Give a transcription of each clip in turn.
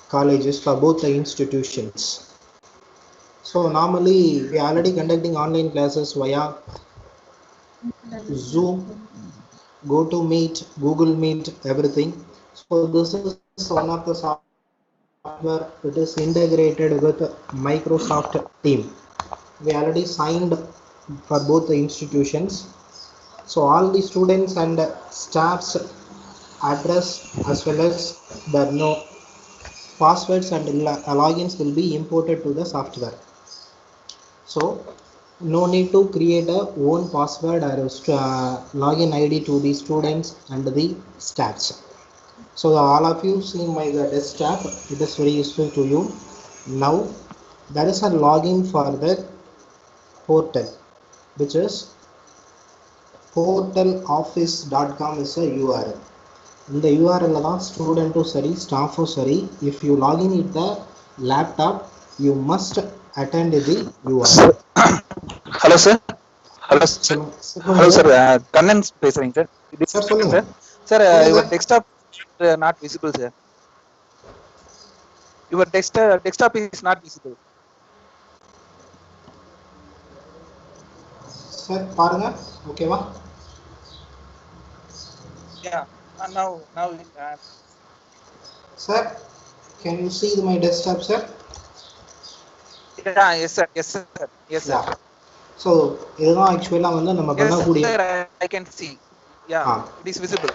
colleges, for both the institutions. So normally we are already conducting online classes via Zoom, GoToMeet, Google Meet, everything. So this is one of the software that is integrated with Microsoft Team. We already signed for both the institutions. So all the students and staffs address as well as their passwords and logins will be imported to the software. So no need to create a own password or login ID to the students and the staffs. So all of you see my desktop, it is very useful to you. Now there is a login for the portal, which is portaloffice.com is a URL. இந்த URL தான் ஸ்டூடெண்ட்டும் சரி ஸ்டாஃபும் சரி, if you log in with the laptop you must attend the URL. Hello sir. Hello sir. Hello sir. Kannan பேசுறேன் sir. Sir சொல்லுங்க sir. Your desktop not visible sir. Your desktop is not visible. Sir பாருங்க, ஓகேவா? Yeah. Now. Sir, can you see my desktop, sir? Yeah, yes sir. Yes sir. Yes sir. Yeah. So இதுதான் ஆக்சுவலா வந்து நம்ம பண்ணக்கூடிய I can see. Yeah. It is visible.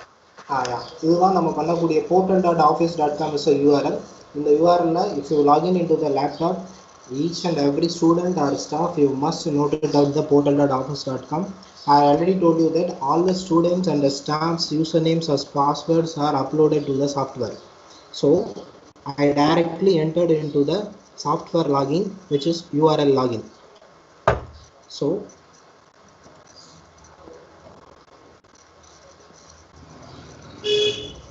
Yeah. இதுதான் நம்ம பண்ணக்கூடிய portal.office.com is a URL. In the URL, if you log in into the laptop, each and every student or staff, you must note it out the portal.office.com. I already told you that all the students and the staff's usernames as passwords are uploaded to the software. So I directly entered into the software login, which is URL login. So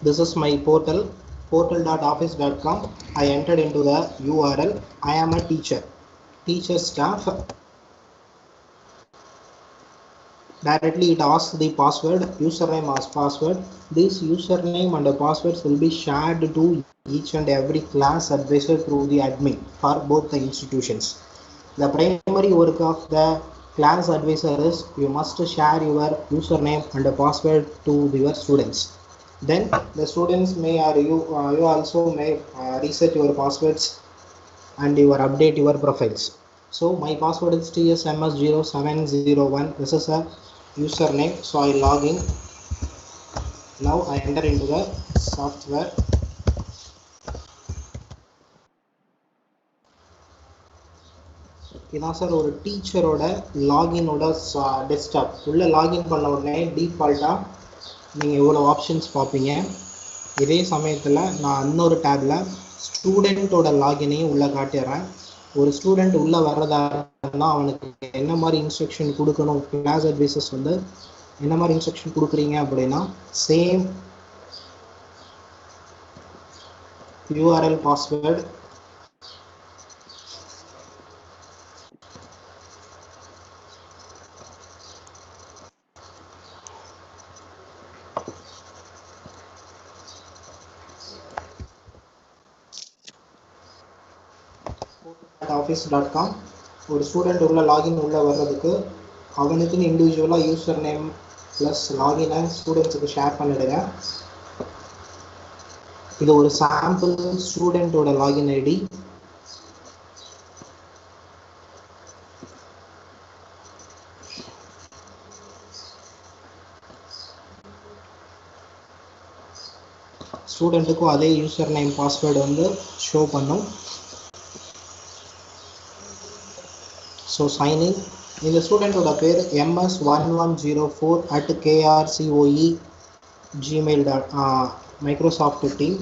this is my portal.office.com. I entered into the URL. I am a teacher staff. Directly it asks the password, username as password. This username and the passwords will be shared to each and every class advisor through the admin for both the institutions. The primary work of the class advisor is you must share your username and the password to your students. Then the students may or you also may reset your passwords and you update your profiles. So my password is tsms0701. This is a username. So I log in. Now I enter into the software. இதான் sir ஒரு டீச்சரோட லாகினோட desktop. உள்ள login பண்ண உடனே டீஃபால்ட்டாக நீங்கள் இவ்வளோ options பார்ப்பீங்க. இதே சமயத்தில் நான் இன்னொரு டேப்பில் ஸ்டூடெண்ட்டோட லாகினையும் உள்ளே காட்டிடுறேன். ஒரு ஸ்டூடெண்ட் உள்ளே வர்றதா இருந்தால் அவனுக்கு என்ன மாதிரி இன்ஸ்ட்ரக்ஷன் கொடுக்கணும், கிளாஸ் அட்வைசர்ஸ் வந்து என்ன மாதிரி இன்ஸ்ட்ரக்ஷன் கொடுக்குறீங்க அப்படின்னா சேம் URL பாஸ்வேர்டு office.com. ஒரு ஸ்டூடெண்ட் உள்ள லாகின் உள்ள வர்றதுக்கு அவனுக்குன்னு இண்டிவிஜுவலாக யூசர் நேம் ப்ளஸ் லாகினை ஸ்டூடெண்ட்ஸுக்கு ஷேர் பண்ணிடுங்க. இது ஒரு சாம்பிள் ஸ்டூடெண்ட்டோட லாகின் ஐடி. ஸ்டூடெண்ட்டுக்கும் அதே யூசர் நேம் பாஸ்வேர்டு வந்து ஷோ பண்ணும். So sign in. இந்த ஸ்டூடெண்ட்டோட பேர் ms1104@krcoe@gmail. Microsoft Team.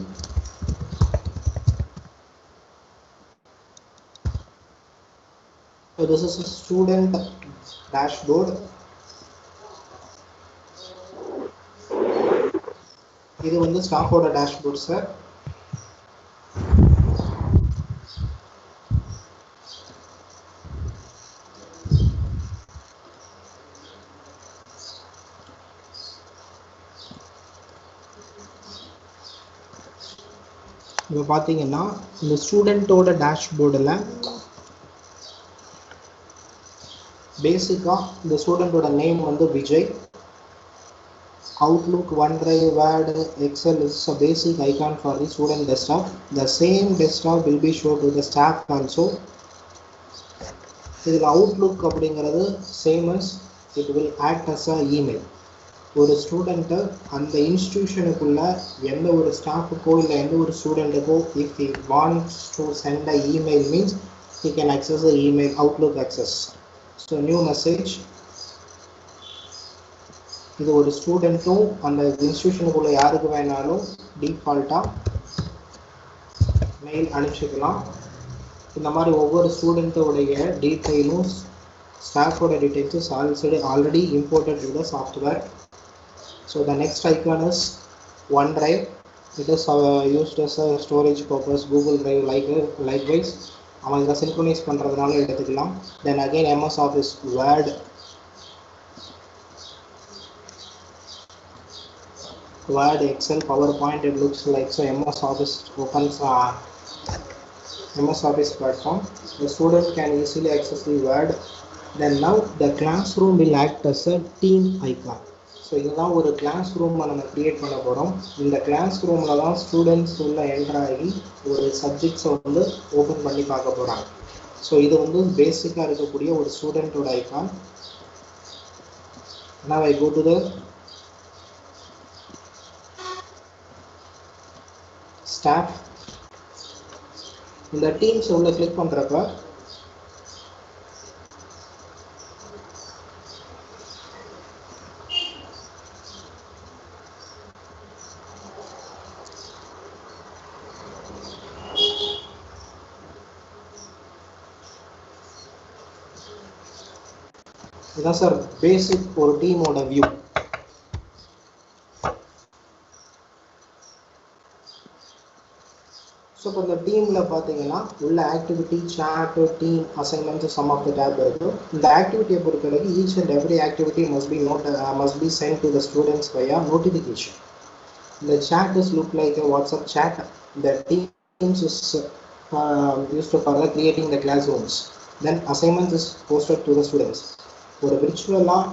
So this is a student dashboard. இது வந்து ஸ்டாஃபோட டேஷ்போர்ட் சார். இப்போ பார்த்தீங்கன்னா இந்த ஸ்டூடெண்ட்டோட டேஷ்போர்டில் பேசிக்காக இந்த ஸ்டூடெண்ட்டோட நேம் வந்து Vijay. Outlook, OneDrive, Word, Excel is a basic icon for the student desktop. The same desktop will be shown to the staff also. இதில் outlook அப்படிங்கிறது same as it will act as a email. ஒரு ஸ்டூடெண்ட்டை அந்த இன்ஸ்டிடியூஷனுக்குள்ள எந்த ஒரு ஸ்டாஃபுக்கோ இல்லை எந்த ஒரு ஸ்டூடெண்ட்டுக்கோ if he wants to send a email means he can access the email Outlook access. So new message, இது ஒரு ஸ்டூடெண்ட்டும் அந்த இன்ஸ்டிடியூஷனுக்குள்ள யாருக்கு வேணாலும் டிஃபால்ட்டாக மெயில் அனுப்பிச்சிக்கலாம். இந்த மாதிரி ஒவ்வொரு ஸ்டூடெண்ட்டோடைய டீட்டெயிலும் ஸ்டாஃபோட details already imported to the software. So the next icon is OneDrive. It is used as a storage purpose. Google drive likewise அவன் இதை சின்க்ரோனைஸ் பண்ணுறதுனால எடுத்துக்கலாம். Then again MS Office, Word, Excel, PowerPoint, it looks like so. MS Office opens MS Office platform. The student can easily access the Word. Then now the classroom will act as a team icon. So இதுதான் ஒரு class room நம்ம create பண்ண போகிறோம். இந்த class ரூமில் தான் students உள்ள enter ஆகி ஒரு சப்ஜெக்ட்ஸை வந்து ஓப்பன் பண்ணி பார்க்க போகிறாங்க. ஸோ இது வந்து பேசிக்காக இருக்கக்கூடிய ஒரு ஸ்டூடெண்ட்டோட icon. Now I go to the staff. இந்த டீம்ஸ் உள்ள கிளிக் பண்ணுறப்ப இதான் சார் பேசிக் ஒரு டீமோட வியூ. ஸோ இப்போ இந்த டீமில் பார்த்தீங்கன்னா உள்ள activity, chat, team, assignments, some of the tab இருக்குது. இந்த ஆக்டிவிட்டியை பொறுத்தவரைக்கும் each and every activity must be sent to the students via notification. The chat is look like a WhatsApp chat. The teams is used for creating the classrooms. Then assignments is posted to the students. ஒரு விர்ச்சுவலாக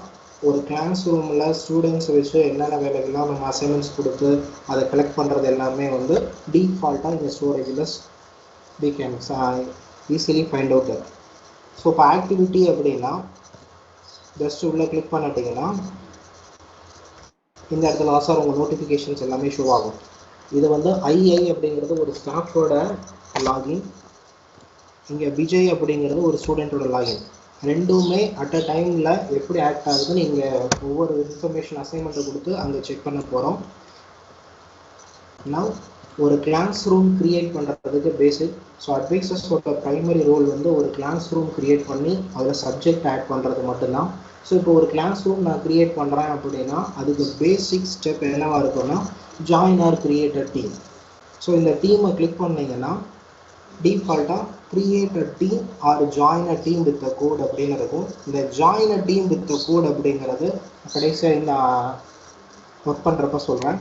ஒரு class ரூமில் ஸ்டூடெண்ட்ஸை வச்சு என்னென்ன வேலைகள்லாம் நம்ம assignments கொடுத்து அதை கலெக்ட் பண்ணுறது எல்லாமே வந்து டீஃபால்ட்டாக இந்த ஸ்டோரேஜில் we can easily find out that. So இப்போ ஆக்டிவிட்டி அப்படின்னா ஜஸ்ட் உள்ள கிளிக் பண்ணிட்டீங்கன்னா இந்த இடத்துல சார் உங்கள் நோட்டிஃபிகேஷன்ஸ் எல்லாமே ஷோ ஆகும். இது வந்து II அப்படிங்கிறது ஒரு ஸ்டாஃபோட லாகின், இங்கே விஜய் அப்படிங்கிறது ஒரு ஸ்டூடெண்ட்டோட லாகின். ரெண்டுமே அட் அ டைமில் எப்படி ஆக்ட் ஆகுதுன்னு நீங்கள் ஒவ்வொரு இன்ஃபர்மேஷன் அசைன்மெண்ட்டை கொடுத்து அங்கே செக் பண்ண போகிறோம். நான் ஒரு கிளாஸ் ரூம் க்ரியேட் பண்ணுறதுக்கு பேசிக். ஸோ அட்வைசர்ஸோட ப்ரைமரி ரோல் வந்து ஒரு கிளாஸ் ரூம் க்ரியேட் பண்ணி அதில் சப்ஜெக்ட் ஆட் பண்ணுறது மட்டும்தான். ஸோ இப்போ ஒரு கிளாஸ் ரூம் நான் க்ரியேட் பண்ணுறேன் அப்படின்னா அதுக்கு பேசிக் ஸ்டெப் என்னவாக இருக்குன்னா join or create a team. So இந்த டீமை கிளிக் பண்ணிங்கன்னா டிஃபால்ட்டாக create a team or join a team with the code அப்படின்னு இருக்கும். இந்த join a team with the code அப்படிங்கிறது கடைசியாக இந்த ஒர்க் பண்ணுறப்ப சொல்கிறேன்.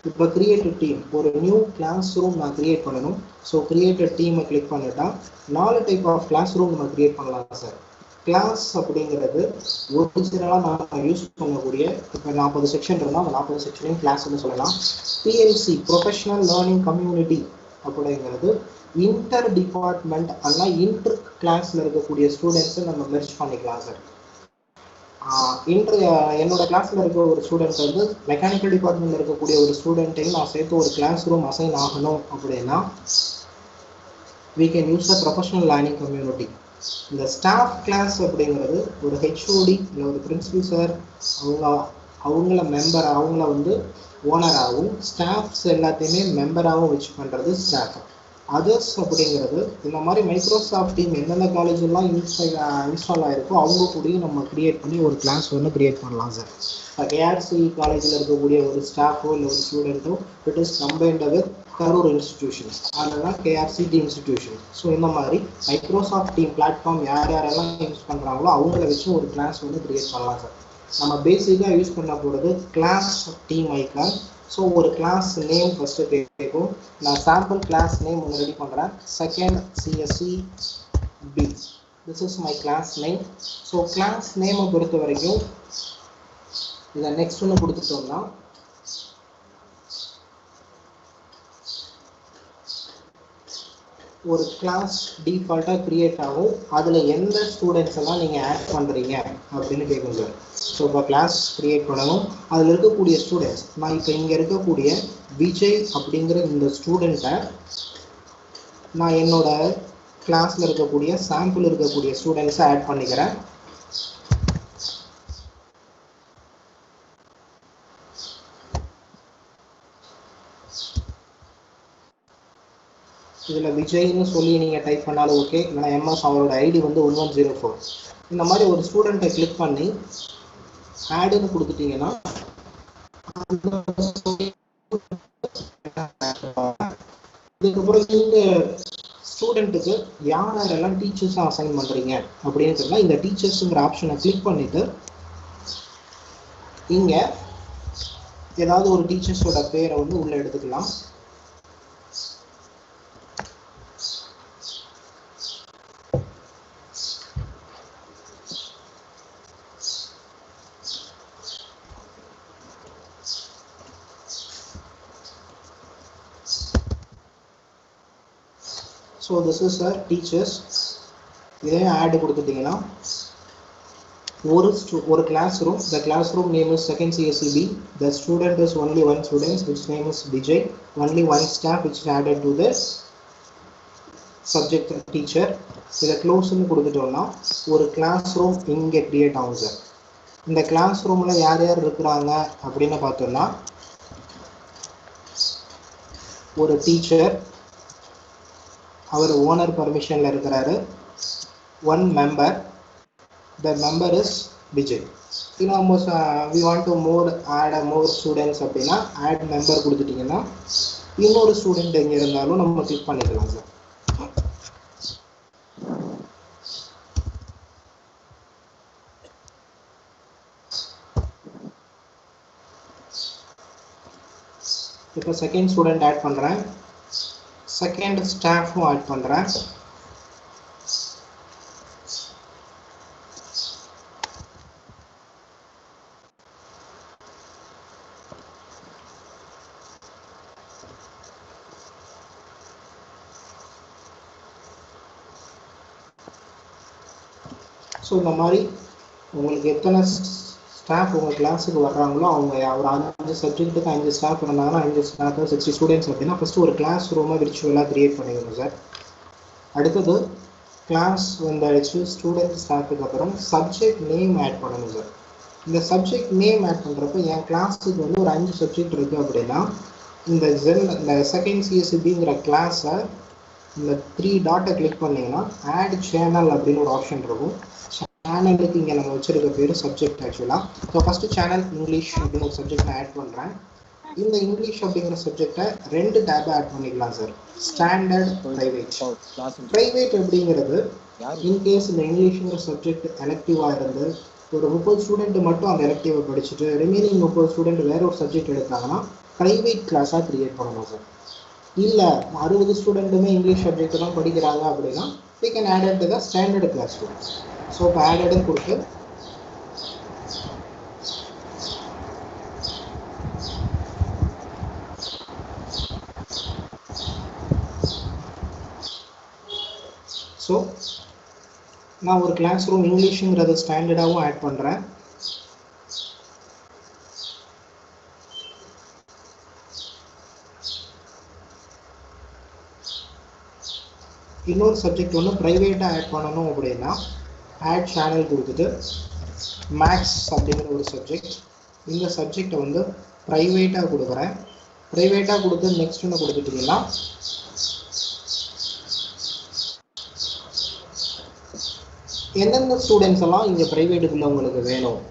இப்போ கிரியேட் அ டீம், ஒரு நியூ கிளாஸ் ரூம் நான் கிரியேட் பண்ணணும். ஸோ கிரியேட் அ டீமை கிளிக் பண்ணிட்டா 4 டைப் ஆஃப் கிளாஸ் ரூம் நம்ம கிரியேட் பண்ணலாம் சார். கிளாஸ் அப்படிங்கிறது ஒரிஜினலாக நான் யூஸ் பண்ணக்கூடிய இப்போ 40 செக்ஷன் இருந்தால் அந்த 40 செக்ஷனையும் கிளாஸ்ன்னு சொல்லலாம். PLC ப்ரொஃபஷனல் லேர்னிங் கம்யூனிட்டி அப்படிங்கிறது இன்டர் டிபார்ட்மெண்ட் அல்ல இன்டர் கிளாஸில் இருக்கக்கூடிய ஸ்டூடெண்ட்ஸை நம்ம மெர்ஜ் பண்ணிக்கலாம் சார். என்னோட கிளாஸில் இருக்க ஒரு ஸ்டூடெண்ட் வந்து மெக்கானிக்கல் டிபார்ட்மெண்ட்டில் இருக்கக்கூடிய ஒரு ஸ்டூடெண்ட்டையும் நான் சேர்த்து ஒரு கிளாஸ் ரூம் அசைன் ஆகணும் அப்படின்னா we can use the professional learning community. இந்த ஸ்டாஃப் கிளாஸ் அப்படிங்கிறது ஒரு HOD இல்லை ஒரு பிரின்சிபல் சார் அவங்கள வந்து ஓனராகவும் ஸ்டாஃப்ஸ் எல்லாத்தையுமே மெம்பராகவும் வச்சு பண்ணுறது ஸ்டாஃப். அதர்ஸ் அப்படிங்கிறது இந்த மாதிரி மைக்ரோசாஃப்ட் டீம் எந்தெந்த காலேஜெல்லாம் இன்ஸ்டால் ஆகிருக்கோ அவங்க கூடயும் நம்ம க்ரியேட் பண்ணி ஒரு கிளாஸ் ஒன்று க்ரியேட் பண்ணலாம் சார். இப்போ KRC காலேஜில் இருக்கக்கூடிய ஒரு ஸ்டாஃபோ இல்லை ஒரு ஸ்டூடெண்ட்டோ it is combined with Karur institutions, அதெல்லாம் KRCT இன்ஸ்டிடியூஷன். ஸோ இந்த மாதிரி மைக்ரோசாஃப்ட் டீம் பிளாட்ஃபார்ம் யாரெல்லாம் யூஸ் பண்ணுறாங்களோ அவங்கள வச்சு ஒரு கிளாஸ் வந்து க்ரியேட் பண்ணலாம் சார். நம்ம பேசிக்காக யூஸ் பண்ண போகிறது கிளாஸ் டீம் ஐக்கான். ஸோ ஒரு கிளாஸ் நேம் ஃபஸ்ட்டு கேட்கும். நான் சாம்பிள் கிளாஸ் நேம் ஒன்று ரெடி பண்ணுறேன். Second CSE B. This is my class name. So class நேமை பொறுத்த வரைக்கும் இதை நெக்ஸ்ட் ஒன்று கொடுத்துட்டோம்னா ஒரு கிளாஸ் டிஃபால்ட்டாக க்ரியேட் ஆகும். அதில் எந்த ஸ்டூடெண்ட்ஸ் எல்லாம் நீங்கள் ஆட் பண்ணுறீங்க அப்படின்னு கேட்கும் சார். ஸோ இப்போ கிளாஸ் க்ரியேட் பண்ணணும். அதில் இருக்கக்கூடிய ஸ்டூடெண்ட்ஸ், நான் இப்போ இங்கே இருக்கக்கூடிய விஜய் அப்படிங்கிற இந்த ஸ்டூடெண்ட்டை நான் என்னோட கிளாஸில் இருக்கக்கூடிய சாம்பிள் இருக்கக்கூடிய ஸ்டூடெண்ட்ஸை ஆட் பண்ணிக்கிறேன். இதில் விஜய்னு சொல்லி நீங்கள் டைப் பண்ணாலும் ஓகே, இல்லைனா MS அவரோட ஐடி வந்து 1104. இந்த மாதிரி ஒரு ஸ்டூடெண்ட்டை கிளிக் பண்ணி ஆடுன்னு கொடுத்துட்டீங்கன்னா இதுக்கப்புறம் இந்த ஸ்டூடெண்ட்டுக்கு யாரெல்லாம் டீச்சர்ஸாக அசைன் பண்ணுறீங்க அப்படின்னு சொன்னால் இந்த டீச்சர்ஸுங்கிற ஆப்ஷனை கிளிக் பண்ணிவிட்டு இங்கே ஏதாவது ஒரு டீச்சர்ஸோட பேரை வந்து உள்ளே எடுத்துக்கலாம். So this is a teachers. இதே ஆட் கொடுத்துட்டீங்கன்னா ஒரு class room. The classroom name is second CSE B. The student is only one student which name is Vijay. Only one staff which is added to the subject teacher. இதை க்ளோஸ்ன்னு கொடுத்துட்டோம்னா ஒரு class room இங்கே create ஆகும் sir. இந்த class ரூமில் யார் யார் இருக்கிறாங்க அப்படின்னு பார்த்தோம்னா ஒரு டீச்சர், அவர் ஓனர் பர்மிஷனில் இருக்கிறாரு. One member, the member is Vijay. இன்னும் we want to add more students அப்படின்னா ஆட் மெம்பர் கொடுத்துட்டிங்கன்னா இன்னொரு ஸ்டூடெண்ட் எங்கே இருந்தாலும் நம்ம கிளிக் பண்ணிக்கலாம் சார். இப்போ செகண்ட் ஸ்டூடெண்ட் ஆட் பண்ணுறேன், செகண்ட் ஸ்டாஃபும் ஆட் பண்ணுறேன். ஸோ இந்த மாதிரி உங்களுக்கு எத்தனை ஸ்டாஃப் உங்கள் கிளாஸுக்கு வர்றாங்களோ அவங்க ஒரு 5 சப்ஜெக்ட்டுக்கு 5 ஸ்டாஃப் இருந்தாங்கன்னா 5 ஸ்டாஃப் 60 ஸ்டூடெண்ட்ஸ் அப்படின்னா ஃபஸ்ட்டு ஒரு கிளாஸ் ரூமை விர்ச்சுவலாக க்ரியேட் பண்ணிக்கணும் சார். அடுத்தது கிளாஸ் வந்தாச்சு ஸ்டூடெண்ட் ஸ்டாஃபுக்கு அப்புறம் சப்ஜெக்ட் நேம் ஆட் பண்ணணும் சார். இந்த சப்ஜெக்ட் நேம் ஆட் பண்ணுறப்ப என் கிளாஸுக்கு வந்து ஒரு 5 சப்ஜெக்ட் இருக்குது அப்படின்னா இந்த செகண்ட் CSEBங்கிற கிளாஸை இந்த 3 டாட்டை கிளிக் பண்ணிங்கன்னா ஆட் சேனல் அப்படின்னு ஒரு ஆப்ஷன் இருக்கும். சேனலுக்கு இங்கே நம்ம வச்சிருக்க பேர் சப்ஜெக்ட் ஆக்சுவலாக. ஸோ ஃபஸ்ட்டு சேனல் இங்கிலீஷ் அப்படின்னு ஒரு சப்ஜெக்ட் ஆட் பண்ணுறேன். இந்த இங்கிலீஷ் அப்படிங்கிற சப்ஜெக்டை 2 டேப் ஆட் பண்ணிக்கலாம் சார். Standard, private. ப்ரைவேட் அப்படிங்கிறது இன்கேஸ் இந்த இங்கிலீஷுங்கிற சப்ஜெக்ட் எலக்டிவாக இருந்து ஒரு 30 ஸ்டூடெண்ட் மட்டும் அந்த எலக்டிவை படிச்சுட்டு ரிமைனிங் 30 ஸ்டூடெண்ட் வேற ஒரு சப்ஜெக்ட் எடுத்தாங்கன்னா ப்ரைவேட் கிளாஸாக க்ரியேட் பண்ணணும் சார். இல்லை 60 ஸ்டூடெண்ட்டுமே இங்கிலீஷ் சப்ஜெக்ட் தான் படிக்கிறாங்க அப்படின்னா we can add it to the standard class students. So இப்போ ஆடட்னு கொடுத்து ஸோ நான் ஒரு கிளாஸ் ரூம் இங்கிலீஷுங்கிறத ஸ்டாண்டர்டாகவும் ஆட் பண்ணுறேன். இன்னொரு சப்ஜெக்ட் ஒன்று ப்ரைவேட்டாக ஆட் பண்ணணும் அப்படின்னா ஆட் சேனல் கொடுத்துட்டு மேக்ஸ் அப்படிங்கிற ஒரு சப்ஜெக்ட், இந்த சப்ஜெக்டை வந்து ப்ரைவேட்டாக கொடுக்குறேன். ப்ரைவேட்டாக கொடுத்து நெக்ஸ்ட் ஒன்று கொடுத்துட்டிங்கன்னா எந்தெந்த ஸ்டூடெண்ட்ஸ் எல்லாம் இங்கே ப்ரைவேட்டுக்குள்ளே உங்களுக்கு வேணும்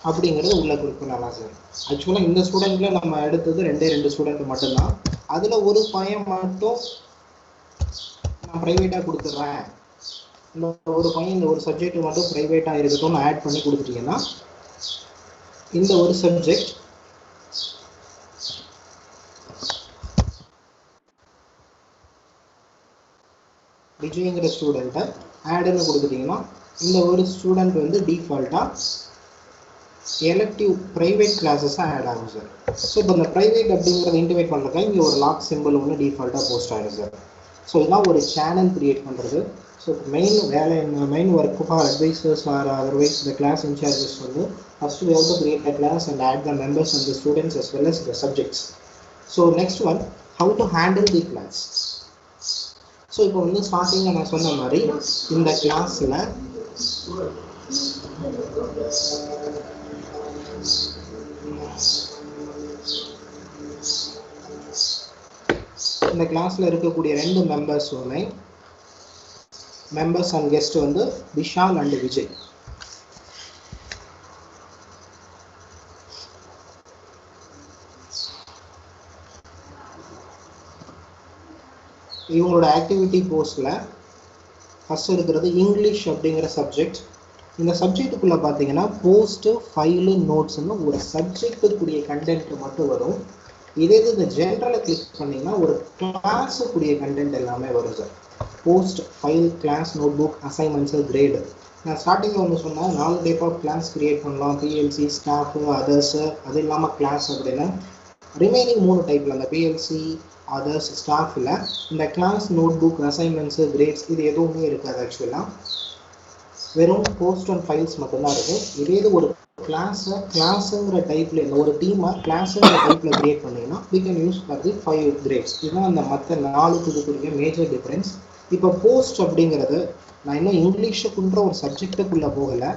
அப்படிங்கிறது உள்ளே கிளிக் பண்ணலாம் சார். ஆக்சுவலாக இந்த ஸ்டூடெண்ட்டில் நம்ம எடுத்தது 2 ஸ்டூடெண்ட் மட்டும்தான். அதில் ஒரு பையன் மட்டும் நான் ப்ரைவேட்டாக கொடுத்துட்றேன், இந்த ஒரு பையன் இந்த ஒரு சப்ஜெக்ட் மட்டும் ப்ரைவேட்டாக இருக்கட்டும்னு ஆட் பண்ணி கொடுத்துட்டிங்கன்னா இந்த ஒரு சப்ஜெக்ட் விஜய்ங்கிற ஸ்டூடெண்ட்டை ஆடுன்னு கொடுத்துட்டிங்கன்னா இந்த ஒரு ஸ்டூடெண்ட் வந்து டிஃபால்ட்டாக எலக்டிவ் ப்ரைவேட் கிளாஸஸாக ஆட் ஆகும் சார். ஸோ இப்போ இந்த ப்ரைவேட் அப்படிங்கிறத இன்டிமேட் பண்ணுறதுக்காக இங்கே ஒரு லாக் சிம்பிள் ஒன்று டிஃபால்ட்டாக போஸ்ட் ஆகிடும் சார். ஸோ இதெல்லாம் ஒரு சேனல் கிரியேட் பண்ணுறது. ஸோ மெயின் வேலை என்ன, main work for advisors or otherwise the class incharges வந்து first we have to create a class and add the members and the students as well as the subjects. So next one, how to handle the class. So இப்போ வந்து ஸ்டார்டிங்கில் நான் சொன்ன மாதிரி இந்த கிளாஸில் இந்த கிளாஸில் இருக்கக்கூடிய 2 மெம்பர்ஸுமே மெம்பர்ஸ் அண்ட் கெஸ்ட் வந்து விஷால் அண்ட் விஜய். இவங்களோட ஆக்டிவிட்டி போஸ்டில் ஃபஸ்ட் இருக்கிறது இங்கிலீஷ் அப்படிங்கிற சப்ஜெக்ட். இந்த சப்ஜெக்டுக்குள்ளே பார்த்தீங்கன்னா போஸ்ட்டு, ஃபைலு, நோட்ஸ்னு ஒரு சப்ஜெக்டுக்குரிய கண்டென்ட் மட்டும் வரும். இதே இது இந்த ஜென்ரலை கிளிக் பண்ணிங்கன்னா ஒரு கிளாஸுக்குரிய கண்டென்ட் எல்லாமே வரும் sir. Post, file, class, note book, assignments, grade. நான் ஸ்டார்டிங்கில் ஒன்று சொன்னேன், 4 டைப் ஆஃப் கிளாஸ் கிரியேட் பண்ணலாம். பிஎல்சி, ஸ்டாஃபு, அதர்ஸு, அது இல்லாமல் கிளாஸ் அப்படின்னு ரிமைனிங் 3 டைப்பில் அந்த பிஎல்சி, அதர்ஸ், ஸ்டாஃபில் இந்த class, note book, assignments, grades இது எதுவுமே இருக்காது. ஆக்சுவலாக வெறும் போஸ்ட் அண்ட் ஃபைல்ஸ் மட்டும்தான் இருக்குது. இதே இது ஒரு கிளாஸுங்கிற டைப்பில் இல்லை, ஒரு டீமை கிளாஸுங்கிற டைப்பில் கிரியேட் பண்ணிங்கன்னா we can use for the 5 grades. இதுதான் அந்த மற்ற 4 இதுக்குரிய மேஜர் டிஃப்ரென்ஸ். இப்போ போஸ்ட் அப்படிங்கிறது நான் இன்னும் இங்கிலீஷுக்குன்ற ஒரு சப்ஜெக்டுக்குள்ளே போகலை,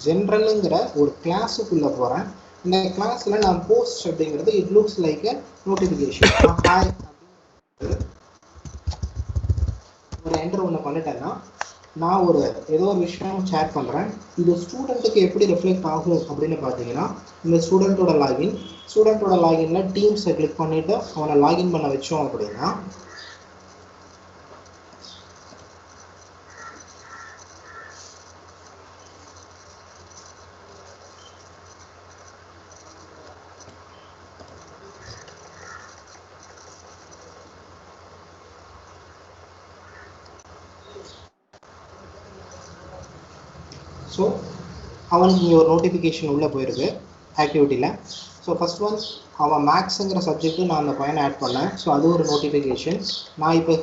ஜென்ரலுங்கிற ஒரு கிளாஸுக்குள்ளே போகிறேன். இந்த கிளாஸில் நான் போஸ்ட் அப்படிங்கிறது it looks like a notification. Hi ஒரு என்டர் ஒன்று பண்ணிட்டேன்னா நான் ஏதோ ஒரு விஷயம் ஷேர் பண்ணுறேன். இது ஸ்டூடெண்ட்டுக்கு எப்படி ரிஃப்ளெக்ட் ஆகும் அப்படின்னு பார்த்தீங்கன்னா இந்த ஸ்டூடெண்ட்டோட லாகினில் டீம்ஸை கிளிக் பண்ணிவிட்டு அவனை லாகின் பண்ண வச்சோம் அப்படின்னா ஸோ அவனுக்கு இங்கே ஒரு நோட்டிஃபிகேஷன் உள்ளே போயிருக்கு ஆக்டிவிட்டியில். ஸோ ஃபஸ்ட் ஒன் அவன் மேக்ஸுங்கிற சப்ஜெக்ட்டு நான் அந்த பையனை ஆட் பண்ணேன். ஸோ அது ஒரு நோட்டிஃபிகேஷன். நான் இப்போ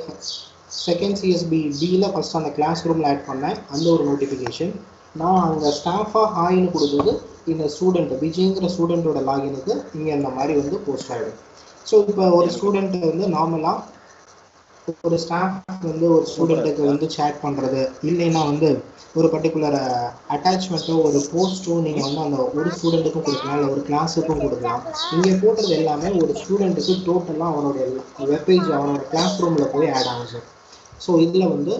செகண்ட் சிஎஸ்பி பியில் ஃபஸ்ட் அந்த கிளாஸ் ரூமில் ஆட் பண்ணேன், அந்த ஒரு நோட்டிஃபிகேஷன். நான் அங்கே ஸ்டாஃபாக ஹாய்னு கொடுத்தது இந்த ஸ்டூடெண்ட் விஜய்ங்கிற ஸ்டூடெண்ட்டோட லாகினுக்கு இங்கே இந்த மாதிரி வந்து போஸ்ட் ஆகிடும். ஸோ இப்போ ஒரு ஸ்டூடெண்ட்டு வந்து நார்மலாக ஒரு ஸ்டாஃப் வந்து ஒரு ஸ்டூடெண்ட்டுக்கு வந்து சேட் பண்ணுறது இல்லைன்னா வந்து ஒரு பர்டிகுலர் அட்டாச்மெண்ட்டோ ஒரு போஸ்ட்டோ நீங்கள் வந்து அந்த ஒரு ஸ்டூடெண்ட்டுக்கும் கொடுக்கலாம், இல்லை ஒரு கிளாஸுக்கும் கொடுக்கலாம். இங்கே போட்டது எல்லாமே ஒரு ஸ்டூடெண்ட்டுக்கு டோட்டலாக அவனுடைய வெப்பேஜ் அவனோட கிளாஸ் ரூமில் போய் ஆட் ஆகும் சார். ஸோ இதில் வந்து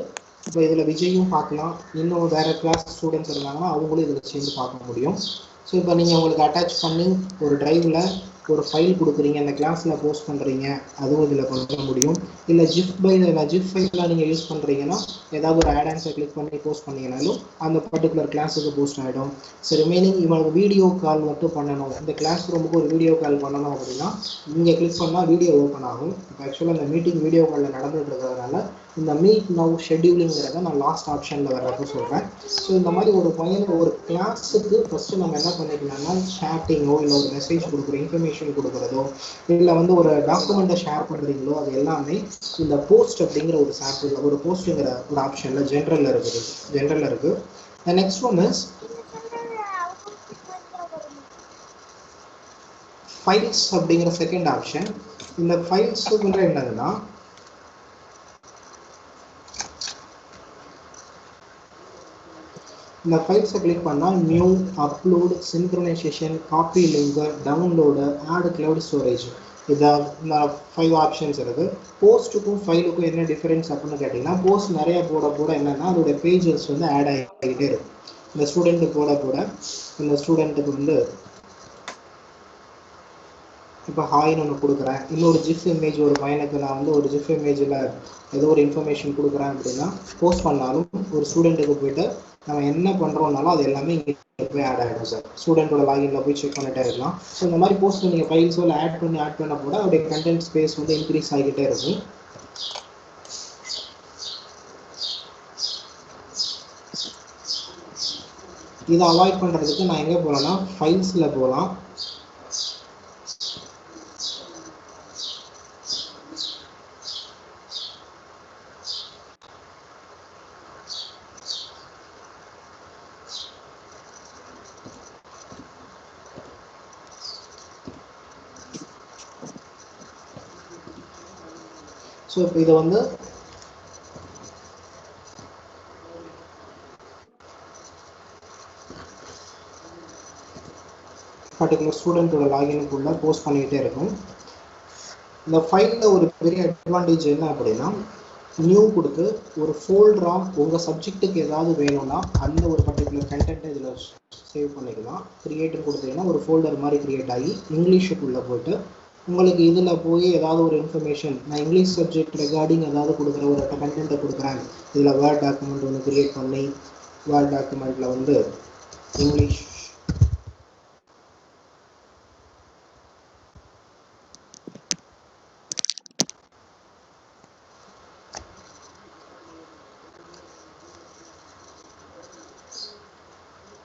இப்போ இதில் விஜயும் பார்க்கலாம், இன்னும் வேறு கிளாஸ் ஸ்டூடெண்ட்ஸ் இருந்தாங்கன்னா அவங்களும் இதில் சேர்ந்து பார்க்க முடியும். ஸோ இப்போ நீங்கள் உங்களுக்கு அட்டாச் பண்ணி ஒரு ட்ரைவில் ஒரு ஃபைல் கொடுக்குறீங்க, அந்த கிளாஸில் போஸ்ட் பண்ணுறீங்க, அதுவும் இதில் பண்ண முடியும். இல்லை ஜிஃப் ஃபைலில் நீங்கள் யூஸ் பண்ணுறீங்கன்னா ஏதாவது ஒரு ஆடான்ஸை கிளிக் பண்ணி போஸ்ட் பண்ணிங்கனாலும் அந்த பர்டிகுலர் கிளாஸுக்கு போஸ்ட் ஆகிடும். ஸோ ரிமைனிங் இவனுக்கு வீடியோ கால் மட்டும் பண்ணணும், இந்த கிளாஸ் ரூமுக்கு ஒரு வீடியோ கால் பண்ணணும் அப்படின்னா இங்கே கிளிக் பண்ணால் வீடியோ ஓப்பன் ஆகும். இப்போ ஆக்சுவலாக இந்த மீட்டிங் வீடியோ காலில் நடந்துகிட்டு இருக்கிறதுனால இந்த மீட் நவ் ஷெட்யூலிங்கிறத நான் லாஸ்ட் ஆப்ஷனில் வர்றப்போ சொல்கிறேன். ஸோ இந்த மாதிரி ஒரு பையனுக்கு ஒரு கிளாஸுக்கு ஃபஸ்ட்டு நம்ம என்ன பண்ணிக்கலாம்னா சேட்டிங்கோ இல்லை ஒரு மெசேஜ் கொடுக்குற இன்ஃபர்மேஷன் கொடுக்குறதோ இல்லை வந்து ஒரு டாக்குமெண்ட்டை ஷேர் பண்ணுறீங்களோ அது எல்லாமே இந்த போஸ்ட் அப்படிங்கிற ஒரு சாப்பில் ஒரு போஸ்ட்டுங்கிற ஒரு ஆப்ஷனில் ஜென்ரலில் இருக்குது. The next one is files அப்படிங்கிற செகண்ட் ஆப்ஷன். இந்த ஃபைல்ஸுக்குன்ற என்னதுன்னா இந்த ஃபைல்ஸை கிளிக் பண்ணால் new, upload, synchronisation, copy link, download, add cloud storage, இதான் இந்த 5 ஆப்ஷன்ஸ் இருக்குது. போஸ்ட்டுக்கும் ஃபைலுக்கும் என்ன டிஃபரன்ஸ் அப்படின்னு கேட்டிங்கன்னா போஸ்ட் நிறையா போட என்னென்னா அதோடைய பேஜஸ் வந்து ஆட் ஆகிக்கிட்டே இருக்கும். இந்த ஸ்டூடெண்ட்டு போட இந்த ஸ்டூடெண்ட்டுக்கு வந்து இப்போ ஹாய்னு ஒன்று கொடுக்குறேன், இன்னொரு ஜிஃப் இமேஜ் ஒரு பையனுக்கு நான் வந்து ஒரு ஜிஃப் இமேஜில் ஏதோ ஒரு இன்ஃபர்மேஷன் கொடுக்குறேன் அப்படின்னா போஸ்ட் பண்ணாலும் ஒரு ஸ்டூடெண்ட்டுக்கு போய்ட்டு நம்ம என்ன பண்ணுறோம்னாலும் அது எல்லாமே இங்கே போய் ஆட் ஆகிடும் சார். ஸ்டூடெண்ட்டோட லாகினில் போய் செக் பண்ணிட்டே இருக்கலாம். ஸோ இந்த மாதிரி போஸ்ட் நீங்கள் ஃபைல்ஸோ இல்லை ஆட் பண்ண போட அவருடைய கண்டென்ட் ஸ்பேஸ் வந்து இன்க்ரீஸ் ஆகிக்கிட்டே இருக்கும். இதை அவாய்ட் பண்ணுறதுக்கு நான் எங்கே போகலான்னா ஃபைல்ஸில் போகலாம். ஸோ இப்போ இதை வந்து பர்டிகுலர் ஸ்டூடெண்ட்டோட லாகினுக்குள்ளே போஸ்ட் பண்ணிக்கிட்டே இருக்கும். இந்த ஃபைலில் ஒரு பெரிய அட்வான்டேஜ் என்ன அப்படின்னா, நியூ கொடுத்து ஒரு ஃபோல்டராக உங்கள் சப்ஜெக்ட்டுக்கு ஏதாவது வேணும்னா அந்த ஒரு பர்டிகுலர் கண்டென்ட்டை இதில் சேவ் பண்ணிக்கலாம். கிரியேட்னு கொடுத்தீங்கன்னா ஒரு ஃபோல்டர் மாதிரி கிரியேட் ஆகி இங்கிலீஷுக்குள்ளே போய்ட்டு உங்களுக்கு இதில் போய் ஏதாவது ஒரு இன்ஃபர்மேஷன், நான் இங்கிலீஷ் சப்ஜெக்ட் ரெகார்டிங் ஏதாவது கொடுக்குற ஒரு கண்டென்ட்டை கொடுக்குறேன், இதில் வேர்ட் டாக்குமெண்ட் ஒன்று கிரியேட் பண்ணி வேர்ட் டாக்குமெண்ட்டில் வந்து இங்கிலீஷ்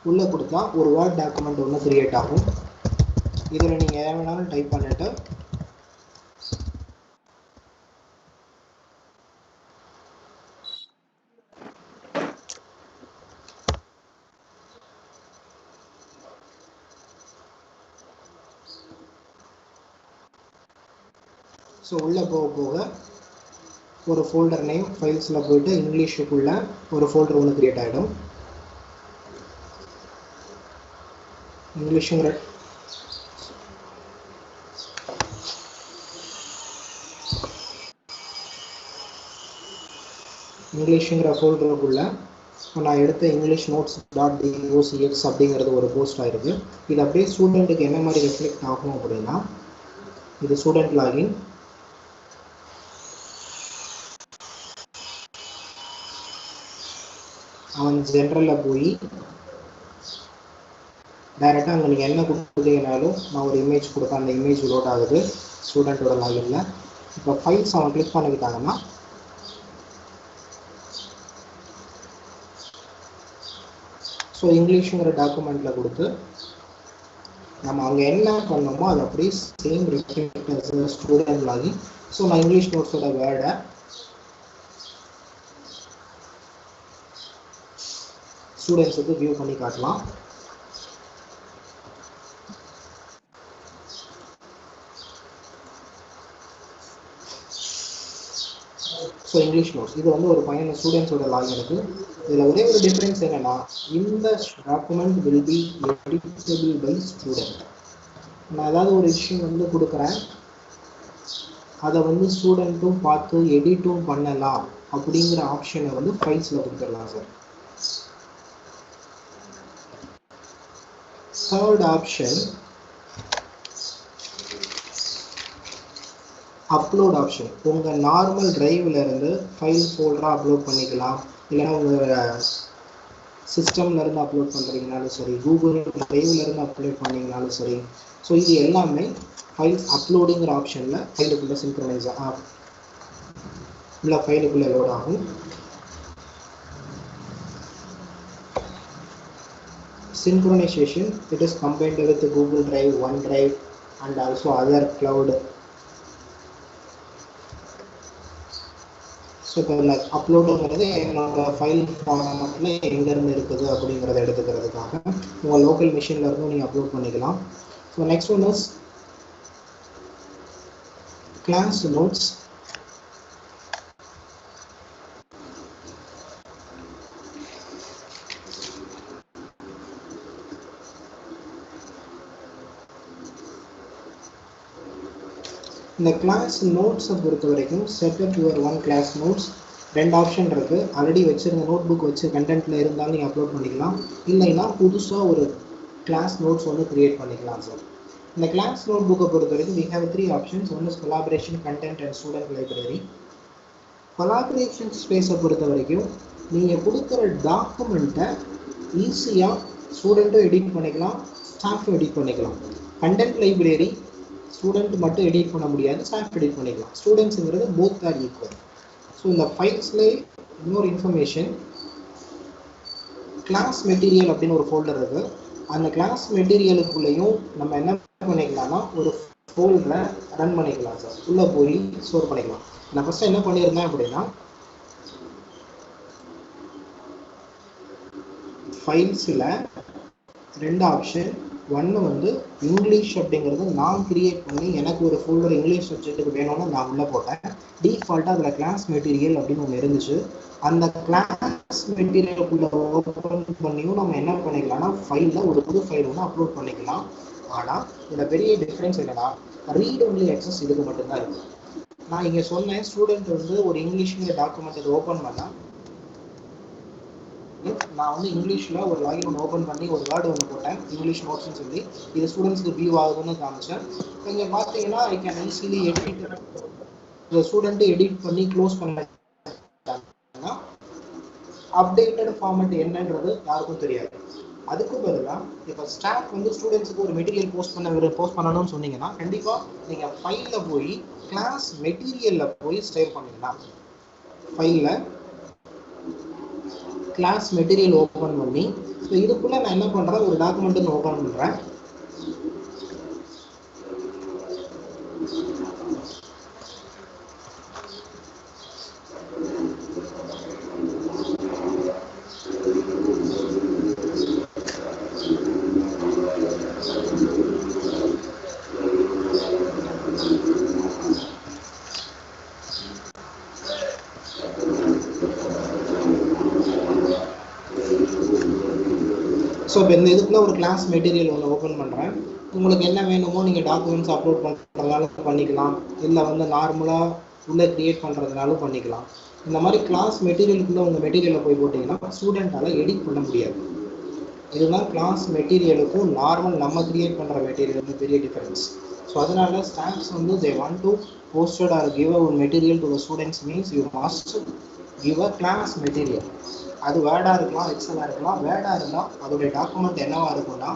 உள்ளே கொடுத்தா ஒரு வேர்ட் டாக்குமெண்ட் ஒன்று கிரியேட் ஆகும். இதில் நீங்கள் எதை வேணாலும் டைப் பண்ணிவிட்டு ஸோ உள்ளே போக போக ஒரு ஃபோல்டர் நேம் ஃபைல்ஸில் போய்ட்டு இங்கிலீஷுக்குள்ளே ஒரு ஃபோல்டர் ஒன்று கிரியேட் ஆகிடும். இங்கிலீஷுங்கிற ஃபோல்டருக்குள்ளே நான் எடுத்த இங்கிலீஷ் நோட்ஸ் .docx அப்படிங்கிறது ஒரு போஸ்ட் ஆகிருக்கு. இது அப்படியே ஸ்டூடெண்ட்டுக்கு என்ன மாதிரி ரெஃப்ளெக்ட் ஆகும் அப்படின்னா, இது ஸ்டூடெண்ட் லாகின், அவன் ஜென்ரலில் போய் டைரெக்டாக அங்கே நீங்கள் என்ன கொடுத்தீங்கனாலும் நான் ஒரு இமேஜ் கொடுத்தேன், அந்த இமேஜ் லோட் ஆகுது ஸ்டூடெண்ட்டோட லாகினில். இப்போ ஃபைல்ஸ் அவன் கிளிக் பண்ணிக்கிட்டாங்கன்னா ஸோ இங்கிலீஷுங்கிற டாக்குமெண்ட்டில் கொடுத்து நம்ம அங்கே என்ன பண்ணோமோ அது அப்படியே same reflect student login. So நான் இங்கிலீஷ் நோட்ஸோட வேர்டை ஸ்டூடெண்ட்ஸுக்கு வியூ பண்ணி காட்டலாம். ஸோ இங்கிலீஷ் நோட்ஸ் இது வந்து ஒரு பையன் ஸ்டூடெண்ட்ஸோட லாகினுக்கு. இதில் ஒரே ஒரு டிஃப்ரென்ஸ் என்னென்னா, இந்த document will be editable by student. நான் ஏதாவது ஒரு விஷயம் வந்து கொடுக்குறேன், அதை வந்து ஸ்டூடெண்ட்டும் பார்த்து எடிட்டும் பண்ணலாம் அப்படிங்கிற ஆப்ஷனை வந்து ஃபைல்ஸில் கொடுத்துடலாம் sir. Third option upload option. உங்கள் நார்மல் டிரைவில் இருந்து ஃபைல் ஃபோல்டராக அப்லோட் பண்ணிக்கலாம், இல்லைன்னா உங்கள் சிஸ்டம்லேருந்து அப்லோட் பண்ணுறீங்கனாலும் சரி, கூகுள் டிரைவ்லேருந்து அப்லோட் பண்ணிங்கனாலும் சரி. ஸோ இது எல்லாமே ஃபைல்ஸ் அப்லோடிங்கிற ஆப்ஷனில் ஃபைலுக்குள்ளே சிங்க்ரனைஸ் இல்லை ஃபைலுக்குள்ளே லோட் ஆகும். Synchronization, it is combined with Google Drive, OneDrive and also other cloud. So இப்போ இந்த அப்லோடுங்கிறது என்னோட ஃபைல் ஃபார்மேட்டில் எங்கேருந்து இருக்குது அப்படிங்கிறத எடுத்துக்கிறதுக்காக உங்கள் லோக்கல் மிஷினில் இருந்தும் நீங்கள் அப்லோட் பண்ணிக்கலாம். So next one is class notes. இந்த கிளாஸ் நோட்ஸை பொறுத்த வரைக்கும் set up your own class notes ரெண்டு ஆப்ஷன் இருக்குது. ஆல்ரெடி வச்சுருந்த நோட் புக் வச்சு கண்டென்ட்டில் இருந்தாலும் நீங்கள் அப்லோட் பண்ணிக்கலாம், இல்லைன்னா புதுசாக ஒரு கிளாஸ் நோட்ஸ் ஒன்று க்ரியேட் பண்ணிக்கலாம் சார். இந்த கிளாஸ் நோட் புக்கை பொறுத்த வரைக்கும் we have 3 options. One is collaboration, content and student library. Collaboration ஸ்பேஸை பொறுத்த வரைக்கும் நீங்கள் கொடுக்குற டாக்குமெண்ட்டை ஈஸியாக ஸ்டூடெண்ட்டும் எடிட் பண்ணிக்கலாம், ஸ்டாஃபும் எடிட் பண்ணிக்கலாம். கண்டென்ட் லைப்ரரி ஸ்டூடெண்ட் மட்டும் எடிட் பண்ண முடியாது, ஸ்டாஃப் எடிட் பண்ணிக்கலாம். ஸ்டூடெண்ட்ஸுங்கிறது போத் ஆர் ஈக்குவல். ஸோ இந்த ஃபைல்ஸில் இன்னொரு இன்ஃபர்மேஷன், கிளாஸ் மெட்டீரியல் அப்படின்னு ஒரு ஃபோல்டர் இருக்கு. அந்த கிளாஸ் மெட்டீரியலுக்குள்ளேயும் நம்ம என்ன பண்ணிக்கலாம்னா ஒரு ஃபோல்டரை ரன் பண்ணிக்கலாம் சார். உள்ளே போய் ஸ்டோர் பண்ணிக்கலாம். நான் ஃபஸ்ட்டு என்ன பண்ணியிருந்தேன் அப்படின்னா ஃபைல்ஸில் 2 ஆப்ஷன். ஒன்று வந்து இங்கிலீஷ் அப்படிங்கிறது நான் கிரியேட் பண்ணி எனக்கு ஒரு ஃபோல்டர் இங்கிலீஷ் சப்ஜெக்ட்டுக்கு வேணும்னு நான் உள்ளே போட்டேன். டிஃபால்ட்டாக அதில் கிளாஸ் மெட்டீரியல் அப்படின்னு ஒன்று இருந்துச்சு. அந்த கிளாஸ் மெட்டீரியலுக்குள்ளே ஓப்பன் பண்ணியும் நம்ம என்ன பண்ணிக்கலாம்னா ஃபைலில் ஒரு புது ஃபைல் ஒன்று அப்லோட் பண்ணிக்கலாம். ஆனால் இதில் பெரிய டிஃப்ரென்ஸ் என்னன்னா ரீட் ஒன்லி ஆக்சஸ் இதுக்கு மட்டும்தான் இருக்குது. நான் இங்கே சொன்னேன் ஸ்டூடெண்ட் வந்து ஒரு இங்கிலீஷ்ங்கிற டாக்குமெண்ட் இதை ஓப்பன் பண்ணால் நான் வந்து இங்கிலீஷில் ஒரு லாகின் ஒன்று ஓப்பன் பண்ணி ஒரு வேர்டு ஒன்று போட்டேன் இங்கிலீஷ் நோட்ஸ்ன்னு சொல்லி. இது ஸ்டூடெண்ட்ஸ்க்கு வியூ ஆகுதுன்னு காமிச்சேன். இங்கே பார்த்தீங்கன்னா ஐ கேன் ஈஸிலி எடிட். இந்த ஸ்டூடெண்ட்டு எடிட் பண்ணி க்ளோஸ் பண்ணா அப்டேட்டட் ஃபார்மேட் என்னன்றது யாருக்கும் தெரியாது. அதுக்கு பதிலாக இப்போ ஸ்டாஃப் வந்து ஸ்டூடெண்ட்ஸுக்கு ஒரு மெட்டீரியல் போஸ்ட் பண்ணணும்னு சொன்னீங்கன்னா கண்டிப்பாக நீங்கள் ஃபைலில் போய் கிளாஸ் மெட்டீரியலில் போய் சேவ் பண்ணிடலாம். ஃபைலில் கிளாஸ் மெட்டீரியல் ஓப்பன் பண்ணி ஸோ இதுக்குள்ளே நான் என்ன பண்ணுறேன் ஒரு டாக்குமெண்ட்டுன்னு ஓப்பன் பண்ணுறேன். ஸோ இப்போ இந்த இதுக்குள்ள ஒரு கிளாஸ் மெட்டீரியல் ஒன்று ஓப்பன் பண்ணுறேன். உங்களுக்கு என்ன வேணுமோ நீங்கள் டாக்குமெண்ட்ஸ் அப்லோட் பண்ணுறதுனால பண்ணிக்கலாம், இல்லை வந்து நார்மலாக உள்ளே க்ரியேட் பண்ணுறதுனாலும் பண்ணிக்கலாம். இந்த மாதிரி கிளாஸ் மெட்டீரியலுக்குள்ளே உங்கள் மெட்டீரியலை போய் போட்டிங்கன்னா ஸ்டூடெண்ட்டால் எடிட் பண்ண முடியாது. இதுதான் கிளாஸ் மெட்டீரியலுக்கும் நார்மல் நம்ம க்ரியேட் பண்ணுற மெட்டீரியலுக்கும் பெரிய டிஃபரன்ஸ். ஸோ அதனால ஸ்டாஃப்ஸ் வந்து they want to posted or give a material to the students means you must give a class material. அது வேர்டாக இருக்கலாம், எக்ஸலாக இருக்கலாம். வேர்டாக இருந்தால் அதோடைய டாக்குமெண்ட் என்னவா இருக்கும்னா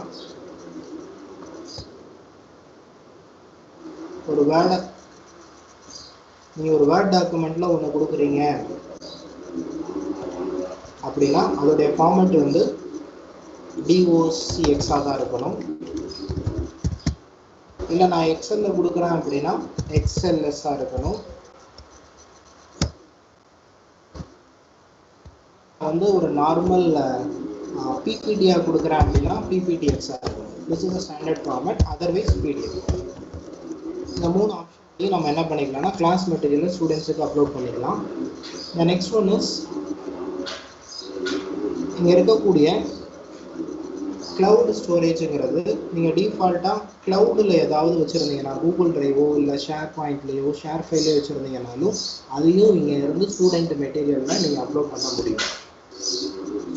ஒரு வேர்டை நீங்கள் ஒரு வேர்ட் டாக்குமெண்ட்டில் ஒன்று கொடுக்குறீங்க அப்படின்னா அதோடைய ஃபார்மேட் வந்து DOCXாக தான் இருக்கணும். இல்லை நான் எக்ஸலில் கொடுக்குறேன் அப்படின்னா XLSஆக இருக்கணும். வந்து ஒரு நார்மல் PPTயாக கொடுக்குறேன் அப்படின்னா PPTXாக இருக்கணும். This is a standard format, otherwise PDF. இந்த 3 ஆப்ஷன்லையும் நம்ம என்ன பண்ணிக்கலாம்னா கிளாஸ் மெட்டீரியல் ஸ்டூடெண்ட்ஸுக்கு அப்லோட் பண்ணிக்கலாம். இந்த நெக்ஸ்ட் ஒன் இஸ் இங்கே இருக்கக்கூடிய கிளவுட் ஸ்டோரேஜுங்கிறது நீங்கள் டிஃபால்ட்டாக க்ளவுடில் ஏதாவது வச்சுருந்தீங்கன்னா கூகுள் ட்ரைவோ இல்லை ஷேர் பாயிண்ட்லேயோ ஷேர் ஃபைல்லையோ வச்சுருந்தீங்கன்னாலும் அதையும் இங்கே இருந்து ஸ்டூடெண்ட் மெட்டீரியலில் நீங்கள் அப்லோட் பண்ண முடியும்.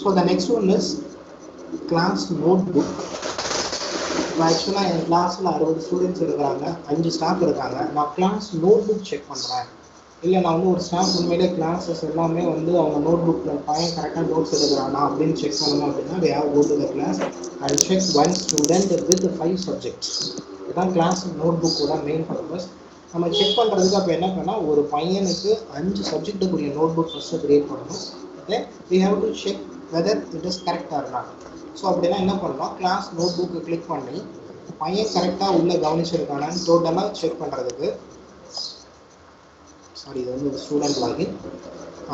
So the next one is class note book. இப்போ ஆக்சுவலாக என் கிளாஸில் 60 ஸ்டூடெண்ட்ஸ் இருக்கிறாங்க, 5 ஸ்டாஃப் இருக்காங்க. நான் கிளாஸ் நோட் புக் செக் பண்ணுறேன், இல்லை நான் வந்து ஒரு ஸ்டாஃப் உண்மையிலே கிளாஸஸ் எல்லாமே வந்து அவங்க நோட் புக்கில் பையன் கரெக்டாக நோட்ஸ் எடுக்கிறானா அப்படின்னு செக் பண்ணணும் அப்படின்னா they have go to the class and check one student with 5 subjects. இதுதான் கிளாஸ் நோட் புக்கோட மெயின் பர்பஸ். நம்ம செக் பண்ணுறதுக்கு அப்போ என்ன பண்ணால் ஒரு பையனுக்கு 5 சப்ஜெக்ட்டுக்குரிய நோட் புக் ஃபஸ்ட்டு க்ரியேட் பண்ணணும். தென் we have to check whether it is correct or not. So அப்படின்னா என்ன பண்ணலாம், கிளாஸ் நோட் புக்கு கிளிக் பண்ணி பையன் கரெக்டாக உள்ளே கவனிச்சிருக்கானான்னு டோட்டலாக செக் பண்ணுறதுக்கு இது வந்து ஒரு ஸ்டூடெண்ட் லாகின்,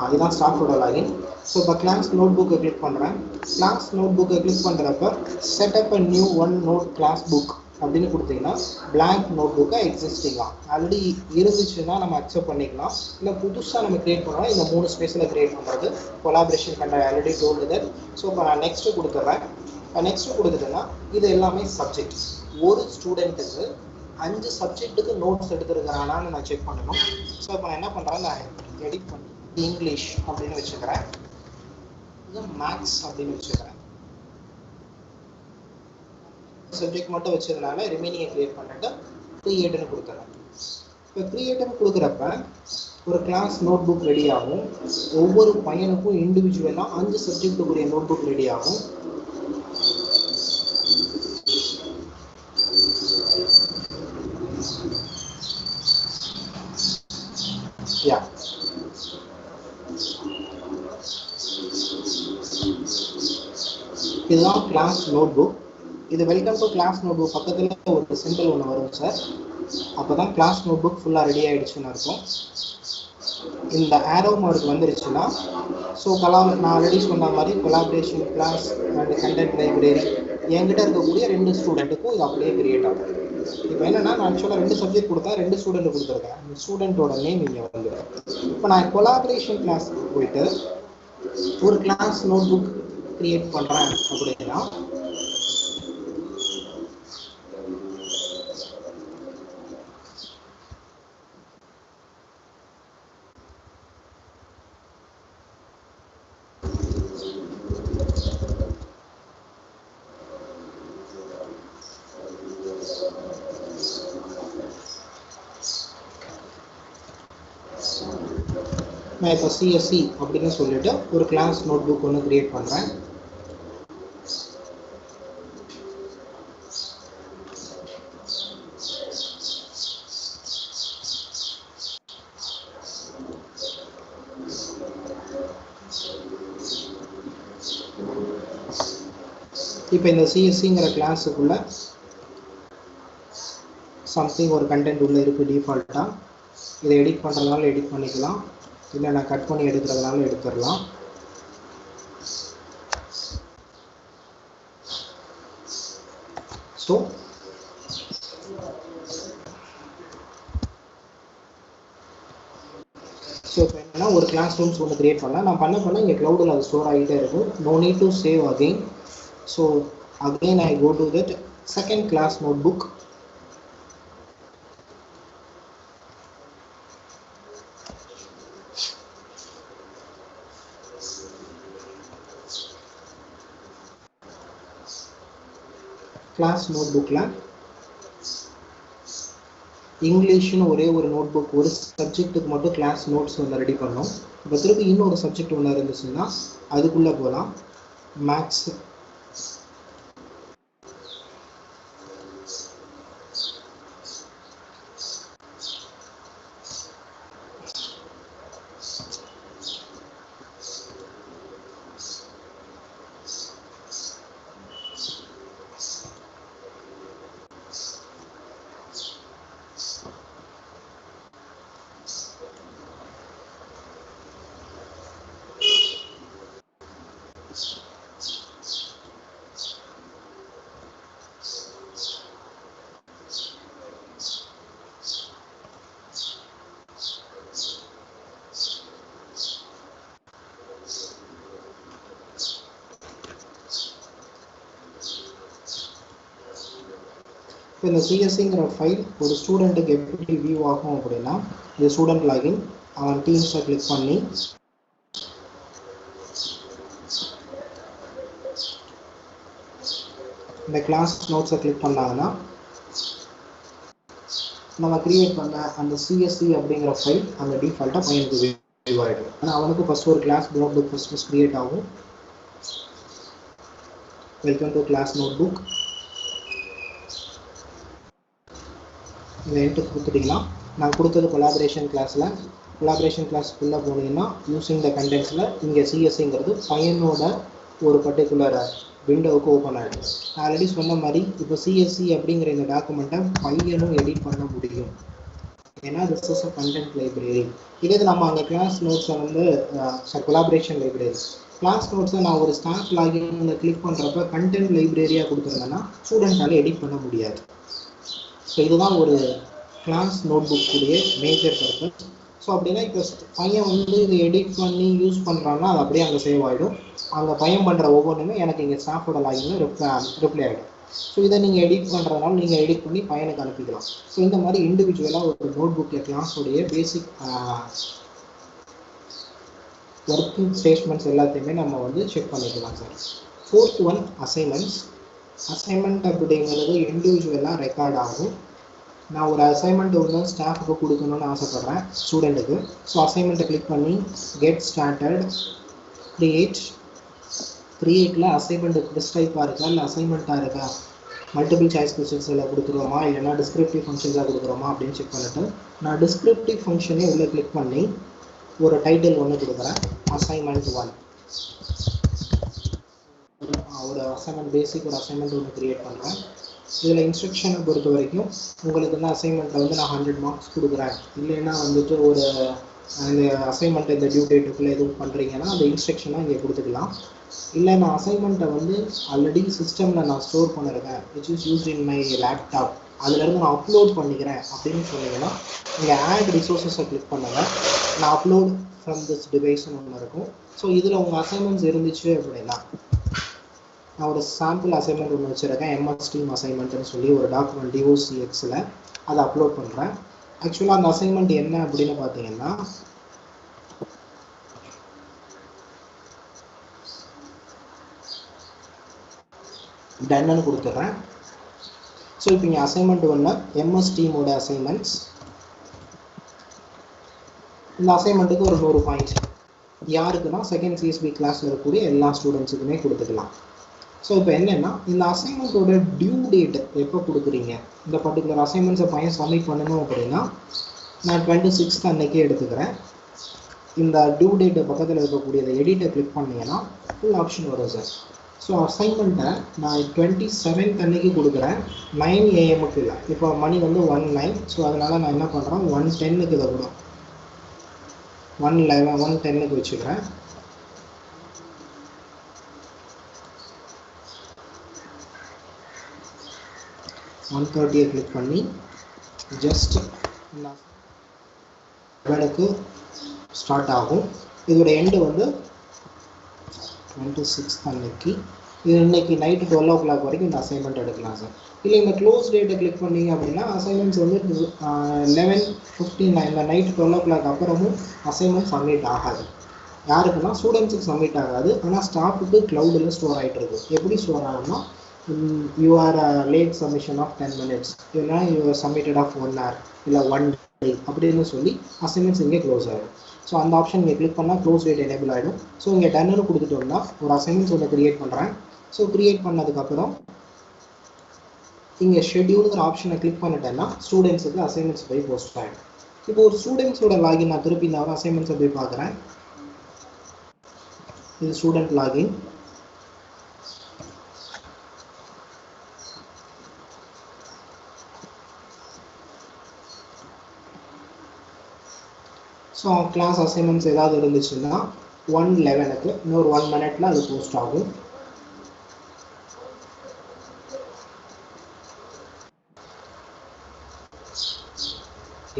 இதுதான் ஸ்டாஃபோட லாகின். ஸோ இப்போ கிளாஸ் நோட் புக்கை கிளிக் பண்ணுறேன். கிளாஸ் நோட் புக்கை கிளிக் பண்ணுறப்ப set up a new OneNote class book அப்படின்னு கொடுத்தீங்கன்னா பிளாங்க் நோட் புக்கை எக்ஸிஸ்டிங்காக ஆல்ரெடி இருந்துச்சுன்னா நம்ம அக்செப்ட் பண்ணிக்கலாம், இல்லை புதுசாக நம்ம க்ரியேட் பண்ணோம்னா இந்த 3 ஸ்பேஸில் க்ரியேட் பண்ணுறது கொலாபரேஷன் பண்ணுற ஆல்ரெடி டோல்டு தட். ஸோ இப்போ நான் நெக்ஸ்ட்டு கொடுத்துட்றேன். நெக்ஸ்ட்டு கொடுத்துட்டேன்னா இது எல்லாமே சப்ஜெக்ட். ஒரு ஸ்டூடெண்ட்டுக்கு 5 சப்ஜெக்ட்டுக்கு நோட்ஸ் எடுத்துருக்கிறானான்னு நான் செக் பண்ணணும். ஸோ இப்போ நான் என்ன பண்ணுறேன், நான் எடிட் பண்ணி இங்கிலீஷ் அப்படின்னு வச்சுக்கிறேன், இது மேக்ஸ் அப்படின்னு வச்சுக்கிறேன். சப்ஜெக்ட் மட்டும் வச்சதுனால ரிமைனிங்கை க்ரியேட் பண்ணிட்டு க்ரியேட்னு கொடுத்துறேன். இப்போ க்ரியேட்னு கொடுக்குறப்ப ஒரு கிளாஸ் நோட் புக் ரெடி ஆகும். ஒவ்வொரு பையனுக்கும் இண்டிவிஜுவலாக 5 சப்ஜெக்ட்டுக்குரிய நோட் புக் ரெடி ஆகும். Yeah. இதுதான் கிளாஸ் நோட் புக். இது welcome to class note book பக்கத்தில் ஒரு சிம்பிள் ஒன்று வரும் சார். அப்போ தான் கிளாஸ் நோட் புக் ஃபுல்லாக ரெடி ஆகிடுச்சுன்னு இருக்கும். இந்த ஆரோ மார்க் வந்துருச்சுன்னா ஸோ நான் ஆல்ரெடி சொன்ன மாதிரி collaboration class and content library என்கிட்ட இருக்கக்கூடிய 2 ஸ்டூடெண்ட்டுக்கும் இது அப்படியே கிரியேட் ஆகும். இப்போ என்னன்னா நான் ஆக்சுவலாக 2 சப்ஜெக்ட் கொடுத்தா 2 ஸ்டூடெண்ட் கொடுத்துருக்கேன். அந்த ஸ்டூடெண்ட்டோட நேம் இங்கே வந்துடும். இப்போ நான் கொலாபரேஷன் கிளாஸ்க்கு போயிட்டு ஒரு கிளாஸ் நோட் புக் கிரியேட் பண்ணுறேன் அப்படின்னா நான் இப்போ சிஎஸ்சி அப்படின்னு சொல்லிட்டு ஒரு கிளாஸ் நோட் புக் ஒன்று கிரியேட் பண்ணுறேன். இப்போ இந்த சிஎஸ்சிங்கிற கிளாஸுக்குள்ள சம்திங் ஒரு கண்டென்ட் உள்ள இருக்குது டிஃபால்ட்டாக. இதை எடிட் பண்ணுறதுனால எடிட் பண்ணிக்கலாம், இல்லை நான் கட் பண்ணி எடுக்கிறதுனால எடுத்துடலாம். ஸோ இப்போ என்னன்னா ஒரு கிளாஸ் ரூம்ஸ் ஒன்று கிரியேட் பண்ணலாம். நான் பண்ண இங்கே க்ளவுடில் அது ஸ்டோர் ஆகிட்டே இருக்கும். No need to save again. So again I go to that second class note book. Class note புக்கில் இங்கிலீஷ்னு ஒரே ஒரு நோட் புக், ஒரு சப்ஜெக்ட்டுக்கு மட்டும் கிளாஸ் நோட்ஸ் ஒன்று ரெடி பண்ணோம். இப்போ திருப்பி இன்னொரு சப்ஜெக்ட் ஒன்று இருந்துச்சுன்னா அதுக்குள்ளே போகலாம். மேக்ஸ், இப்போ இந்த சிஎஸ்சிங்கிற ஃபைல் ஒரு ஸ்டூடெண்ட்டுக்கு எப்படி வியூ ஆகும் அப்படின்னா, இது ஸ்டூடெண்ட் லாகின், அவன் டீம்ஸை கிளிக் பண்ணி இந்த கிளாஸ் நோட்ஸை கிளிக் பண்ணாங்கன்னா நம்ம கிரியேட் பண்ண அந்த சிஎஸ்சி அப்படிங்கிற ஃபைல் அந்த டிஃபால்ட்டாக பையனுக்கு வியூ ஆகிடும். ஆனால் அவனுக்கு ஃபஸ்ட் ஒரு class note book first create ஆகும். Welcome to class note book. இதை என்ட்டு கொடுத்துட்டிங்கன்னா நான் கொடுத்தது கொலாபரேஷன் கிளாஸில். கொலாபரேஷன் கிளாஸ்க்குள்ளே போனீங்கன்னா யூஸிங் த கண்டென்ட்ஸில் இங்கே சிஎஸ்சிங்கிறது பையனோட ஒரு பர்டிகுலர் விண்டோவுக்கு ஓப்பன் ஆகிடும். நான் ஆல்ரெடி சொன்ன மாதிரி இப்போ சிஎஸ்சி அப்படிங்கிற இந்த டாக்குமெண்ட்டை பையனும் எடிட் பண்ண முடியும். ஏன்னா this is a content library. இதே நம்ம அங்கே கிளாஸ் நோட்ஸை வந்து கொலாபரேஷன் லைப்ரரி கிளாஸ் நோட்ஸை நான் ஒரு ஸ்டாஃப் லாகின் கிளிக் பண்ணுறப்ப கண்டென்ட் லைப்ரரியாக கொடுத்துருந்தேன்னா ஸ்டூடெண்ட்டால் எடிட் பண்ண முடியாது. ஸோ இதுதான் ஒரு கிளாஸ் நோட் புக் உடைய மேஜர் பர்பஸ். ஸோ அப்படின்னா இப்போ பையன் வந்து இதை எடிட் பண்ணி யூஸ் பண்ணுறான்னா அது அப்படியே அங்கே சேவ் ஆகிடும். அங்கே பையன் பண்ணுற ஒவ்வொன்றுமே எனக்கு இங்கே ஸ்டாஃபோட லாகினில் ரிப்ளை ஆகிடும். ஸோ இதை நீங்கள் எடிட் பண்ணுறதுனால நீங்கள் எடிட் பண்ணி பையனுக்கு அனுப்பிக்கலாம். ஸோ இந்த மாதிரி இண்டிவிஜுவலாக ஒரு நோட் புக்கில் கிளாஸோடைய பேசிக் ஒர்க்கிங் ஸ்டேட்மெண்ட்ஸ் எல்லாத்தையுமே நம்ம வந்து செக் பண்ணிக்கலாம் sir. 4th one assignments. Assignment அப்படிங்கிறது இண்டிவிஜுவலாக ரெக்கார்ட் ஆகும். நான் ஒரு அசைன்மெண்ட் ஒன்று ஸ்டாஃபுக்கு கொடுக்கணும்னு ஆசைப்பட்றேன் ஸ்டூடெண்ட்டுக்கு. ஸோ அசைன்மெண்ட்டை கிளிக் பண்ணி கெட் ஸ்டார்டட், க்ரியேட்டில் அசைன்மெண்ட் டெஸ்ட் டைப்பாக இருக்கா இல்லை அசைன்மெண்ட்டாக இருக்கா, மல்டிபிள் சாய்ஸ் கொஸ்டின்ஸில் கொடுக்குறோமா இல்லைனா டிஸ்கிரிப்டிவ் ஃபங்க்ஷன்ஸாக கொடுக்குறோமா அப்படின்னு செக் பண்ணிவிட்டு நான் டிஸ்கிரிப்டிவ் ஃபங்க்ஷனே உள்ளே கிளிக் பண்ணி ஒரு டைட்டில் ஒன்று கொடுக்குறேன், அசைன்மெண்ட் 1. ஒரு அசைன்மெண்ட் பேசிக் ஒரு அசைன்மெண்ட் ஒன்று க்ரியேட் பண்ணுறேன். இதில் இன்ஸ்ட்ரக்ஷனை பொறுத்த வரைக்கும் உங்களுக்கு இந்த அசைன்மெண்ட்டில் வந்து நான் 100 மார்க்ஸ் கொடுக்குறேன். இல்லைன்னா வந்துட்டு ஒரு அந்த அசைன்மெண்ட்டை இந்த டியூ டேட்டுக்குள்ளே எதுவும் பண்ணுறீங்கன்னா அந்த இன்ஸ்ட்ரக்ஷனாக இங்கே கொடுத்துக்கலாம். இல்லை நான் அசைன்மெண்ட்டை வந்து ஆல்ரெடி சிஸ்டமில் நான் ஸ்டோர் பண்ணியிருக்கேன், which is use in my laptop, அதுலேருந்து நான் அப்லோட் பண்ணிக்கிறேன் அப்படின்னு சொன்னீங்கன்னா இங்கே ஆட் ரிசோர்ஸஸை கிளிக் பண்ணுங்கள். நான் அப்லோட் ஃப்ரம் திஸ் டிவைஸ்னு ஒன்று இருக்கும். ஸோ இதில் உங்கள் அசைன்மெண்ட்ஸ் இருந்துச்சு அப்படின்னா நான் ஒரு சாம்பிள் அசைன்மெண்ட் ஒன்று வச்சுருக்கேன், MS Team அசைன்மெண்ட்னு சொல்லி ஒரு டாக்குமெண்ட் DOCXல அதை அப்லோட் பண்ணுறேன். ஆக்சுவலாக அந்த அசைன்மெண்ட் என்ன அப்படின்னு பார்த்தீங்கன்னா டன்னு கொடுத்துட்றேன். ஸோ இப்போ இங்கே அசைன்மெண்ட் ஒன்று MS Teamோட அசைன்மெண்ட்ஸ். இந்த அசைன்மெண்ட்டுக்கு ஒரு 100 பாயிண்ட்ஸ் யாருக்குன்னா செகண்ட் CSB கிளாஸில் இருக்கக்கூடிய எல்லா ஸ்டூடெண்ட்ஸுக்குமே கொடுத்துக்கலாம். ஸோ இப்போ என்னென்னா இந்த அசைன்மெண்ட்டோட டியூ டேட் எப்போ கொடுக்குறீங்க, இந்த பர்டிகுலர் அசைன்மெண்ட்ஸை பையன் சப்மிட் பண்ணணும் அப்படின்னா நான் 26th அன்னைக்கே எடுத்துக்கிறேன். இந்த டியூ டேட்டு பக்கத்தில் இருக்கக்கூடிய எடிட்டை கிளிக் பண்ணிங்கன்னா ஃபுல் ஆப்ஷன் வரும் சார். ஸோ அசைன்மெண்ட்டை நான் 27th அன்னைக்கு கொடுக்குறேன், 9 AM இல்லை, இப்போ மணி வந்து 1:09. ஸோ அதனால் நான் என்ன பண்ணுறேன் 1:10 இதை கூட 1:10 வச்சுக்கிறேன். $1:30 கிளிக் பண்ணி ஜஸ்ட் எனக்கு ஸ்டார்ட் ஆகும். இதோட எண்டு வந்து 26th அன்னைக்கு. இது இன்னைக்கு நைட்டு 12 o'clock வரைக்கும் இந்த அசைன்மெண்ட் எடுக்கலாம் சார். இல்லை இந்த க்ளோஸ் டேட்டை கிளிக் பண்ணிங்க அப்படின்னா அசைன்மெண்ட்ஸ் வந்து 11:15 இந்த நைட்டு 12 o'clock அப்புறமும் அசைன்மெண்ட் சப்மிட் ஆகாது. யாருக்குன்னா ஸ்டூடெண்ட்ஸுக்கு சப்மிட் ஆகாது, ஆனால் ஸ்டாஃபுக்கு க்ளவுடில் ஸ்டோர் ஆகிட்டு இருக்கு. எப்படி ஸ்டோர் ஆகும்னா you are late submission of 10 minutes, இல்லைனா you are submitted of 1 hour இல்லை 1 day அப்படின்னு சொல்லி அசைன்மெண்ட்ஸ் இங்கே க்ளோஸ் ஆகிடும். ஸோ அந்த ஆப்ஷன் இங்கே கிளிக் பண்ணால் க்ளோஸ் டேட் எனேபிள் ஆகிடும். ஸோ இங்கே டன்னு கொடுத்துட்டோம்னா ஒரு அசைன்மெண்ட்ஸ் ஒன்று க்ரியேட் பண்ணுறேன். ஸோ க்ரியேட் பண்ணதுக்கப்புறம் இங்கே ஷெட்யூலுங்கிற ஆப்ஷனை கிளிக் பண்ணிட்டேன்னா ஸ்டூடெண்ட்ஸுக்கு அசைன்மெண்ட்ஸ் போய் போஸ்ட் ஆகிடும். இப்போ ஒரு ஸ்டூடெண்ட்ஸோட லாகின் நான் திருப்பி நான் அசைன்மெண்ட்ஸை போய் பார்க்குறேன். இது student login. So class assignments ஏதாவது இருந்துச்சுன்னா 1:11 இன்னொரு 1 minute அது போஸ்ட் ஆகும்.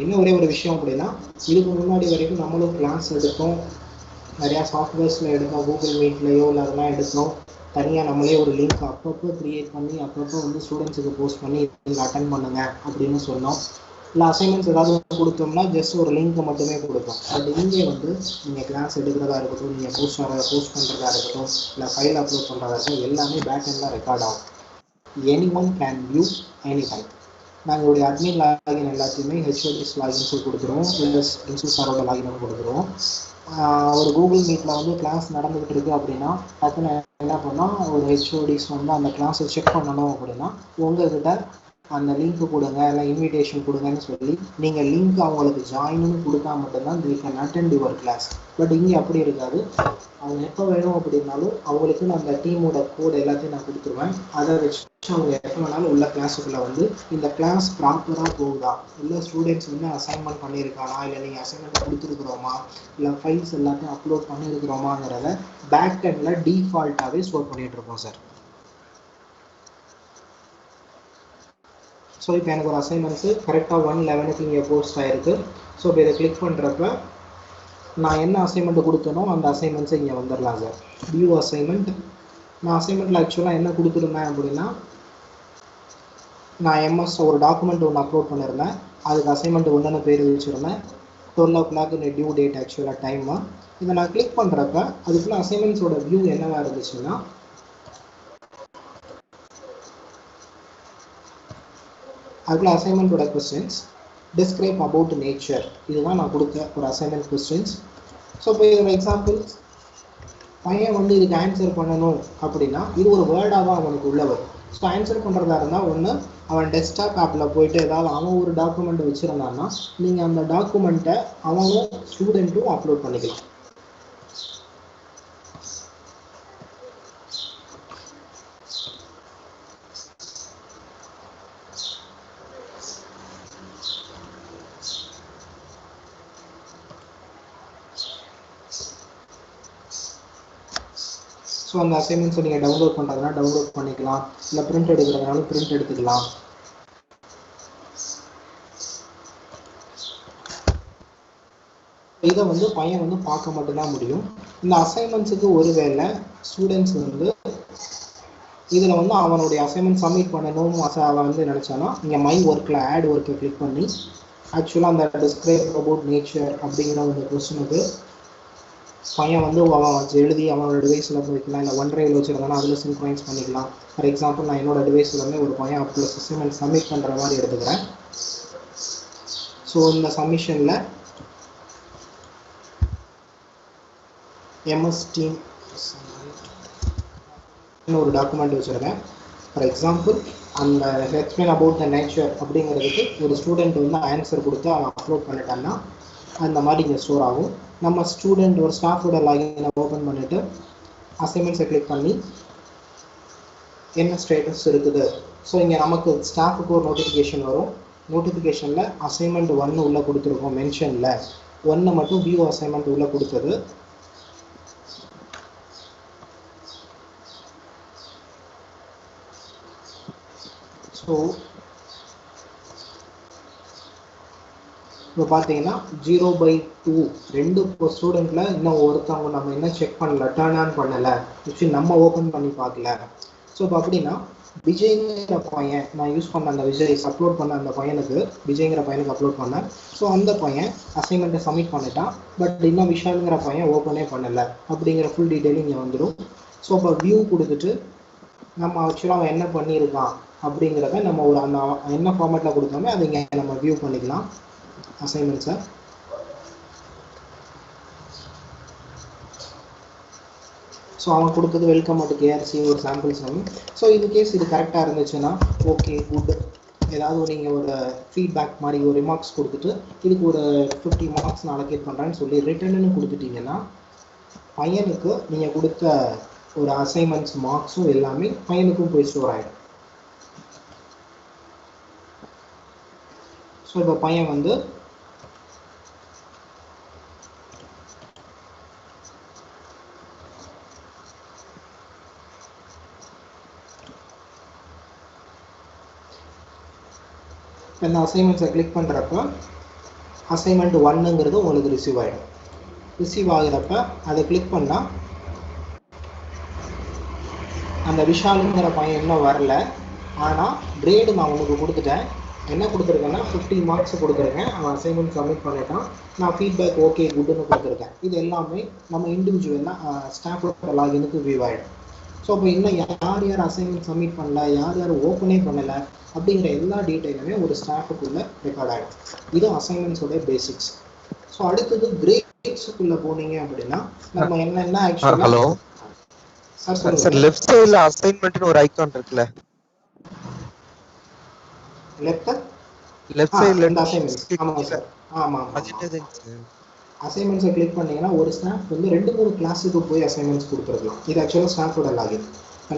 என்ன ஒரே ஒரு விஷயம் அப்படின்னா இதுக்கு முன்னாடி வரைக்கும் நம்மளும் கிளாஸ் எடுத்தோம், நிறையா சாஃப்ட்வேர்ஸில் எடுத்தோம், கூகுள் மீட்லேயோ இல்லை அதெல்லாம் எடுத்தோம். தனியாக நம்மளே ஒரு லிங்க் அப்பப்போ க்ரியேட் பண்ணி அப்பப்போ வந்து ஸ்டூடெண்ட்ஸுக்கு போஸ்ட் பண்ணி நீங்கள் அட்டன் பண்ணுங்க அப்படின்னு சொன்னோம். இல்லை அசைன்மெண்ட்ஸ் ஏதாவது கொடுத்தோம்னா ஜஸ்ட் ஒரு லிங்க்கை மட்டுமே கொடுப்போம். பட் இங்கே வந்து நீங்கள் கிளாஸ் எடுக்கிறதா இருக்கட்டும், நீங்கள் போஸ்ட் பண்ணுறதா இருக்கட்டும், இல்லை ஃபைல் அப்லோட் பண்ணுறதா இருக்கட்டும், எல்லாமே பேக் எண்டில் ரெக்கார்ட் ஆகும். Any one can view any time. நாங்களுடைய அட்மின் லாகின் எல்லாத்தையுமே HOD's லாகின்ஸும் கொடுத்துருவோம், ப்ளஸ் பிரின்சிபல் சாரோட லாகினும் கொடுத்துருவோம். ஒரு கூகுள் மீட்டில் வந்து கிளாஸ் நடந்துகிட்டு இருக்கு அப்படின்னா டக்குன்னு என்ன பண்ணால் ஒரு HOD's வந்து அந்த கிளாஸை செக் பண்ணணும் அப்படின்னா உங்கள்கிட்ட அந்த லிங்க் கொடுங்க இல்லை இன்விடேஷன் கொடுங்கன்னு சொல்லி நீங்கள் லிங்க் அவங்களுக்கு ஜாயின்னு கொடுத்தா மட்டும்தான் they can attend your class. But இங்கே அப்படி இருக்காது. அவங்க எப்போ வேணும் அப்படின்னாலும் அவங்களுக்கு நான் அந்த டீமோட கோட் எல்லாத்தையும் நான் கொடுத்துருவேன். அதை வச்சு அவங்க எப்போ வேணாலும் உள்ள கிளாஸுக்குள்ளே வந்து இந்த கிளாஸ் ப்ராப்பராக போகுதா, இல்லை ஸ்டூடெண்ட்ஸ் வந்து அசைன்மெண்ட் பண்ணியிருக்கானா, இல்லை நீங்கள் அசைன்மெண்ட் கொடுத்துருக்குறோமா, இல்லை ஃபைல்ஸ் எல்லாத்தையும் அப்லோட் பண்ணியிருக்கிறோமாங்கிறத பேக் எண்டில் டிஃபால்ட்டாகவே ஸ்டோர் பண்ணிகிட்டு இருக்கோம் சார். ஸோ இப்போ எனக்கு ஒரு அசைன்மெண்ட்ஸு கரெக்டாக 1:11 இங்கே போஸ்ட் ஆகிருக்கு. ஸோ இப்போ இதை கிளிக் பண்ணுறப்ப நான் என்ன அசைன்மெண்ட்டு கொடுத்தனோ அந்த அசைன்மெண்ட்ஸை இங்கே வந்துடலாம் சார். View assignment. நான் அசைன்மெண்ட்டில் ஆக்சுவலாக என்ன கொடுத்துருந்தேன் அப்படின்னா நான் MS ஒரு டாக்குமெண்ட் ஒன்று அப்லோட் பண்ணியிருந்தேன், அதுக்கு அசைன்மெண்ட் ஒன்றுன்னு பேர் வச்சுருந்தேன். 12 o'clock டியூ டேட் ஆக்சுவலாக டைமு. இதை நான் கிளிக் பண்ணுறப்ப அதுக்குள்ளே அசைன்மெண்ட்ஸோட வியூ என்னவாக இருந்துச்சுன்னா அதுக்குள்ள அசைன்மெண்ட்டோட கொஸ்டின்ஸ் டிஸ்கிரைப் அபவுட் நேச்சர், இதுதான் நான் கொடுத்த ஒரு அசைன்மெண்ட் கொஸ்டின்ஸ். ஸோ இப்போ இதோட எக்ஸாம்பிள்ஸ் பையன் வந்து இதுக்கு ஆன்சர் பண்ணணும் அப்படின்னா இது ஒரு வேர்டாக தான் அவனுக்கு உள்ள வரும். ஸோ ஆன்சர் பண்ணுறதா இருந்தால் ஒன்று அவன் டெஸ்க்டாப் ஆப்பில் போயிட்டு ஏதாவது அவன் ஒரு டாக்குமெண்ட் வச்சுருந்தான்னா நீங்கள் அந்த டாக்குமெண்ட்டை அவனும் ஸ்டூடெண்ட்டும் அப்லோட் பண்ணிக்கலாம். ஸோ அந்த அசைன்மெண்ட்ஸை நீங்கள் டவுன்லோட் பண்ணுறதுனா டவுன்லோட் பண்ணிக்கலாம், இல்லை பிரிண்ட் எடுக்கிறதுனாலும் பிரிண்ட் எடுத்துக்கலாம். இதை வந்து பையன் வந்து பார்க்க மட்டும்தான் முடியும். இந்த அசைன்மெண்ட்ஸுக்கு ஒருவேளை ஸ்டூடெண்ட்ஸ் வந்து இதில் வந்து அவனுடைய அசைன்மெண்ட் சப்மிட் பண்ணணும் அவன் வந்து நினச்சானா இங்கே மை ஒர்க்கில் ஆட் ஒர்க்கை கிளிக் பண்ணி ஆக்சுவலாக அந்த டிஸ்கிரைப் அபவுட் நேச்சர் அப்படிங்கிற ஒரு கொஸ்டினுக்கு பையன் வந்து அவன் எழுதி அவனோட டிவைஸில் வைக்கலாம், இல்லை OneDrive வச்சுருந்தானா அதில் சிங்க்ரைஸ் பண்ணிக்கலாம். ஃபார் எக்ஸாம்பிள் நான் என்னோட டிவைஸ்லேருந்து ஒரு பையன் அப்ளஸ் அசைன்மெண்ட் சப்மிட் பண்ணுற மாதிரி எடுத்துக்கிறேன். ஸோ இந்த சப்மிஷனில் MS Team ஒரு டாக்குமெண்ட் வச்சுருக்கேன். ஃபார் எக்ஸாம்பிள் அந்த எக்ஸ்பிளைன் அபவுட் த நேச்சர் அப்படிங்கிறதுக்கு ஒரு ஸ்டூடெண்ட் வந்து ஆன்சர் கொடுத்து அவன் அப்லோட் பண்ணிட்டான்னா அந்த மாதிரி இங்கே ஸ்டோர் ஆகும். நம்ம ஸ்டூடெண்ட் ஒரு ஸ்டாஃபோட லாகினை ஓப்பன் பண்ணிவிட்டு அசைன்மெண்ட்ஸை கிளிக் பண்ணி என்ன ஸ்டேட்டஸ் இருக்குது. ஸோ இங்கே நமக்கு ஸ்டாஃபுக்கு ஒரு நோட்டிஃபிகேஷன் வரும். நோட்டிஃபிகேஷனில் அசைன்மெண்ட் 1 உள்ளே கொடுத்துருக்கோம், மென்ஷனில் 1 மட்டும் வியூ அசைன்மெண்ட் உள்ளே கொடுத்தது. ஸோ இப்போ பார்த்தீங்கன்னா 0/2 2 ஸ்டூடெண்ட்டில் இன்னும் ஒருத்தவங்க நம்ம என்ன செக் பண்ணல, டர்ன் ஆன் பண்ணலை, ஆக்சுவலி நம்ம ஓப்பன் பண்ணி பார்க்கல. ஸோ இப்போ அப்படின்னா விஜய்ங்கிற பையன் நான் யூஸ் பண்ண அந்த விஜய் அப்லோட் பண்ண அந்த பையனுக்கு விஜய்ங்கிற பையனுக்கு அப்லோட் பண்ணேன். ஸோ அந்த பையன் அசைன்மெண்ட்டை சப்மிட் பண்ணிட்டான். பட் இன்னும் விஷாலுங்கிற பையன் ஓப்பனே பண்ணலை அப்படிங்கிற ஃபுல் டீட்டெயிலும் இங்கே வந்துடும். ஸோ இப்போ வியூ கொடுத்துட்டு நம்ம ஆக்சுவலாக அவன் என்ன பண்ணியிருக்கான் அப்படிங்கிறத நம்ம ஒரு அந்த என்ன ஃபார்மேட்டில் கொடுத்தோமே அதை இங்கே நம்ம வியூ பண்ணிக்கலாம் அசைன்மெண்ட்ஸை. ஸோ அவன் கொடுத்தது வெல்கம் அட் KRC ஒரு சாம்பிள்ஸ் வந்து. ஸோ இது கேஸ் இது கரெக்டாக இருந்துச்சுன்னா ஓகே குட், ஏதாவது நீங்கள் ஒரு ஃபீட்பேக் மாதிரி ஒரு ரிமார்க்ஸ் கொடுத்துட்டு இதுக்கு ஒரு 50 மார்க்ஸ் நான் அலோகேட் பண்ணுறேன்னு சொல்லி ரிட்டர்ன்னு கொடுத்துட்டிங்கன்னா பையனுக்கு நீங்கள் கொடுத்த ஒரு அசைன்மெண்ட்ஸ் மார்க்ஸும் எல்லாமே பையனுக்கும் போய் ஸ்டோர் ஆகிடும். ஸோ இப்போ பையன் வந்து இந்த அசைன்மெண்ட்ஸை கிளிக் பண்ணுறப்ப அசைன்மெண்ட் 1ங்கிறது உங்களுக்கு ரிசீவ் ஆகிடும். ரிசீவ் ஆகிறப்ப அதை கிளிக் பண்ணால் அந்த விஷாலுங்கிற பையன் இன்னும் வரல, ஆனால் கிரேடு நான் உனக்கு கொடுத்துட்டேன். என்ன கொடுத்துருக்கேன்னா 50 மார்க்ஸ் கொடுத்துருக்கேன். அவன் அசைன்மெண்ட் சப்மிட் பண்ணிட்டான். நான் ஃபீட்பேக் ஓகே குட்டுன்னு கொடுத்துருக்கேன். இது எல்லாமே நம்ம இண்டிவிஜுவலாக ஸ்டாஃபோட லாகினுக்கு வியூ ஆகிடும். ஸோ இப்போ இன்னும் யார் யார் அசைன்மெண்ட் சப்மிட் பண்ணல, யார் யார் ஓப்பனே பண்ணலை அப்படிங்கிற எல்லா டீட்டெயிலுமே ஒரு ஸ்டாஃபுக்குள்ளே ரெக்கார்ட் ஆகிடும். இது அசைன்மெண்ட்ஸோட பேசிக்ஸ். ஸோ அடுத்தது கிரேட்ஸுக்குள்ளே போனீங்க அப்படின்னா நம்ம என்னென்ன ஆக்சுவலாக ஹலோ சார் லெஃப்ட் சைடுல அசைன்மென்ட்னு ஒரு ஐகான் இருக்குல, லெஃப்ட் சைடுல இந்த அசைன்மெண்ட்ஸ். ஆமாங்க சார், ஆமாம் அசைன்மெண்ட்ஸை கிளிக் பண்ணிங்கன்னா ஒரு ஸ்டாஃப் வந்து 2-3 கிளாஸுக்கு போய் அசைன்மெண்ட்ஸ் கொடுத்துருக்கலாம். இது ஆக்சுவலாக ஸ்டாஃபோட லாகின்.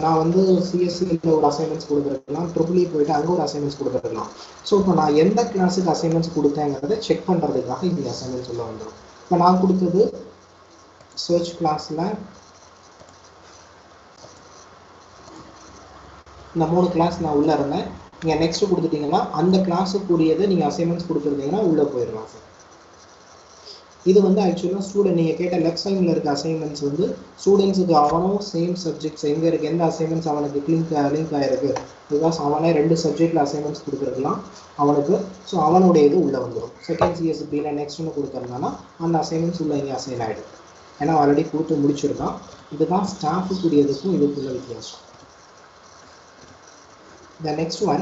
நான் வந்து சிஎஸ்சியில் ஒரு அசைன்மெண்ட்ஸ் கொடுத்துருக்கலாம், ட்ரிபிள்இ போயிட்டு அங்கே ஒரு அசைன்மெண்ட்ஸ் கொடுத்துருக்கலாம். ஸோ இப்போ நான் எந்த கிளாஸுக்கு அசைன்மெண்ட்ஸ் கொடுத்தேங்கிறத செக் பண்ணுறதுக்காக இந்த அசைன்மெண்ட்ஸ் உள்ள வந்துடும். இப்போ நான் கொடுத்தது சர்ச் கிளாஸில் இந்த 3 கிளாஸ் நான் உள்ளே இருந்தேன். நீங்கள் நெக்ஸ்ட்டு கொடுத்துட்டிங்கன்னா அந்த கிளாஸுக்குரியதை நீங்கள் அசைன்மெண்ட்ஸ் கொடுத்துருந்தீங்கன்னா உள்ளே போயிடலாம் சார். இது வந்து ஆக்சுவலாக ஸ்டூடெண்ட் நீங்கள் கேட்ட லெஃப்ட் சைடில் இருக்க அசைன்மெண்ட்ஸ் வந்து ஸ்டூடெண்ட்ஸுக்கு அவனும் சேம் சப்ஜெக்ட்ஸ் எங்கே இருக்குது, எந்த அசைன்மெண்ட்ஸ் அவனுக்கு லிங்க் ஆகிருக்கு, பிகாஸ் அவனே 2 சப்ஜெக்டில் அசைன்மெண்ட்ஸ் கொடுத்துருக்கலாம் அவனுக்கு. ஸோ அவனுடைய இது உள்ளே வந்துடும். செகண்ட் சிஎஸ்பியில் நெக்ஸ்ட்னு கொடுத்துருந்தானா அந்த அசைன்மெண்ட்ஸ் உள்ளே இங்கே அசைன் ஆகிடும். ஏன்னா ஆல்ரெடி கொடுத்து முடிச்சிருக்கான். இதுதான் ஸ்டாஃபுக்குரியதுக்கும் இதுக்குள்ள வித்தியாசம். The next one,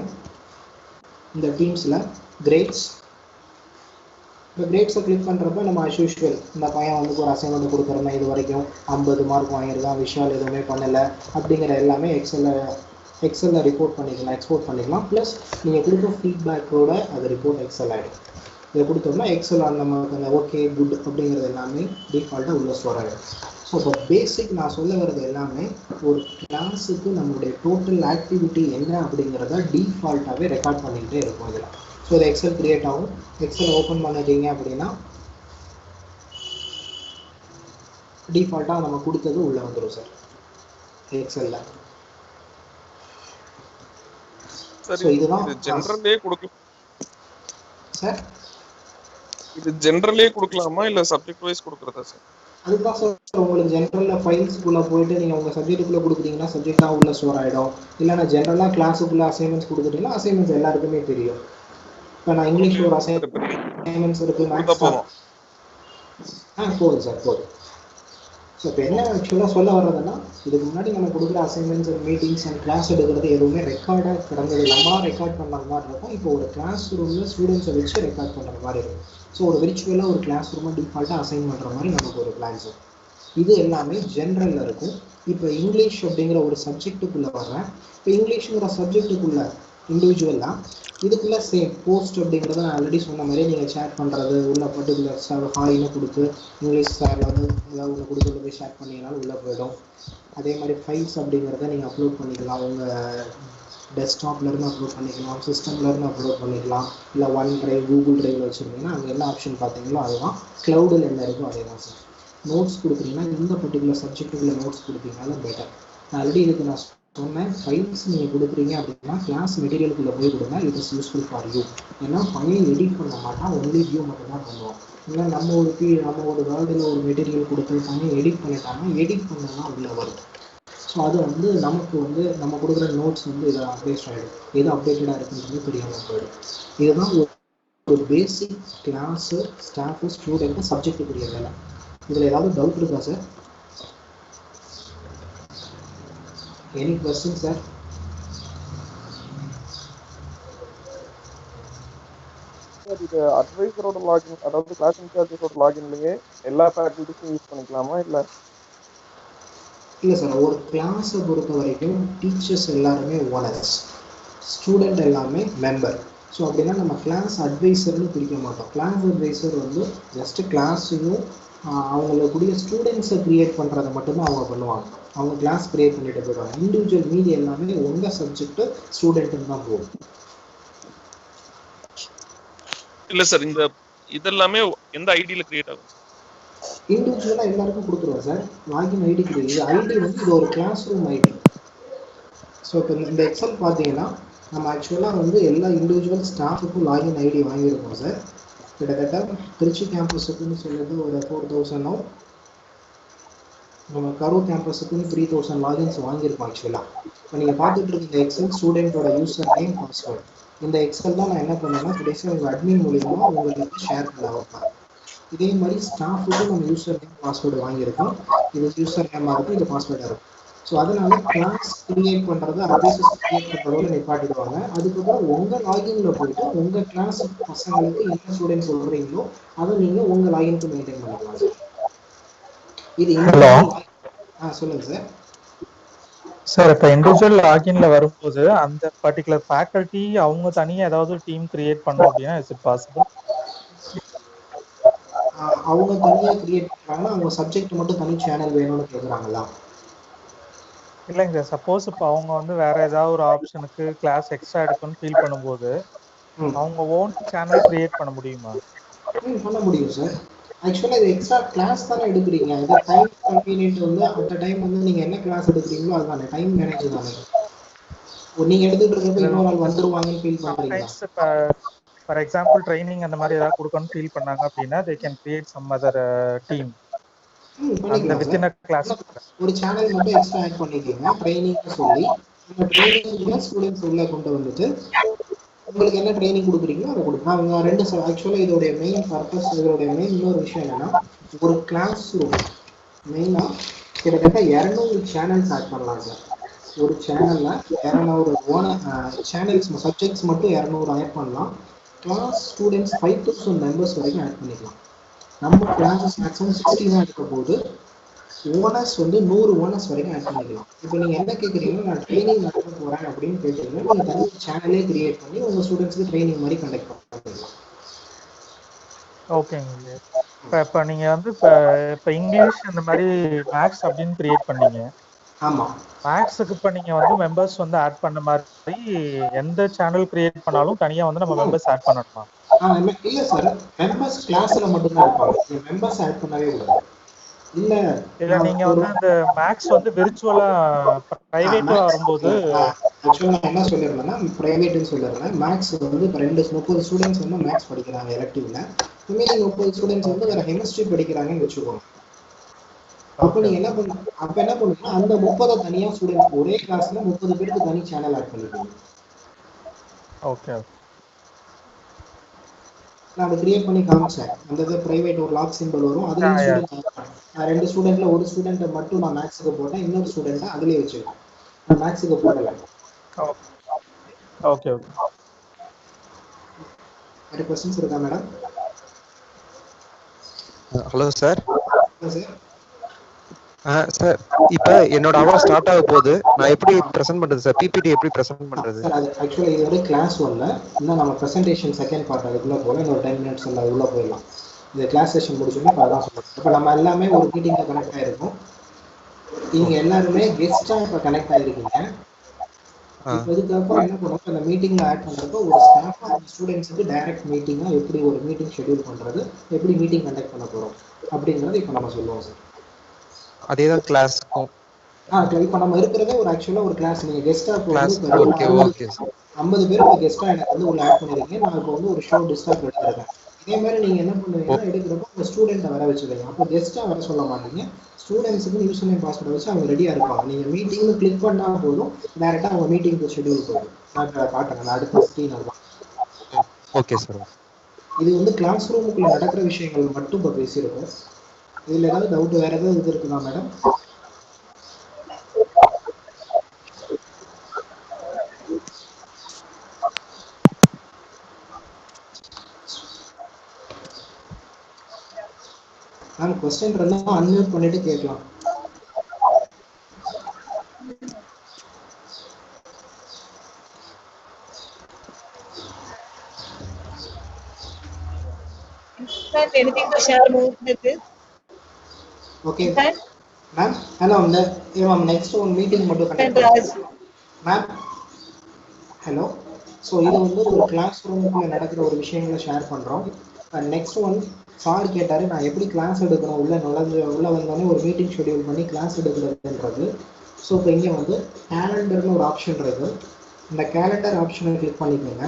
இந்த டீம்ஸில் கிரேட்ஸ். இந்த கிரேட்ஸை கிளிக் பண்ணுறப்ப நம்ம as usual இந்த பையன் வந்து ஒரு அசைன்மெண்ட் கொடுக்குறோம்னா இது வரைக்கும் 50 மார்க் வாங்கியிருக்கான், விஷால் எதுவுமே பண்ணலை அப்படிங்கிற எல்லாமே எக்ஸலில் ரிப்போர்ட் பண்ணிக்கலாம், எக்ஸ்போர்ட் பண்ணிக்கலாம். ப்ளஸ் நீங்கள் கொடுக்குற ஃபீட்பேக்கோட அது ரிப்போர்ட் எக்ஸல் ஆகிடும். இதை கொடுத்தோம்னா எக்ஸல் நமக்கு அந்த ஓகே குட் அப்படிங்கிறது எல்லாமே டிஃபால்ட்டாக உள்ள ஸ்டோர் ஆகிடும். ஸோ இப்போ பேசிக் நான் சொல்ல வர்றது எல்லாமே ஒரு கிளாஸுக்கு நம்மளுடைய டோட்டல் ஆக்டிவிட்டி என்ன அப்படிங்கிறத டிஃபால்ட்டாகவே ரெக்கார்ட் பண்ணிக்கிட்டே இருக்கும் இதில். ஸோ இது எக்ஸல் கிரியேட் ஆகும். எக்ஸல் ஓப்பன் பண்ணிட்டீங்க அப்படின்னா டிஃபால்ட்டாக நம்ம கொடுத்தது உள்ளே வந்துடும் சார். எக்ஸல்ல. சரி, ஸோ இதுதான் இது ஜெனரலே கொடுக்கலாம் சார். இது ஜெனரலே கொடுக்கலாமா இல்ல சப்ஜெக்ட் வைஸ் கொடுக்கறதா சார்? அதுதான் சார் உங்களுக்கு ஜென்ரலில் ஃபைல்ஸ்குள்ளே போயிட்டு நீங்கள் உங்கள் சப்ஜெக்ட்டுக்குள்ளே கொடுக்குறீங்கன்னா சப்ஜெக்டாக உள்ள ஸ்டோர் ஆகிடும். இல்லைனா ஜென்ரலாக கிளாஸுக்குள்ளே அசைன்மெண்ட்ஸ் கொடுத்துட்டீங்கன்னா அசைன்மெண்ட்ஸ் எல்லாருக்குமே தெரியும். இப்போ நான் இங்கிலீஷில் ஒரு அசைன்மெண்ட்ஸ் இருக்குது, மேக்ஸ் போதும் போதும் சார் போதும். ஸோ இப்போ என்ன ஆக்சுவலாக சொல்ல வர்றதுன்னா, இதுக்கு முன்னாடி நம்ம கொடுக்குற assignments and meetings and class எடுக்கிறது எதுவுமே ரெக்கார்டாக கிடந்தது. நம்மளாம் ரெக்கார்ட் பண்ணுற மாதிரி இருக்கும். இப்போ ஒரு கிளாஸ் ரூமில் ஸ்டூடெண்ட்ஸை வச்சு ரெக்கார்ட் பண்ணுற மாதிரி இருக்கும். ஸோ ஒரு விர்ச்சுவலாக ஒரு கிளாஸ் ரூமாக டிஃபால்ட்டாக அசைன் பண்ணுற மாதிரி நமக்கு ஒரு பிளான்ஸ் இருக்கும். இது எல்லாமே ஜென்ரலில் இருக்கும். இப்போ இங்கிலீஷ் அப்படிங்கிற ஒரு சப்ஜெக்ட்டுக்குள்ளே வர்றேன். இப்போ இங்கிலீஷுங்கிற சப்ஜெக்ட்டுக்குள்ளே இண்டிவிஜுவலாக இதுக்குள்ளே சேம் போஸ்ட் அப்படிங்கிறத நான் ஆல்ரெடி சொன்ன மாதிரி நீங்கள் ஷேர் பண்ணுறது உள்ள பர்டிகுலர் சார் ஹாய்னு கொடுத்து இங்கிலீஷ் சார் வந்து ஏதாவது ஒன்று கொடுத்து உள்ள போய் ஷேர் பண்ணிங்கனாலும் உள்ளே போயிடும். அதே மாதிரி ஃபைல்ஸ் அப்படிங்கிறத நீங்கள் அப்லோட் பண்ணிக்கலாம். உங்கள் டெஸ்க்டாப்லேருந்து அப்லோட் பண்ணிக்கலாம், சிஸ்டம்லேருந்து அப்லோட் பண்ணிக்கலாம். இல்லை ஒன் ட்ரைவ், கூகுள் ட்ரைவில் வச்சுருந்தீங்கன்னா அங்கே என்ன ஆப்ஷன் பார்த்தீங்களோ அதுதான். க்ளவுடில் என்ன இருக்கோ அதே தான் சார். நோட்ஸ் கொடுக்குறீங்கன்னா இந்த பர்டிகுலர் சப்ஜெக்ட்டுக்குள்ள நோட்ஸ் கொடுத்தீங்கனாலும் பெட்டர். ஆல்ரெடி இதுக்கு நான் சொன்னேன், ஃபைல்ஸ் நீங்கள் கொடுக்குறீங்க அப்படின்னா கிளாஸ் மெட்டீரியலுக்குள்ளே போய் கொடுங்க. It is useful for you. ஏன்னா ஃபைல் எடிட் பண்ண மாட்டான், ஒன்லி வியூ மட்டும்தான் பண்ணுவோம். இல்லை நம்ம ஒரு வேர்டில் ஒரு மெட்டீரியல் கொடுத்து ஃபைல் எடிட் பண்ணிட்டாங்கன்னா எடிட் பண்ணதான் உள்ளே வரும். ஸோ அது வந்து நமக்கு வந்து நம்ம கொடுக்குற நோட்ஸ் வந்து இதை அப்டேட் ஆகிடும், எது அப்டேட்டடாக இருக்குன்றது தெரியாமல் போயிடும். இதுதான் ஒரு பேசிக் கிளாஸு ஸ்டாஃபு ஸ்டூடெண்ட்டு சப்ஜெக்ட்டுக்குரிய வேலை. இதில் ஏதாவது டவுட் இருக்கா sir? Any question sir? Sir இது அட்வைசரோட லாகின், அதாவது கிளாஸ் இன்சார்ஜஸோட லாகின்லயே எல்லா ஃபேக்கல்டிஸும் யூஸ் பண்ணிக்கலாமா இல்லை சார், ஒரு கிளாஸை பொறுத்த வரைக்கும் டீச்சர்ஸ் எல்லாருமே ஓனர்ஸ், ஸ்டூடெண்ட் எல்லாமே மெம்பர். ஸோ அப்படின்னா நம்ம கிளாஸ் அட்வைசர்னு பிரிக்க மாட்டோம். கிளாஸ் அட்வைசர் வந்து ஜஸ்ட்டு கிளாஸையும் அவங்களுக்குரிய ஸ்டூடெண்ட்ஸை க்ரியேட் பண்ணுறதை மட்டும்தான் அவங்க பண்ணுவாங்க. அவங்க கிளாஸ் க்ரியேட் பண்ணிட்டு போயிடுவாங்க. இண்டிவிஜுவல் மீதி எல்லாமே உங்கள் சப்ஜெக்ட்டு ஸ்டூடெண்ட்டுன்னு தான் போகும். இல்லை சார், இந்த இதெல்லாமே எந்த ஐடியில் கிரியேட் ஆகும்? இண்டிவிஜுவலாக எல்லாருக்கும் கொடுத்துருவோம் சார். லாகின் ஐடி கிடையாது. ஐடி வந்து இது ஒரு கிளாஸ் ரூம் ஐடி. ஸோ இப்போ இந்த எக்ஸல் பார்த்தீங்கன்னா நம்ம ஆக்சுவலாக வந்து எல்லா இண்டிவிஜுவல் ஸ்டாஃபுக்கும் லாகின் ஐடி வாங்கியிருக்கோம் சார். கிட்டத்தட்ட திருச்சி கேம்பஸுக்குன்னு சொல்லிட்டு ஒரு 4000, நம்ம கரூர் கேம்பஸுக்குன்னு 3000 லாகின்ஸ் வாங்கியிருக்கோம் ஆக்சுவலாக. இப்போ நீங்கள் பார்த்துட்டு இருக்க இந்த எக்ஸல் ஸ்டூடெண்ட்டோட யூசர் நேம், பாஸ்வேர்டு. இந்த எக்ஸல் தான் நான் என்ன பண்ணேன்னா கடைசியாக உங்கள் அட்மின் மூலியமாக உங்களுக்கு ஷேர் பண்ண வைப்பேன். இதே மாதிரி ஸ்டாஃபுக்கு நம்ம யூசர் நேம் பாஸ்வேர்டு வாங்கியிருக்கோம். இது யூசர் நேமாக இருக்கும், இது பாஸ்வேர்டாக இருக்கும். ஸோ அதனால கிளாஸ் கிரியேட் பண்ணுறது அட்வைசஸ் கிரியேட் பண்ணுறதோட நிப்பாட்டிடுவாங்க. அதுக்கப்புறம் உங்கள் லாகின்ல போயிட்டு உங்கள் கிளாஸ் பசங்களுக்கு என்ன ஸ்டூடெண்ட் சொல்கிறீங்களோ அதை நீங்கள் உங்கள் லாகினுக்கு மெயின்டைன் பண்ணிக்கலாம் சார். இது சொல்லுங்க சார். சார் இப்போ இண்டிவிஜுவல் லாகின்ல வரும்போது அந்த பர்டிகுலர் ஃபேக்கல்ட்டி அவங்க தனியாக ஏதாவது டீம் கிரியேட் பண்ணோம் அப்படின்னா இஸ் இட் பாசிபிள்? அவங்க தனியாக கிரியேட் பண்ணுறாங்கன்னா அவங்க சப்ஜெக்ட் மட்டும் தனி சேனல் வேணும்னு கேட்குறாங்களா? இல்லைங்க சார், சப்போஸ் இப்போ அவங்க வந்து வேற ஏதாவது ஒரு ஆப்ஷனுக்கு கிளாஸ் எக்ஸ்ட்ரா எடுக்கணும்னு ஃபீல் பண்ணும்போது அவங்க ஓன் சேனல் கிரியேட் பண்ண முடியுமா? பண்ண முடியும் சார். ஆக்சுவலாக இது எக்ஸ்ட்ரா கிளாஸ் தானே எடுக்கிறீங்க. இது டைம் கன்வீனியன்ட் வந்து அந்த டைம் வந்து நீங்கள் என்ன கிளாஸ் எடுக்கிறீங்களோ அதுதானே டைம் மேனேஜ் தானே. நீங்கள் எடுத்துகிட்டு இருக்கிறப்ப இன்னொரு நாள் வந்துருவாங்கன்னு ஃபீல் பண்ணுறீங்களா? ஃபார் எக்ஸாம்பிள் ட்ரைனிங் அந்த மாதிரி ஏதாவது கொடுக்கணும்னு ஃபீல் பண்ணாங்க அப்படின்னா they can create some other team. ஒரு சேனல் மட்டும் எக்ஸ்ட்ரா ஆட் பண்ணிக்கோங்க ட்ரைனிங்னு சொல்லி. அந்த ட்ரைனிங்ல ஸ்டூடெண்ட்ஸ் உள்ள கொண்டு வந்துட்டு உங்களுக்கு என்ன ட்ரைனிங் கொடுக்குறீங்களோ அதை கொடுங்க. அவங்க ரெண்டு ஆக்சுவலாக இதோடைய மெயின் பர்பஸ், இதோடைய மெயின் இன்னொரு விஷயம் என்னன்னா ஒரு கிளாஸ் ரூம் மெயினாக கிட்டத்தட்ட 200 சேனல்ஸ் ஆட் பண்ணலாம் சார். ஒரு சேனலில் 200 சேனல்ஸ் சப்ஜெக்ட்ஸ் மட்டும் 200 ஆட் பண்ணலாம். கிளாஸ் ஸ்டூடெண்ட்ஸ் 5000 மெம்பர்ஸ் வரைக்கும் ஆட் பண்ணிக்கலாம். நம்ம கிளாஸஸ் மேக்ஸிமம் 60 தான் இருக்க போது ஓனர்ஸ் வந்து 100 ஓனர்ஸ் வரைக்கும் ஆட் பண்ணிக்கலாம். இப்போ நீங்கள் என்ன கேட்குறீங்கன்னா நான் ட்ரைனிங் நடத்த போகிறேன் அப்படின்னு கேட்டீங்கன்னா நீங்கள் தனி சேனலே கிரியேட் பண்ணி உங்கள் ஸ்டூடெண்ட்ஸ்க்கு ட்ரைனிங் மாதிரி கண்டக்ட் பண்ணிக்கலாம். ஓகேங்க. இப்போ நீங்கள் வந்து இப்போ இங்கிலீஷ் இந்த மாதிரி மேக்ஸ் அப்படின்னு கிரியேட் பண்ணீங்க. ஆமாம். மேக்ஸுக்கு இப்போ நீங்கள் வந்து மெம்பர்ஸ் வந்து ஆட் பண்ண மாதிரி எந்த சேனல் கிரியேட் பண்ணாலும் தனியாக வந்து நம்ம மெம்பர்ஸ் ஆட் பண்ணணுமா? இல்லை சார், மெம்பர்ஸ் கிளாஸில் மட்டும்தான் இருப்பாங்க. மெம்பர்ஸ் ஆட் பண்ணவே கூடாது. இல்ல இல்ல நீங்க வந்து அந்த மேக்ஸ் வந்து விர்ச்சுவலா பிரைவேட்டா வரும்போது ஆக்சுவலாக நான் என்ன சொல்லியிருந்தேன்னா ப்ரைவேட்னு சொல்லியிருந்தேன். மேக்ஸ் வந்து இப்போ 30 ஸ்டூடெண்ட்ஸ் வந்து மேக்ஸ் படிக்கிறாங்க எலக்டிவ்ல. மீதி 30 ஸ்டூடெண்ட்ஸ் வந்து வேற கெமிஸ்ட்ரி படிக்கிறாங்கன்னு வச்சுக்கோங்க. அப்போ நீங்க என்ன பண்ணுவீங்கன்னா அந்த 30 தனியா ஸ்டூடெண்ட்ஸ் ஒரே கிளாஸ்ல 30 பேருக்கு தனி சேனல் ஆட் பண்ணிப்பீங்க. ஓகே நான் அதை கிரியேட் பண்ணி காமிச்சேன். அந்த இது பிரைவேட் ஒரு லாக் சிம்பிள் வரும். அதுலேயும் ஸ்டூடெண்ட் நான் 2 ஸ்டூடெண்ட்ல ஒரு ஸ்டூடெண்ட்டை மட்டும் நான் மேக்ஸுக்கு போட்டேன், இன்னொரு ஸ்டூடெண்ட்டை அதுலேயே வச்சுருக்கேன். நான் மேக்ஸுக்கு போடலை. Okay okay. வேறு கொஸ்டின்ஸ் இருக்கா madam? Hello sir. Sir sir இப்போ என்னோட அவர் ஸ்டார்ட் ஆக போகுது, நான் எப்படி ப்ரெசென்ட் பண்றது சார்? பிபிடி எப்படி ப்ரெசென்ட் பண்றது சார்? அது ஆக்சுவலாக இது வந்து கிளாஸ் ஒன்ல இன்னும் நம்ம ப்ரெசன்டேஷன் செகண்ட் பார்ட் அதுக்குள்ளே போகலாம். இன்னொரு 10 மினிட்ஸ் அந்த உள்ளே போயிடலாம். இந்த கிளாஸ் செஷன் முடிச்சோன்னா இப்போ அதான் சொல்லுவோம். இப்போ நம்ம எல்லாமே ஒரு மீட்டிங்கில் கனெக்ட் ஆகிருக்கோம். நீங்கள் எல்லாருமே கெஸ்ட்டாக இப்போ கனெக்ட் ஆகிருக்கீங்க. இப்போ இதுக்கப்புறம் என்ன பண்ணுவோம், அந்த மீட்டிங்கில் ஆட் பண்ணுறப்போ ஒரு ஸ்டாஃபாக அந்த ஸ்டூடெண்ட்ஸுக்கு டைரக்ட் மீட்டிங்காக எப்படி ஒரு மீட்டிங் ஷெட்யூல் பண்ணுறது, எப்படி மீட்டிங் கண்டக்ட் பண்ண போகிறோம் அப்படிங்கிறது இப்போ நம்ம சொல்லுவோம் சார். அதே தான் கிளாஸ்க்கும். இப்போ நம்ம இருக்கிறதே ஒரு ஆக்சுவலாக ஒரு கிளாஸ். நீங்கள் கெஸ்ட்டாக இப்போ வந்து 50 பேர் இப்போ கெஸ்ட்டாக எனக்கு வந்து உள்ள ஆட் பண்ணியிருக்கீங்க. நான் இப்போ வந்து ஒரு ஷோ டிஸ்டர்ப் எடுத்துருக்கேன். இதே மாதிரி நீங்கள் என்ன பண்ணுவீங்கன்னா எடுக்கிறப்போ அந்த ஸ்டூடெண்ட்டை வர வச்சுருவீங்க. அப்போ கெஸ்ட்டாக வர சொல்ல மாட்டீங்க. ஸ்டூடெண்ட்ஸுக்கு யூசர் நேம் பாஸ்வேர்டு வச்சு அவங்க ரெடியாக இருப்பாங்க. நீங்கள் மீட்டிங்னு கிளிக் பண்ணால் போதும், டேரெக்டாக அவங்க மீட்டிங்க்கு ஷெட்யூல் போகும். நான் காட்டுறேன் அடுத்த ஸ்க்ரீன் அதுதான். Okay sir. இது வந்து கிளாஸ் ரூமுக்குள்ளே நடக்கிற விஷயங்கள் மட்டும் இப்போ பேசியிருக்கோம். இதில் ஏதாவது டவுட் வேறு ஏதாவது இது இருக்குதா மேடம்? மேம் கொஸ்டின் இருந்தால் அன்மியூட் பண்ணிட்டு கேட்கலாம். Anything to share more with this? Okay, ma'am. Hello, ma'am. Next one meeting மட்டும் கண்டக்ட் மேம். ஹலோ. ஸோ இது வந்து ஒரு கிளாஸ் ரூமுக்குள்ள நடக்கிற ஒரு விஷயங்களை ஷேர் பண்ணுறோம். நெக்ஸ்ட் ஒன் சார் கேட்டார், நான் எப்படி கிளாஸ் எடுக்கணும், உள்ளே வந்தோடனே ஒரு மீட்டிங் ஷெட்யூல் பண்ணி கிளாஸ் எடுக்கிறதுன்றது. ஸோ இப்போ இங்கே வந்து கேலண்டர்னு ஒரு ஆப்ஷன் இருக்குது. இந்த கேலண்டர் ஆப்ஷனை கிளிக் பண்ணிக்கோங்க.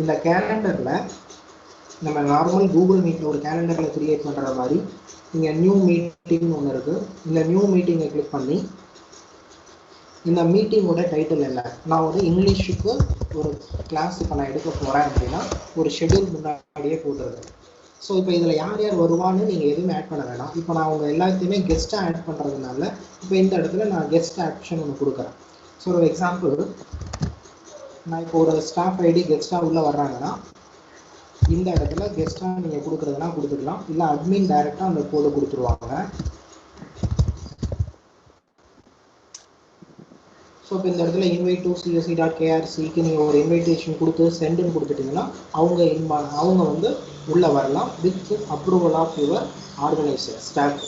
இந்த கேலண்டரில் நம்ம நார்மல் கூகுள் மீட்டில் ஒரு கேலண்டரில் க்ரியேட் பண்ணுற மாதிரி இங்கே நியூ மீட்டிங்னு ஒன்று இருக்குது. இந்த நியூ மீட்டிங்கை கிளிக் பண்ணி இந்த மீட்டிங்கோட டைட்டில் என்ன, நான் வந்து இங்கிலீஷுக்கு ஒரு கிளாஸ் இப்போ நான் எடுக்க போகிறேன் அப்படின்னா ஒரு ஷெட்யூல் முன்னாடியே போட்டுருக்கேன். ஸோ இப்போ இதில் யார் யார் வருவான்னு நீங்கள் எதுவுமே ஆட் பண்ண வேணாம். இப்போ நான் அவங்க எல்லாத்தையுமே கெஸ்ட்டாக ஆட் பண்ணுறதுனால இப்போ இந்த இடத்துல நான் கெஸ்ட் ஆப்ஷன் ஒன்று கொடுக்குறேன். ஸோ ஒரு எக்ஸாம்பிள், நான் இப்போ ஒரு ஸ்டாஃப் ஐடி கெஸ்ட்டாக உள்ளே வர்றாங்கன்னா இந்த இடத்துல கெஸ்ட்டாக நீங்கள் கொடுக்குறதுனா கொடுத்துக்கலாம், இல்லை அட்மின் டைரெக்டாக அந்த கோடை கொடுத்துருவாங்க. ஸோ இப்போ இந்த இடத்துல இன்வைட் டு CSE.krcக்கு நீங்கள் ஒரு இன்வைடேஷன் கொடுத்து சென்டுன்னு கொடுத்துட்டிங்கன்னா அவங்க வந்து உள்ளே வரலாம் with approval of your organiser staff.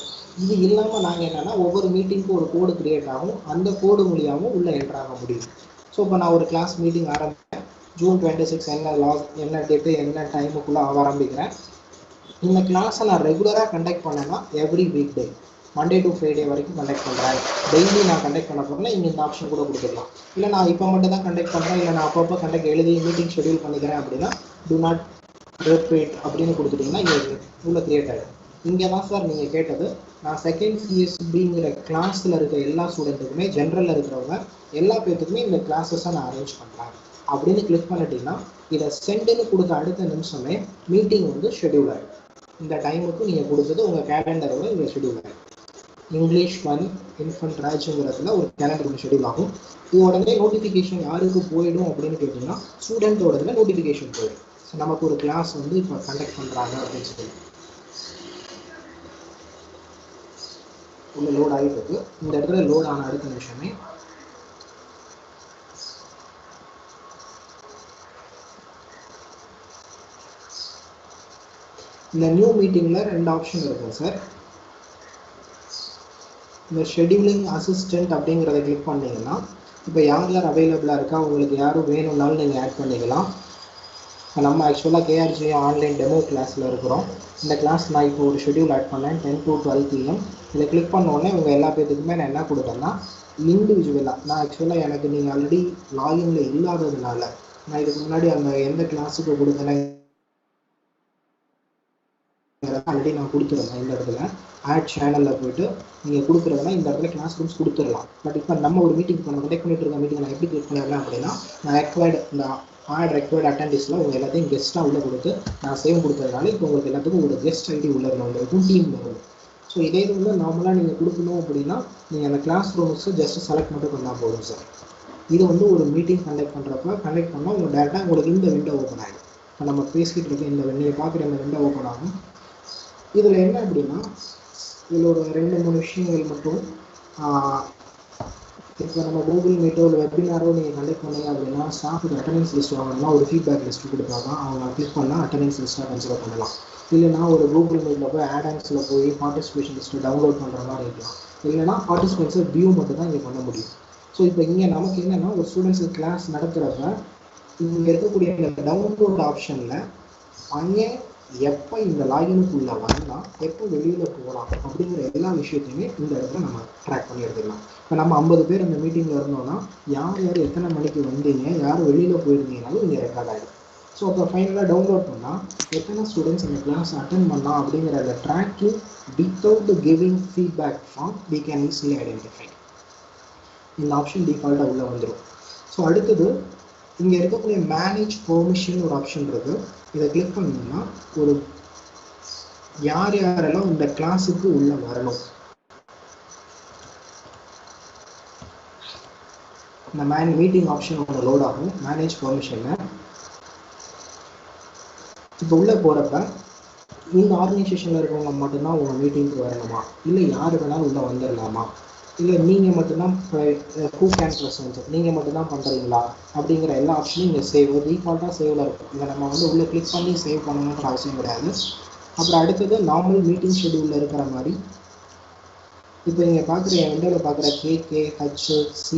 இது இல்லாமல் நாங்கள் என்னென்னா ஒவ்வொரு மீட்டிங்க்கும் ஒரு கோடு க்ரியேட் ஆகும், அந்த கோடு மூலியாகவும் உள்ளே என்ட்ரு ஆக முடியும். ஸோ இப்போ நான் ஒரு கிளாஸ் மீட்டிங் ஆரம்பிக்கிறேன், June 26 என்ன டேட்டு என்ன டைமுக்குள்ளே ஆரம்பிக்கிறேன். இந்த கிளாஸை நான் ரெகுலராக கண்டக்ட் பண்ணேன்னா every week day Monday to Friday வரைக்கும் கண்டக்ட் பண்ணுறேன். டெய்லி நான் கண்டக்ட் பண்ண போகிறேன்னா இங்கே இந்த ஆப்ஷன் கூட கொடுத்துக்கலாம். இல்லை நான் இப்போ மட்டும் தான் கண்டக்ட் பண்ணுறேன், இல்லை நான் அப்பப்போ கண்டக்ட் எழுதி மீட்டிங் ஷெட்யூல் பண்ணிக்கிறேன் அப்படின்னா do not repeat அப்படின்னு கொடுத்துட்டிங்கன்னா இங்கே உள்ள க்ரியேட் ஆகிடும். இங்கே தான் சார் நீங்கள் கேட்டது, நான் செகண்ட் CSBங்கிற கிளாஸில் இருக்க எல்லா ஸ்டூடெண்ட்டுக்குமே ஜென்ரலில் இருக்கிறவங்க எல்லா பேர்த்துக்குமே இந்த கிளாஸஸை நான் அரேஞ்ச் பண்ணுறேன் அப்படின்னு கிளிக் பண்ணிட்டீங்கன்னா இதை சென்டுன்னு கொடுத்த அடுத்த நிமிஷமே மீட்டிங் வந்து ஷெட்யூல் ஆகிடும். இந்த டைமுக்கு நீங்கள் கொடுத்தது உங்கள் கேலண்டரோட இங்கே ஷெட்யூல் ஆகிடும். இங்கிலீஷ் 1 இன்ஃபன்ட் ராஜுங்கிறதுல ஒரு கேலண்டர் ஒன்று ஷெட்யூல் ஆகும். இது உடனே நோட்டிஃபிகேஷன் யாருக்கு போயிடும் அப்படின்னு கேட்டிங்கன்னா ஸ்டூடெண்ட்டோடதுல நோட்டிஃபிகேஷன் போயிடும். ஸோ நமக்கு ஒரு கிளாஸ் வந்து இப்போ கண்டக்ட் பண்ணுறாங்க அப்படின்னு சொல்லி உள்ள லோட் ஆகிட்டு இருக்கு. இந்த இடத்துல லோட் ஆன அடுத்த நிமிஷமே இந்த நியூ மீட்டிங்கில் 2 ஆப்ஷன் இருக்கும் சார். இந்த ஷெட்யூலிங் அசிஸ்டண்ட் அப்படிங்கிறத கிளிக் பண்ணிங்கன்னா இப்போ யார் யார் அவைலபிளாக இருக்கா, உங்களுக்கு யாரும் வேணும்னாலும் நீங்கள் ஆட் பண்ணிக்கலாம். நம்ம ஆக்சுவலாக கேஆர்ஜி ஆன்லைன் டெமோ கிளாஸில் இருக்கிறோம். இந்த கிளாஸ் நான் இப்போ ஒரு ஷெட்யூல் ஆட் பண்ணேன் 10 to 12 PM. இதை கிளிக் பண்ண உடனே உங்கள் எல்லா பேர்த்துக்குமே நான் என்ன கொடுத்தேன்னா இண்டிவிஜுவலாக நான் ஆக்சுவலாக எனக்கு நீங்கள் ஆல்ரெடி லாகின்ல இல்லாததுனால நான் இதுக்கு முன்னாடி அந்த எந்த கிளாஸுக்கு கொடுத்தேன்னா ஆல்ரெடி நான் கொடுத்துருந்தேன். இந்த இடத்துல ஆட் சேனலில் போய்ட்டு நீங்கள் கொடுக்குறதுனா இந்த இடத்துல கிளாஸ் ரூம்ஸ் கொடுத்துடலாம். பட் இப்போ நம்ம ஒரு மீட்டிங் இப்போ நம்ம கண்டக்ட் பண்ணிட்டு இருக்க மீட்டிங் நான் எப்படி கிளிக் பண்ணிடுறேன் அப்படின்னா நான் ரெக்வயர்டு இந்த ஆட் ரெக்வயர்டு அட்டெண்டிஸில் உங்கள் எல்லாத்தையும் கெஸ்ட்டாக உள்ளே கொடுத்து நான் சேவ் கொடுத்ததுனால இப்போ உங்களுக்கு எல்லாத்துக்கும் ஒரு கெஸ்ட் ஐடி உள்ளே இருக்கும், டீம் வரும். ஸோ இதே வந்து நார்மலாக நீங்கள் கொடுக்கணும் அப்படின்னா நீங்கள் அந்த கிளாஸ் ரூம்ஸை ஜஸ்ட் செலக்ட் மட்டும் பண்ணால் போதும் சார். இது வந்து ஒரு மீட்டிங் கண்டக்ட் பண்ணால் உங்கள் டேரெக்டாக உங்களுக்கு இந்த விண்டோ ஓப்பன் ஆகிடும். இப்போ நம்ம பேசிக்கிட்டு இருக்க இந்த நீங்கள் பார்க்குற இந்த விண்டோ ஓப்பன் ஆகும். இதில் என்ன அப்படின்னா இதில் ஒரு 2-3 விஷயங்கள் மட்டும். இப்போ நம்ம கூகுள் மீட்டோ இல்லை வெபினாரோ நீங்கள் கண்டக்ட் பண்ணீங்க அப்படின்னா ஸ்டாஃபுக்கு அட்டெண்டன்ஸ் லிஸ்ட் வாங்கணும்னா ஒரு ஃபீட்பேக் லிஸ்ட்டு கொடுத்தாங்க. அவங்க கிளிக் பண்ணால் அட்டெண்டன்ஸ் லிஸ்ட்டாக கன்சிடர் பண்ணலாம். இல்லைனா ஒரு கூகுள் மீட்டில் போய் ஆடான்ஸில் போய் பார்ட்டிசிபேஷன் லிஸ்ட்டு டவுன்லோட் பண்ணுற மாதிரி இருக்கலாம். இல்லைனா பார்ட்டிசிபென்ட்ஸை வியூ மட்டும் தான் இங்கே பண்ண முடியும். ஸோ இப்போ இங்கே நமக்கு என்னென்னா ஒரு ஸ்டூடெண்ட்ஸுக்கு கிளாஸ் நடத்துகிறப்ப இங்கே இருக்கக்கூடிய இந்த டவுன்லோட் ஆப்ஷனில் பையன் எப்போ இந்த லாகினுக்குள்ளே வரலாம், எப்போ வெளியில் போகலாம் அப்படிங்கிற எல்லா விஷயத்தையுமே இந்த இடத்துல நம்ம ட்ராக் பண்ணி எடுத்துக்கலாம். இப்போ நம்ம 50 பேர் இந்த மீட்டிங்கில் இருந்தோம்னா யார் யார் எத்தனை மணிக்கு வந்தீங்க, யார் வெளியில் போயிருந்தீங்கனாலும் இங்கே ரெக்கார்ட் ஆகிடும். ஸோ அப்போ ஃபைனலாக டவுன்லோட் பண்ணால் எத்தனை ஸ்டூடெண்ட்ஸ் இந்த கிளாஸ் அட்டென்ட் பண்ணலாம் அப்படிங்கிற அந்த tracking without giving feedback form we can easily identify. இந்த ஆப்ஷன் டிஃபால்ட்டாக உள்ளே வந்துடும். ஸோ அடுத்தது இங்கே இருக்கக்கூடிய மேனேஜ் பெர்மிஷன் ஒரு ஆப்ஷன் இருக்குது. இதை கிளிக் பண்ணீங்கன்னா ஒரு யார் யாரெல்லாம் இந்த கிளாஸுக்கு உள்ள வரணும், இந்த மீட்டிங் ஆப்ஷன் ஒன்று லோட் ஆகும். மேனேஜ் பெர்மிஷனை இப்போ உள்ளே போகிறப்ப இந்த ஆர்கனைசேஷனில் இருக்கவங்க மட்டும்தான் உங்கள் மீட்டிங்க்கு வரணுமா, இல்லை யார் வேணாலும் உள்ளே வந்துடலாமா, இல்லை நீங்கள் மட்டும்தான் ஹூ கேன் ப்ரெசன்ட் நீங்கள் மட்டும்தான் பண்ணுறீங்களா அப்படிங்கிற எல்லா ஆப்ஷனும் இங்கே சேவ் டிஃபால்ட்டாக சேவில் இருக்கும். இதை நம்ம வந்து உள்ளே கிளிக் பண்ணி சேவ் பண்ணணுன்ற அவசியம் கிடையாது. அப்புறம் அடுத்தது நார்மல் மீட்டிங் ஷெடியூலில் இருக்கிற மாதிரி இப்போ நீங்கள் பார்க்குற என் விண்டோவில் பார்க்குற KK HC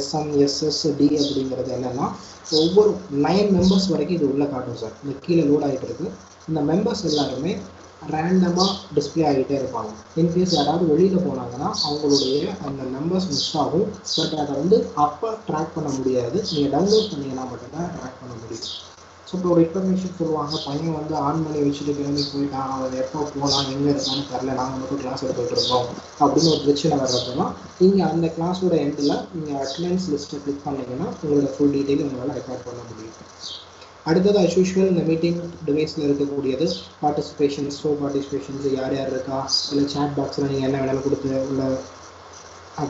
SM SS D அப்படிங்கிறது என்னென்னா ஒவ்வொரு 9 மெம்பர்ஸ் வரைக்கும் இது உள்ளே காட்டும் சார். இந்த கீழே லோட் ஆகிட்டு இருக்கு. இந்த மெம்பர்ஸ் எல்லாருமே ரேண்டமாக டிஸ்பிளே ஆகிட்டே இருப்பாங்க. இன்கேஸ் யாராவது வெளியில் போனாங்கன்னா அவங்களுடைய அந்த நம்பர்ஸ் மிஸ் ஆகும். பட் அதை வந்து அப்போ ட்ராக் பண்ண முடியாது, நீங்கள் டவுன்லோட் பண்ணிங்கன்னா மட்டும்தான் ட்ராக் பண்ண முடியும். ஸோ இப்போ ஒரு இன்ஃபர்மேஷன் சொல்லுவாங்க, பையன் வந்து ஆன் பண்ணி வச்சுட்டு கிளம்பி போயிட்டான், அவன் எப்போ போகலாம் எங்கே இருக்கான்னு தெரில, நாங்கள் மட்டும் கிளாஸ் எடுத்துகிட்டு இருக்கோம் அப்படின்னு ஒரு பிரச்சனை வர்றப்போனா நீங்கள் அந்த கிளாஸோட எண்டில் நீங்கள் அட்டெண்டன்ஸ் லிஸ்ட்டை கிளிக் பண்ணிங்கன்னா உங்களோட ஃபுல் டீட்டெயில் உங்களால் ரெக்கார்ட் பண்ண முடியும். அடுத்தது அஸ் யூஷுவல் இந்த மீட்டிங் டிவைஸில் இருக்கக்கூடியது பார்ட்டிசிபேஷன்ஸ், பார்ட்டிசிபேஷன்ஸ் யார் யார் இருக்கா, இல்லை சேட் பாக்ஸில் நீங்கள் என்ன வேணாலும் கொடுத்து உள்ள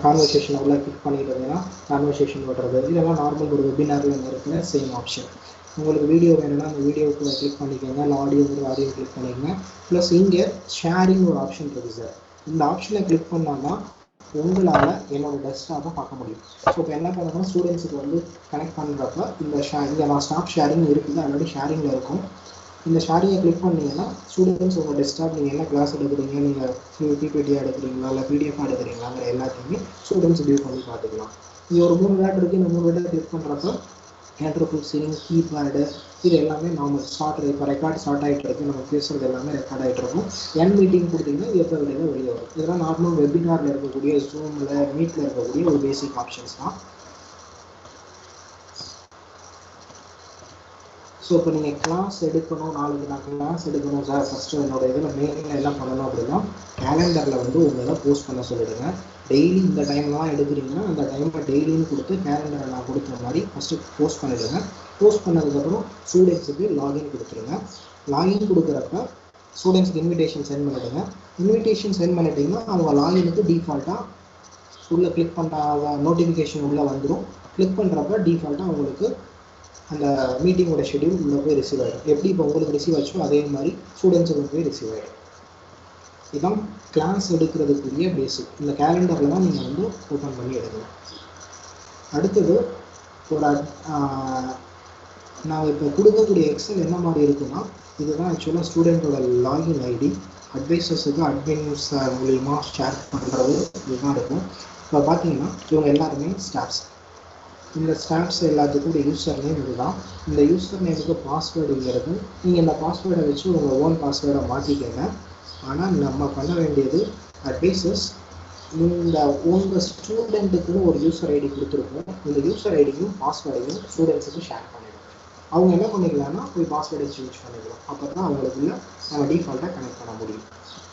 கான்வர்சேஷனை உள்ள கிளிக் பண்ணிட்டு இருந்தீங்கன்னா கான்வர்சேஷன் ஓட்டுறது, இதெல்லாம் நார்மல் ஒரு வெபினாரில் இருக்கிற சேம் ஆப்ஷன். உங்களுக்கு வீடியோ வேணும்னா அந்த வீடியோவுக்கு கிளிக் பண்ணிக்கோங்க, இல்லை ஆடியோ கிளிக் பண்ணிக்கோங்க. ப்ளஸ் இங்கே ஷேரிங் ஒரு ஆப்ஷன் இருக்குது சார். இந்த ஆப்ஷனை கிளிக் பண்ணால் உங்களால் என்னோட டெஸ்க்டாப்பை பார்க்க முடியும். ஸோ இப்போ என்ன பண்ணணும்னா ஸ்டூடெண்ட்ஸுக்கு வந்து கனெக்ட் பண்ணுறப்ப இங்கே நான் ஸ்டாப் ஷேரிங் இருக்குது, ஆல்ரெடி ஷேரிங்கில் இருக்கும். இந்த ஷேரிங்கை கிளிக் பண்ணிங்கன்னா ஸ்டூடெண்ட்ஸ் உங்கள் டெஸ்க்டாப் நீங்கள் என்ன கிளாஸ் எடுக்கிறீங்க, நீங்கள் பிபிடியாக எடுக்கிறீங்களா இல்லை பிடிஎஃபாக எடுக்கிறீங்களாங்கிற எல்லாத்தையுமே ஸ்டூடெண்ட்ஸ் வியூ பண்ணி பார்த்துக்கலாம். இங்கே ஒரு 3 வேர்ட் இருக்குது. இந்த 3 வேர்டை கிளிக் பண்ணுறப்ப என்ட்ரோஃபுல் சீலிங் கீபேடு இது எல்லாமே நார்மல் ஸ்டார்ட் இப்போ ரெக்கார்ட் ஸ்டார்ட் ஆகிட்டு இருக்குது. நம்ம பேசுகிறது எல்லாமே ரெக்கார்ட் ஆகிட்டு இருக்கும். என் மீட்டிங் கொடுத்தீங்கன்னா எப்போ வெளியே வெளியே வரும். இதெல்லாம் நார்மல் வெபினாரில் இருக்கக்கூடிய ஜூமில் மீட்டில் இருக்கக்கூடிய ஒரு பேசிக் ஆப்ஷன்ஸ் தான். ஸோ இப்போ நீங்கள் கிளாஸ் எடுக்கணும், நாளைக்கு நான் கிளாஸ் எடுக்கணும் சார், ஃபஸ்ட்டு என்னோட இதில் மெயினில் என்ன பண்ணணும் அப்படின்னா கேலண்டரில் வந்து உங்கள் இதை போஸ்ட் பண்ண சொல்லிவிடுங்க. டெய்லி இந்த டைம்லாம் எடுக்கிறீங்கன்னா அந்த டைமை டெய்லின்னு கொடுத்து கேலண்டரை நான் கொடுத்த மாதிரி ஃபஸ்ட்டு போஸ்ட் பண்ணிவிடுங்க. போஸ்ட் பண்ணதுக்கப்புறம் ஸ்டூடெண்ட்ஸுக்கு லாகின் கொடுத்துருங்க. லாகின் கொடுக்குறப்ப ஸ்டூடெண்ட்ஸுக்கு இன்விடேஷன் சென்ட் பண்ணிவிடுங்க. இன்விடேஷன் சென்ட் பண்ணிட்டீங்கன்னா அவங்க லாகினுக்கு டிஃபால்ட்டாக உள்ளே கிளிக் பண்ணுற நோட்டிஃபிகேஷன் உள்ளே வந்துடும். கிளிக் பண்ணுறப்ப டிஃபால்ட்டாக உங்களுக்கு அந்த மீட்டிங்கோட ஷெடியூல் உள்ளே போய் ரிசீவ் ஆகிடும். எப்படி இப்போ உங்களுக்கு ரிசீவ் ஆச்சோ அதே மாதிரி ஸ்டூடெண்ட்ஸுக்கு போய் ரிசீவ் ஆகிடும். இதுதான் கிளாஸ் எடுக்கிறதுக்குரிய பேசிக். இந்த கேலண்டரில் தான் நீங்கள் வந்து ஓப்பன் பண்ணி எடுக்கணும். அடுத்தது ஒரு நான் இப்போ கொடுக்கக்கூடிய எக்ஸல் என்ன மாதிரி இருக்குன்னா இதுதான் ஆக்சுவலாக ஸ்டூடெண்ட்டோட லாகின் ஐடி. அட்வைசர்ஸுக்கு அட்மின்ஸ் மூலியமாக ஷேர் பண்ணுறது இதுதான் இருக்கும். இப்போ பார்த்தீங்கன்னா இவங்க எல்லாருமே ஸ்டாஃப்ஸ். இந்த ஸ்டாம்ப்ஸ் எல்லாத்துக்கும் யூசர் நேம் இதுதான். இந்த யூசர் நேமுக்கு பாஸ்வேர்டுங்கிறது நீங்கள் இந்த பாஸ்வேர்டை வச்சு உங்கள் ஓன் பாஸ்வேர்டை மாற்றிக்கங்க. ஆனால் நம்ம பண்ண வேண்டியது அட்வைசஸ், இந்த உங்கள் ஸ்டூடெண்ட்டுக்குன்னு ஒரு யூசர் ஐடி கொடுத்துருக்கோம். இந்த யூசர் ஐடியும் பாஸ்வேர்டையும் ஸ்டூடெண்ட்ஸுக்கு ஷேர் பண்ணிடுவோம். அவங்க என்ன பண்ணிக்கலாம்னா போய் பாஸ்வேர்டை சேஞ்ச் பண்ணிக்கலாம். அப்போ தான் அவங்களுக்குள்ள நம்ம டிஃபால்ட்டாக கனெக்ட் பண்ண முடியும்.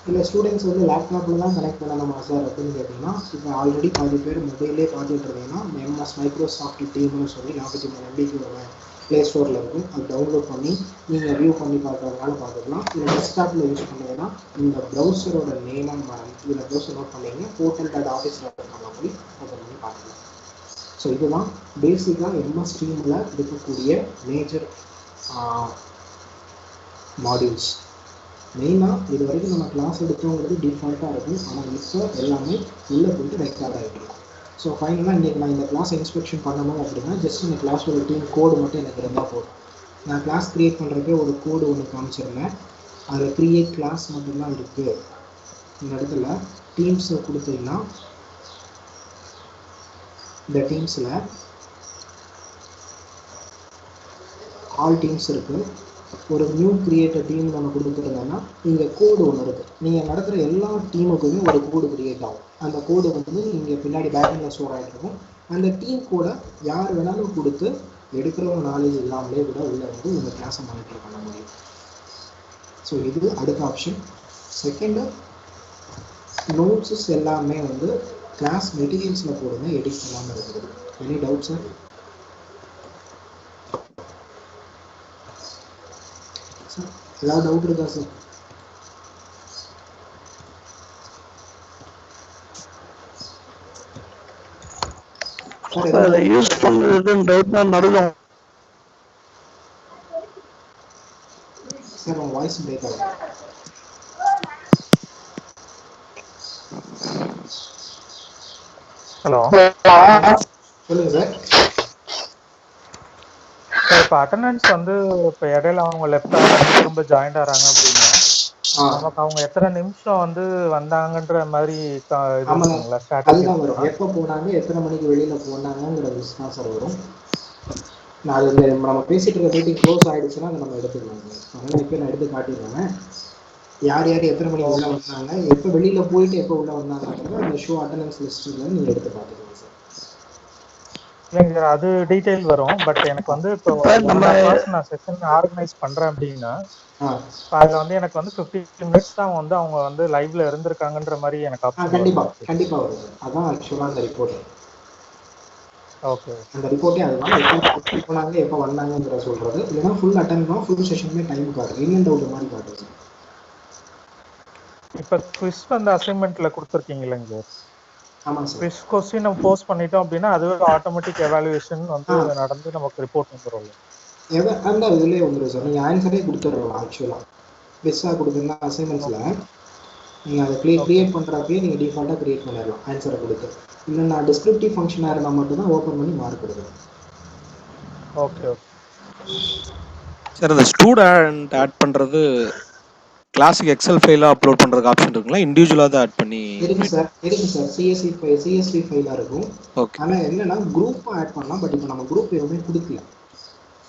இல்லை ஸ்டூடெண்ட்ஸ் வந்து லேப்டாப்பில் தான் கனெக்ட் பண்ணணுமா சார் அப்படின்னு கேட்டிங்கன்னா, இப்போ ஆல்ரெடி பாதி பேர் மொபைலே பார்த்துட்டு இருந்தீங்கன்னா MS மைக்ரோசாஃப்ட் டீம்னு சொல்லி 43 MBக்கு ஒரு ப்ளே ஸ்டோரில் இருக்கும். அது டவுன்லோட் பண்ணி நீங்கள் வியூ பண்ணி பார்க்கறதுனால பார்த்துக்கலாம். இல்லை டெஸ்க்டாப்பில் யூஸ் பண்ணிங்கன்னா இந்த ப்ரௌசரோட நேமாக இதில் ப்ரௌசர் நோட் பண்ணிங்க portal.office.com போய் ஓப்பன் பண்ணி பார்க்கலாம். ஸோ இதுதான் பேசிக்காக MS டீமில் இருக்கக்கூடிய மேஜர் மாடியூல்ஸ். மெயினாக இது வரைக்கும் நம்ம கிளாஸ் எடுத்தோங்கிறது டிஃபால்ட்டாக இருக்கும். ஆனால் இப்போ எல்லாமே உள்ளே போய்ட்டு ரெக்கார்ட் ஆகிட்டு இருக்கும். ஸோ ஃபைனலாக இன்றைக்கி நான் இந்த கிளாஸ் இன்ஸ்பெக்ஷன் பண்ணணும் அப்படின்னா ஜஸ்ட் இந்த கிளாஸோட டீம் கோடு மட்டும் எனக்கு இருந்தால் போதும். நான் கிளாஸ் க்ரியேட் பண்ணுறப்பே ஒரு கோடு ஒன்று காமிச்சிருந்தேன். அதில் க்ரியேட் கிளாஸ் மட்டும்தான் இருக்குது. இந்த இடத்துல டீம்ஸை கொடுத்தீங்கன்னா இந்த டீம்ஸில் ஆல் டீம்ஸ் இருக்குது. ஒரு நியூ கிரியேட்டர் டீம் நம்ம கொடுத்துருந்தோம்னா இங்கே கோடு ஒன்று இருக்குது. நீங்கள் நடத்துகிற எல்லா டீமுக்குமே ஒரு கோடு கிரியேட் ஆகும். அந்த கோடு வந்து இங்கே பின்னாடி பேக்கிங்கில் ஸ்டோர் ஆகிட்டு இருக்கும். அந்த டீம் கோடை யார் வேணாலும் கொடுத்து எடுக்கிறவங்க நாலேஜ் இல்லாமலே கூட உள்ளே வந்து உங்கள் கிளாஸை மானிட்டர் பண்ண முடியும். ஸோ இது அடுத்த ஆப்ஷன். செகண்டு, நோட்ஸஸ் எல்லாமே வந்து கிளாஸ் மெட்டீரியல்ஸில் போடுங்க, எடிட் பண்ணாமல் இருக்குது. Any doubt sir? ஏதாவது டவுட் இருக்கா சார்? யூஸ் பண்றதுன்னு டவுட் தான் நடுவோம் சார். உங்க வாய்ஸ் பிரேக் ஆகுது. ஹலோ, சொல்லுங்க சார். இப்போ அட்டண்டன்ஸ் வந்து இப்போ இடையில அவங்க லெஃப்ட் ஆகிறாங்க திரும்ப ஜாயின்ட் ஆகிறாங்க அப்படின்னா நமக்கு அவங்க எத்தனை நிமிஷம் வந்து வந்தாங்கன்ற மாதிரி அதுதான் வரும். எப்போ போனாங்க, எத்தனை மணிக்கு வெளியில் போனாங்கிற லிஸ்ட் தான் சார் வரும். நான் அது நம்ம பேசிட்டு இருக்க மீட்டிங் க்ளோஸ் ஆகிடுச்சுன்னா அதை நம்ம எடுத்துக்கலாம் சார். அதனால் இப்போ நான் எடுத்து காட்டிடுவேன். யார் யார் எத்தனை மணிக்கு உள்ளே வந்தாங்க, எப்போ வெளியில் போயிட்டு எப்போ உள்ளே வந்தாங்கன்றது அந்த ஷோ அட்டண்டன்ஸ் லிஸ்ட்டில் நீங்கள் எடுத்து பார்த்துக்கலாம் சார். இல்லைங்க சார், அது டீட்டெயில் வரும். பட் எனக்கு வந்து இப்போ நான் செஷன் ஆர்கனைஸ் பண்ணுறேன் அப்படின்னா அதில் வந்து எனக்கு வந்து 15 மினிட்ஸ் தான் வந்து அவங்க வந்து லைவ்ல இருந்திருக்காங்கன்ற மாதிரி எனக்கு ஆப்ஷன். கண்டிப்பாக வரும் சார். அதான் ஆக்சுவலாக அந்த ரிப்போர்ட். ஓகே, அந்த ரிப்போர்ட்டே அதுதான். எப்போ போனாங்க எப்போ வந்தாங்கங்கிற சொல்கிறது. இல்லைன்னா ஃபுல் அட்டெண்ட் தான் ஃபுல் செஷனுமே டைம் காட்டும். இன் அண்ட் அவுட் மாதிரி காட்டும் சார். இப்போ குவிஸ் வந்து அசைன்மெண்ட்டில் கொடுத்துருக்கீங்க இல்லைங்க சார்? ஆமாம் சார். குவிஸ் கொஸ்டின் நம்ம போஸ்ட் பண்ணிட்டோம் அப்படின்னா அதுவே ஆட்டோமேட்டிக் எவாலுவேஷன் வந்து நடந்து நமக்கு ரிப்போர்ட் வந்துடும். அந்த இதுலேயே வந்துடும் சார். நீங்கள் ஆன்சரே கொடுத்துடலாம். ஆக்சுவலாக பெஸ்ட்டாக கொடுக்குறதுனா அசைன்மெண்ட்ஸில் நீங்கள் அதை க்ரியேட் பண்ணுறப்பே நீங்கள் டிஃபால்ட்டாக க்ரியேட் பண்ணிடலாம் ஆன்சரை கொடுத்து. இல்லை நான் டிஸ்கிரிப்டிவ் ஃபங்க்ஷனாக இருந்தால் மட்டும்தான் ஓப்பன் பண்ணி மார்க் கொடுக்குறேன். Okay okay sir. இந்த ஸ்டூடெண்ட் ஆட் பண்றது கிளாஸுக்கு எக்ஸல் ஃபைலாக அப்லோட் பண்ணுறதுக்கு ஆப்ஷன் இருக்குங்களா? இண்டிவிஜுவலாக தான் ஆட் பண்ணி இருக்கு சார். CSV ஃபைலாக இருக்கும். ஓகே. ஆனால் என்னன்னா குரூப்பாக ஆட் பண்ணலாம். பட் இப்போ நம்ம குரூப் எதுவுமே கொடுக்கல.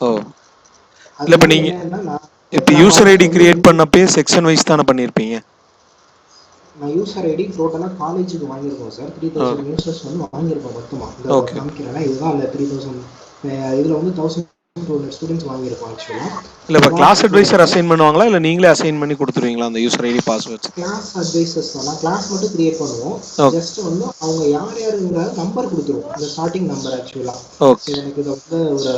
ஓ இல்லை, இப்போ நீங்கள் இப்போ யூசர் ஐடி கிரியேட் பண்ணப்பே செக்ஷன் வைஸ் தானே பண்ணியிருப்பீங்க? நான் யூசர் ஐடி டோட்டலாக காலேஜுக்கு வாங்கியிருக்கோம் சார். 3000 யூசர்ஸ் வந்து வாங்கியிருக்கோம் மொத்தமாக. இந்த காமிக்கிறேன்னா இதுதான் இல்லை 3000. இதில் வந்து 1200 ஸ்டூடெண்ட்ஸ் வாங்கியிருக்கோம் ஆக்சுவலாக. இல்லை, இப்போ கிளாஸ் அட்வைசர் அசைன் பண்ணுவாங்களா இல்லை நீங்களே அசைன் பண்ணி கொடுத்துருவீங்களா அந்த user ID passwords? Class advisers தான். கிளாஸ் மட்டும் கிரியேட் பண்ணுவோம். ஜஸ்ட் வந்து அவங்க யார் யாருங்கிற நம்பர் கொடுத்துருவோம். இந்த ஸ்டார்டிங் நம்பர் ஆக்சுவலாக. ஓகே. எனக்கு இதை வந்து ஒரு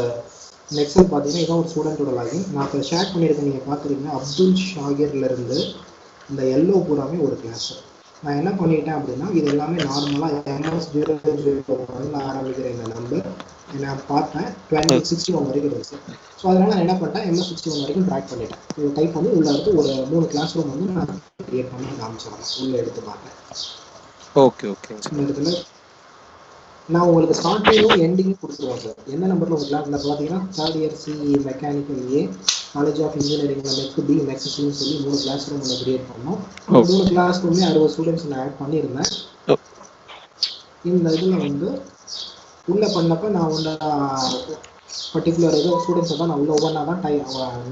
நெக்ஸ்ட் பார்த்தீங்கன்னா இதான் ஒரு ஸ்டூடெண்ட்டோட லாகின். நான் இப்போ ஷேர் பண்ணியிருக்கேன். நீங்கள் பார்த்துருக்கீங்க. அப்துல் ஷாகிர்லேருந்து இந்த எல்லோ பூராமே ஒரு கிளாஸ். நான் என்ன பண்ணிட்டேன் அப்படின்னா இது எல்லாமே நார்மலாக MS0 ஆரம்பிக்கிற இந்த நம்பர் நான் பார்த்தேன் 61 வரைக்கும் இருந்துச்சு. ஸோ அதனால் நான் என்ன பண்ணிட்டேன் MS61 வரைக்கும் ட்ராக் பண்ணிட்டேன். இது டைப் பண்ணி உள்ளே எடுத்து ஒரு 3 கிளாஸ் ரூம் வந்து நான் கிரியேட் பண்ணி காமிச்சிடறேன். உள்ளே எடுத்து பார்த்தேன். Okay okay. இந்த இடத்துல நான் உங்களுக்கு ஸ்டார்டிங்கும் எண்டிங்கும் கொடுத்துருவோம் சார். என்ன நம்பரில் ஒரு கிளாஸ் பார்த்தீங்கன்னா 3rd year CE mechanical A college of இன்ஜினியரிங்கில் MEC-B MEC-Cன்னு சொல்லி 3 கிளாஸ் ரூம் ஒன்று கிரியேட் பண்ணோம். 3 கிளாஸ் ரூம்லேயே 60 ஸ்டூடெண்ட்ஸ் நான் ஆட் பண்ணியிருந்தேன். இந்த இதில் வந்து உள்ள பண்ணப்போ நான் உள்ள பர்டிகுலர் ஏதோ ஸ்டூடெண்ட்ஸை தான் நான் உள்ள ஒவ்வொன்றா தான்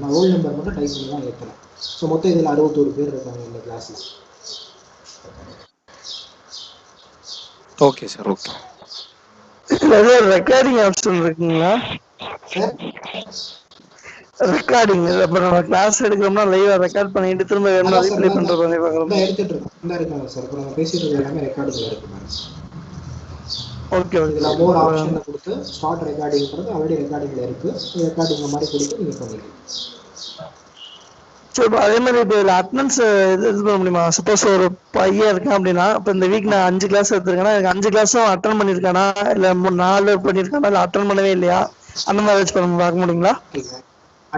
நான் ரோல் நம்பர் மட்டும் டைப் பண்ணி தான் ஏற்றுறேன். ஸோ மொத்தம் இதில் 61 பேர் இருக்காங்க இந்த கிளாஸில். Okay sir, okay. Recording option இருக்குங்களா சார்? ரெக்கார்டிங் இப்போ நம்ம கிளாஸ் எடுக்கிறோம்னா லைவா ரெக்கார்ட் பண்ணிட்டு திரும்ப வேணும்னா ரீப்ளே பண்றது வந்து பார்க்குறோம். எடுத்துட்டு இருக்கோம் இருக்காங்க சார். இப்போ நம்ம பேசிட்டு இருக்க எல்லாமே ரெக்கார்டிங்ல இருக்கு மேம். Okay okay. இதில் மோர் ஆப்ஷனை கொடுத்து ஸ்டார்ட் ரெக்கார்டிங்கிறது ஆல்ரெடி ரெக்கார்டிங்கில் இருக்குது. ரெக்கார்டிங் மாதிரி கொடுத்து நீங்கள் பண்ணிக்கலாம். ஸோ இப்போ அதே மாதிரி இப்போ இதில் அட்டனன்ஸ் இது பண்ண முடியுமா? சப்போஸ் ஒரு பையன் இருக்கான் அப்படின்னா இப்போ இந்த வீக் நான் 5 கிளாஸ் எடுத்துருக்கேன்னா எனக்கு 5 கிளாஸும் அட்டன் பண்ணியிருக்கானா இல்லை 4 பண்ணியிருக்கானா இல்லை அட்டன் பண்ணவே இல்லையா அந்த மாதிரி ஏதாச்சும் பார்க்க முடியுங்களா?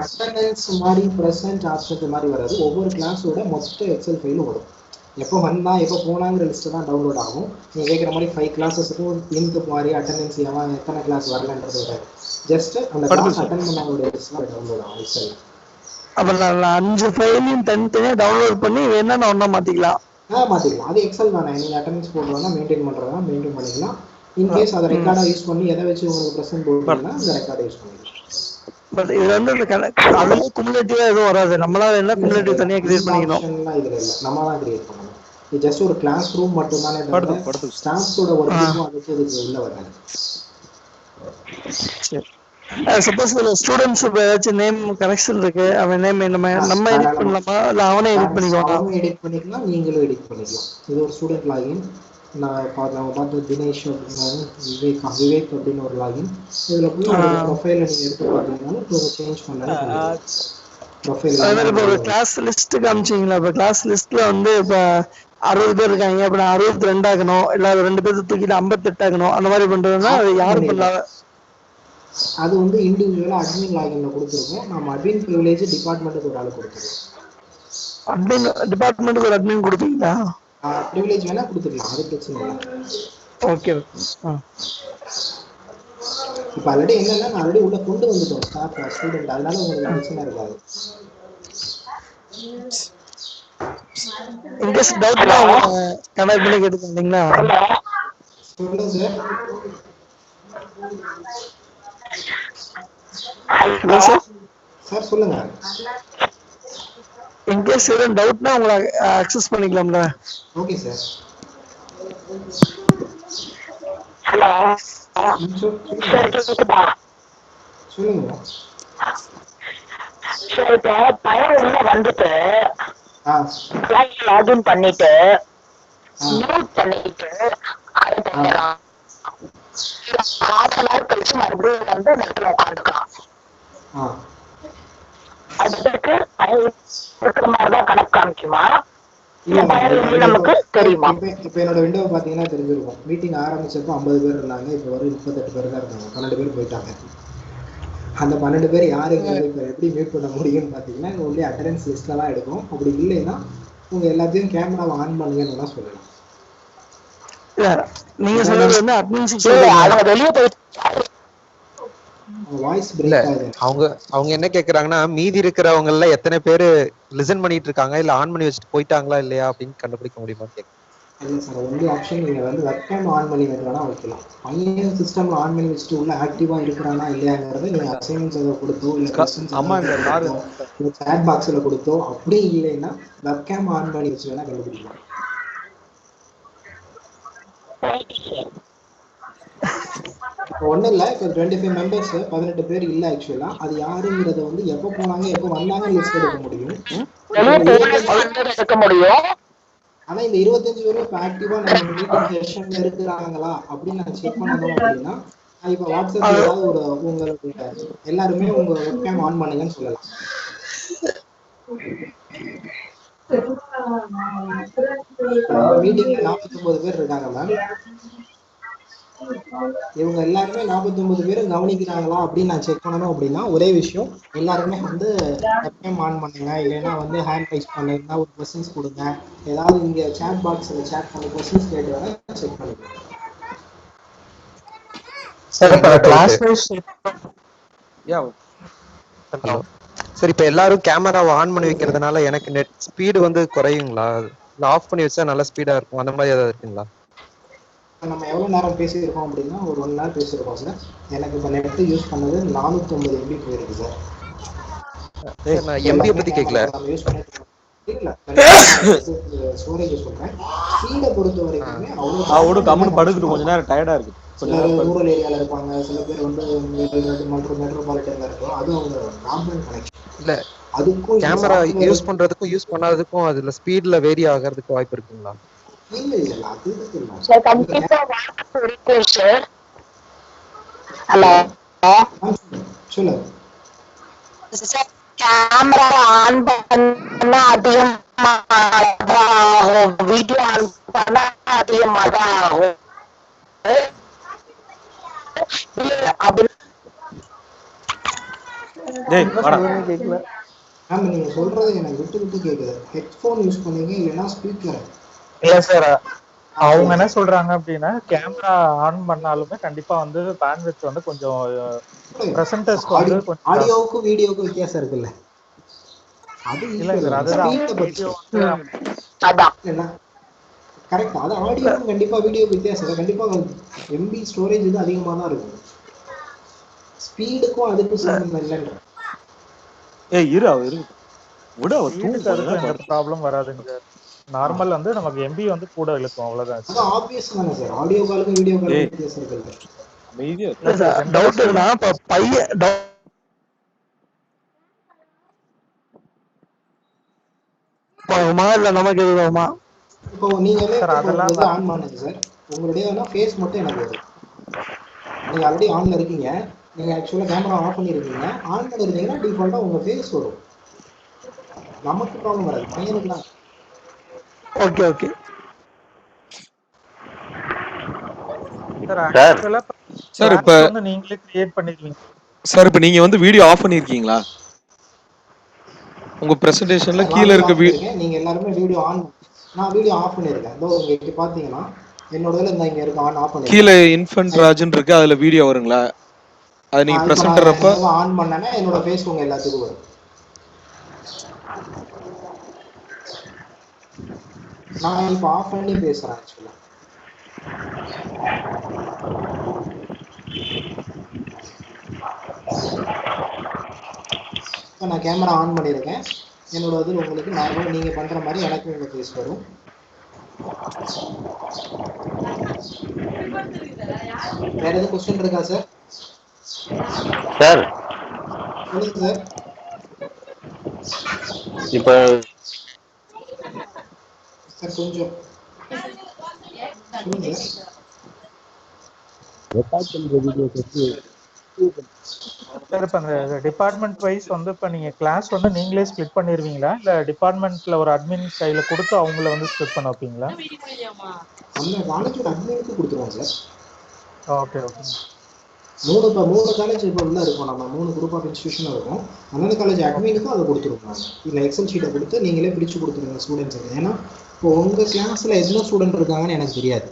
அட்டண்டன்ஸ் மாதிரி ப்ரெசென்ட் ஆப்ஷன் மாதிரி வராது. ஒவ்வொரு கிளாஸோட மொத்த எக்ஸல் ஃபைலும் வரும். எப்போ வந்தா எப்போ போனாங்கிற லிஸ்ட்டு தான் டவுன்லோட் ஆகும். நீங்கள் கேட்குற மாதிரி 5 கிளாஸஸுக்கும் இன்ட்டு மாதிரி அட்டண்டன்ஸ் எவன் எத்தனை கிளாஸ் வரலன்றது வராது. ஜஸ்ட் அந்த கிளாஸ் அட்டன் பண்ணவங்களுடைய லிஸ்ட் தான் டவுன்லோட் ஆகும் எக்ஸல். அப்போ நான் 5 ஃபைலையும் தனித்தனியாக டவுன்லோட் பண்ணி வேணா நான் ஒன்றா மாற்றிக்கலாம். மாற்றிக்கலாம். அது எக்ஸல் தானே. நீங்கள் அட்டண்டன்ஸ் போடுறதுனா மெயின்டைன் பண்ணுறதுனா மெயின்டைன் பண்ணிக்கலாம். இன்கேஸ் அதை ரெக்கார்டாக யூஸ் பண்ணி எதை வச்சு உங்களுக்கு ப்ரெசென்ட் போடுறீங்கன்னா அந்த ரெக்கார்டை யூஸ் பண்ணிக்கலாம். பட் இது வந்து அதுவே குமுலேட்டிவா எதுவும் வராது. நம்மளால என்ன குமுலேட்டிவ் தனியா கிரியேட் பண்ணிக்கணும். இதுல இல்ல, நம்ம தான் கிரியேட் பண்ணணும். இது ஜஸ்ட் ஒரு கிளாஸ் ரூம் மட்டும் தானே. ஸ்டாஃப்ஸோட வர்க்கிங்கும் அதுக்கு உள்ள வராது. சப்போஸ் ஒரு ஸ்டூடண்ட்ஸ் ஏதாச்சும் நேம் கரெக்ஷன் இருக்கு, அவன் நேம் நம்ம எடிட் பண்ணலாமா இல்ல அவனே எடிட் பண்ணிக்கலாம்? அவனே எடிட் பண்ணிக்கலாம், நீங்களும் எடிட் பண்ணிக்கலாம். இது ஒரு ஸ்டூடெண்ட் லாகின். நான் பார்த்து தினேஷ் அப்படின்னா விவேக் அப்படின்னு ஒரு லாகின். இதில் போய் உங்களோட ப்ரொஃபைலை நீங்கள் எடுத்து பார்த்தீங்கன்னாலும் இப்போ சேஞ்ச் பண்ணலாம். ப்ரொஃபைல் இப்போ ஒரு கிளாஸ் லிஸ்ட்டு காமிச்சிங்களா? இப்போ கிளாஸ் லிஸ்ட்டில் வந்து இப்போ 60 பேர் இருக்காங்க. இப்போ நான் 62 ஆகணும், இல்லை 2 பேர் தூக்கிட்டு 58 ஆகணும், அந்த மாதிரி பண்ணுறதுன்னா அது யார் பண்ணலாம்? அது வந்து இண்டிவிஜுவலாக அட்மின் லாகின்ல கொடுத்துருக்கோம். நம்ம அட்மின் ப்ரிவிலேஜ் டிபார்ட்மெண்ட்டுக்கு ஒரு ஆள் கொடுத்துருக்கோம். அட்மின் டிபார்ட்மெண்ட்டுக்கு ஒரு அட்மின் கொடுப்பீங்களா? ப்ரிவிலேஜ் வேணா கொடுத்துக்கலாம், அது பிரச்சனை இல்லை. ஓகே. இப்போ ஆல்ரெடி என்னன்னா நான் ஆல்ரெடி உள்ள கொண்டு வந்துட்டோம் ஸ்டாஃப் ஸ்டூடெண்ட், அதனால உங்களுக்கு பிரச்சனை இருக்காது. இன்கேஸ் டவுட்னா கனெக்ட் பண்ணி கேட்டுக்கிட்டீங்களா? சொல்லுங்க சார். Hello sir. சார் சொல்லுங்க. இன்கேஸ் எதுவும் டவுட்னா உங்களை அக்சஸ் பண்ணிக்கலாம்ல? Okay sir. ஹலோ சொல்லுங்க. சார் இப்போ பையன் உள்ள வந்துட்டு லாகின் பண்ணிட்டு மியூட் பண்ணிட்டு ஆரம்பிக்கலாம். ½ hour கழிச்சு மறுபடியும் வந்து நெட்ல உட்காந்துக்கலாம். அதுக்கு இருக்கிற மாதிரிதான் கணக்கு காமிக்குமா? நமக்கு தெரியுமா? இப்போ என்னோட விண்டோ பாத்தீங்கன்னா தெரிஞ்சிருக்கும். மீட்டிங் ஆரம்பிச்சப்போ 50 பேர் இருந்தாங்க, இப்போ வரை 38 பேர் தான் இருக்காங்க. 12 பேர் போயிட்டாங்க. அந்த 12 பேர் யாருங்க இப்போ எப்படி மியூட் பண்ண முடியும்னு பார்த்தீங்கன்னா ஒன்லி அட்டண்டன்ஸ் லிஸ்ட்ல தான் எடுக்கும். அப்படி இல்லைன்னா உங்க எல்லாத்தையும் கேமராவை ஆன் பண்ணுங்கன்னு வேணா சொல்லலாம். நீங்க சொல்றது வந்து அட்மின் வெளியே போய் வாய்ஸ் பிரேக் ஆகுது. அவங்க என்ன கேக்குறாங்கன்னா மீதி இருக்கிறவங்க எல்லாம் எத்தனை பேர் லிசன் பண்ணிட்டு இருக்காங்க இல்ல ஆன் பண்ணி வச்சுட்டு போயிட்டாங்களா இல்லையா அப்படின்னு கண்டுபிடிக்க முடியுமா கேக்குறேன். இல்லை சார், ஒன்லி ஆப்ஷன் நீங்கள் வந்து வெப்கேம் ஆன் பண்ணி வைக்கலாம்னா வைக்கலாம். பையன் சிஸ்டமில் ஆன் பண்ணி வச்சுட்டு உள்ள ஆக்டிவாக இருக்கிறானா இல்லையாங்கிறத நீங்கள் அசைன்மெண்ட்ஸ் அதை கொடுத்தோ இல்லை சேட் பாக்ஸில் கொடுத்தோ, அப்படி இல்லைன்னா வெப்கேம் ஆன் பண்ணி வச்சு வேணா கண்டுபிடிக்கலாம். ஒன்றும் இல்லை, இப்போ 25 மெம்பர்ஸ் 18 பேர் இல்லை ஆக்சுவலாக. அது யாருங்கிறத வந்து எப்போ போனாங்க எப்போ வந்தாங்க லிஸ்ட் எடுக்க முடியும். ஆனா இந்த 25 பேரும் இப்போ ஆக்டிவா நம்ம மீட்டிங் செஷன்ல இருக்கிறாங்களா அப்படின்னு நான் செக் பண்ணணும். அப்படின்னா இப்போ வாட்ஸ்அப்ல ஏதாவது ஒரு உங்களுக்கு எல்லாருமே உங்க வெப்கேம் ஆன் பண்ணுங்கன்னு சொல்லலாம். மீட்டிங்ல 49 பேர் இருக்காங்க மேம். இவங்க எல்லாருமே 49 பேரும் கவனிக்கிறாங்களா அப்படின்னு நான் செக் பண்ணணும். அப்படின்னா ஒரே விஷயம், எல்லாருமே வந்து வெப்கேம் ஆன் பண்ணுங்க, இல்லைன்னா வந்து ஹேண்ட் ரைஸ் பண்ணுங்க, ஒரு கொஸ்டின்ஸ் கொடுங்க, ஏதாவது இங்க சாட் பாக்ஸ்ல சாட் பண்ணி கொஸ்டின்ஸ் கேட்டு வர செக் பண்ணிக்கலாம். சரி, இப்ப எல்லாரும் கேமராவை ஆன் பண்ணி வைக்கிறதுனால எனக்கு நெட் ஸ்பீடு வந்து குறையுங்களா? இல்ல ஆஃப் பண்ணி வச்சா நல்ல ஸ்பீடா இருக்கும், அந்த மாதிரி ஏதாவது இருக்குங்களா? நம்ம எவ்வளோ நேரம் பேசியிருக்கோம் அப்படின்னா ஒரு 1 hour பேசியிருக்கோம் சார். எனக்கு இப்போ நெட்டு யூஸ் பண்ணது 450 MB போயிருக்கு சார். சார் நான் எம்பியை பத்தி கேட்கல. நம்ம யூஸ் பண்ணிட்டு இல்ல ஸ்டோரேஜ் சொல்றேன். ஸ்பீடை பொறுத்த வரைக்குமே அவ்வளோ கம்முன்னு படுத்துட்டு கொஞ்ச நேரம் டயர்டா இருக்கு. ரூரல் ஏரியால இருப்பாங்க, சில பேர் வந்து மெட்ரோபாலிட்டன்ல இருக்கும். அது அவங்க காம்பவுண்ட் கனெக்ஷன் இல்ல அதுக்கும் கேமரா யூஸ் பண்றதுக்கும் யூஸ் பண்ணாததுக்கும் அதுல ஸ்பீட்ல வேரி ஆகிறதுக்கு வாய்ப்பு இருக்குங்களா? இல்ல இல்ல அது இருக்குல்ல சார் கண்டிப்பா வாய்ப்பு இருக்கு சார். ஹலோ சொல்லுங்க. சார் கேமரா ஆன் பண்ணா அதிகமாக ஆகும், வீடியோ ஆன் பண்ணா அதிகமாக தான் ஆகும். கேட்கல. ஆமா நீங்க சொல்றது எனக்கு விட்டு விட்டு கேக்குது. ஹெட்போன் யூஸ் பண்ணீங்க இல்லைன்னா ஸ்பீக்கர்? இல்ல சார், அவங்க என்ன சொல்றாங்க அப்படின்னா கேமரா ஆன் பண்ணாலுமே கண்டிப்பா வந்து பேண்ட்விட்த் வந்து கொஞ்சம் பிரசன்டர்ஸ்க்கு வந்து கொஞ்சம் ஆடியோவுக்கும் வீடியோவுக்கும் வித்தியாசம் இருக்குல்ல. அது இல்ல சார், அதுதான் வீடியோ என்ன கரெக்ட். அது ஆடியோவுக்கும் கண்டிப்பா வீடியோவுக்கு வித்தியாசம் கண்டிப்பா. எம்பி ஸ்டோரேஜ் இது அதிகமாக தான் இருக்கும். ஸ்பீடுக்கும் அதுக்கும் சம்பந்தம் இல்லைன்ற. இரு அவர் விட அவர் அதுக்கும் எந்த ப்ராப்ளம் வராதுங்க சார். நார்மல் வந்து நமக்கு எம்பி வந்து கூட இழுக்கும், அவ்வளவுதான். அது ஆப்வியஸ் தானே சார். ஆடியோ காலுக்கும் வீடியோ காலுக்கும் வித்தியாசம் இருக்குல்ல. அமைதியா டவுட் இருக்குன்னா இப்ப பையன் இல்ல நமக்கு எதுவுமா? இப்போ நீங்க ஆன் பண்ணுங்க சார். உங்களுடைய ஃபேஸ் மட்டும் எனக்கு வரும். நீங்க ஆல்ரெடி ஆன்ல இருக்கீங்க. நீங்க ஆக்சுவலா கேமரா ஆஃப் பண்ணிருக்கீங்க. ஆன் பண்ணிருந்தீங்கன்னா டிஃபால்ட்டா உங்க ஃபேஸ் வரும். நமக்கு ப்ராப்ளம் வராது, பையனுக்கு தான். ஓகே ஓகே சார் இப்ப வந்து நீங்களே கிரியேட் பண்ணிடுவீங்க சார். இப்ப நீங்க வந்து வீடியோ ஆஃப் பண்ணிருக்கீங்களா? உங்க பிரசன்டேஷன்ல கீழ இருக்க நீங்க எல்லாரும் வீடியோ ஆன். நான் வீடியோ ஆஃப் பண்ணிருக்கேன். இதோ இங்க பாத்தீங்கன்னா என்னோடதுல இங்க இருக்கு ஆன் ஆஃப் பண்ணி. கீழ இன்ஃபன்ட் ராஜன் இருக்கு, அதுல வீடியோ வருங்களா? அது நீங்க பிரசன்டர் அப்ப ஆன் பண்ணனா என்னோட ஃபேஸ் உங்க எல்லாத்துக்கும் வரும். நான் இப்ப ஆஃப் பண்ணி பேசுறேன் ஆக்சுவலா. நான் கேமரா ஆன் பண்ணிருக்கேன். என்னோட இது உங்களுக்கு நார்மலா நீங்க பண்ற மாதிரி எனக்கு உங்க ஃபேஸ் வரும். வேற எதுவும் क्वेश्चन இருக்கா சார்? சார் சொல்லுங்க சார். இப்போ சார் கொஞ்சம் சொல்லுங்க சார். சார் இப்ப அந்த டிபார்ட்மெண்ட் வைஸ் வந்து இப்ப நீங்க கிளாஸ் வந்து நீங்களே ஸ்ப்ளிட் பண்ணிருவீங்களா, இல்ல டிபார்ட்மெண்ட்ல ஒரு அட்மின் கையில கொடுத்து அவங்கள வந்து ஸ்ப்ளிட் பண்ண வைப்பீங்களா? அந்த காலேஜோட அட்மினுக்கு கொடுத்துருவோம் சார். Okay okay. மூணு காலேஜ் இப்போ உள்ள இருக்கும். நம்ம 3 குரூப் ஆஃப் இன்ஸ்டியூஷன் இருக்கும். அந்தந்த காலேஜ் அட்மினுக்கும் அதை கொடுத்துருவோம். இல்லை எக்ஸல் ஷீட்டை கொடுத்து நீங்களே பிரித்து கொடுத்துருங்க ஸ்டூடெண்ட்ஸுக்கு. ஏன்னா இப்போ உங்கள் கிளாஸில் எத்தனை ஸ்டூடெண்ட் இருக்காங்கன்னு எனக்கு தெரியாது.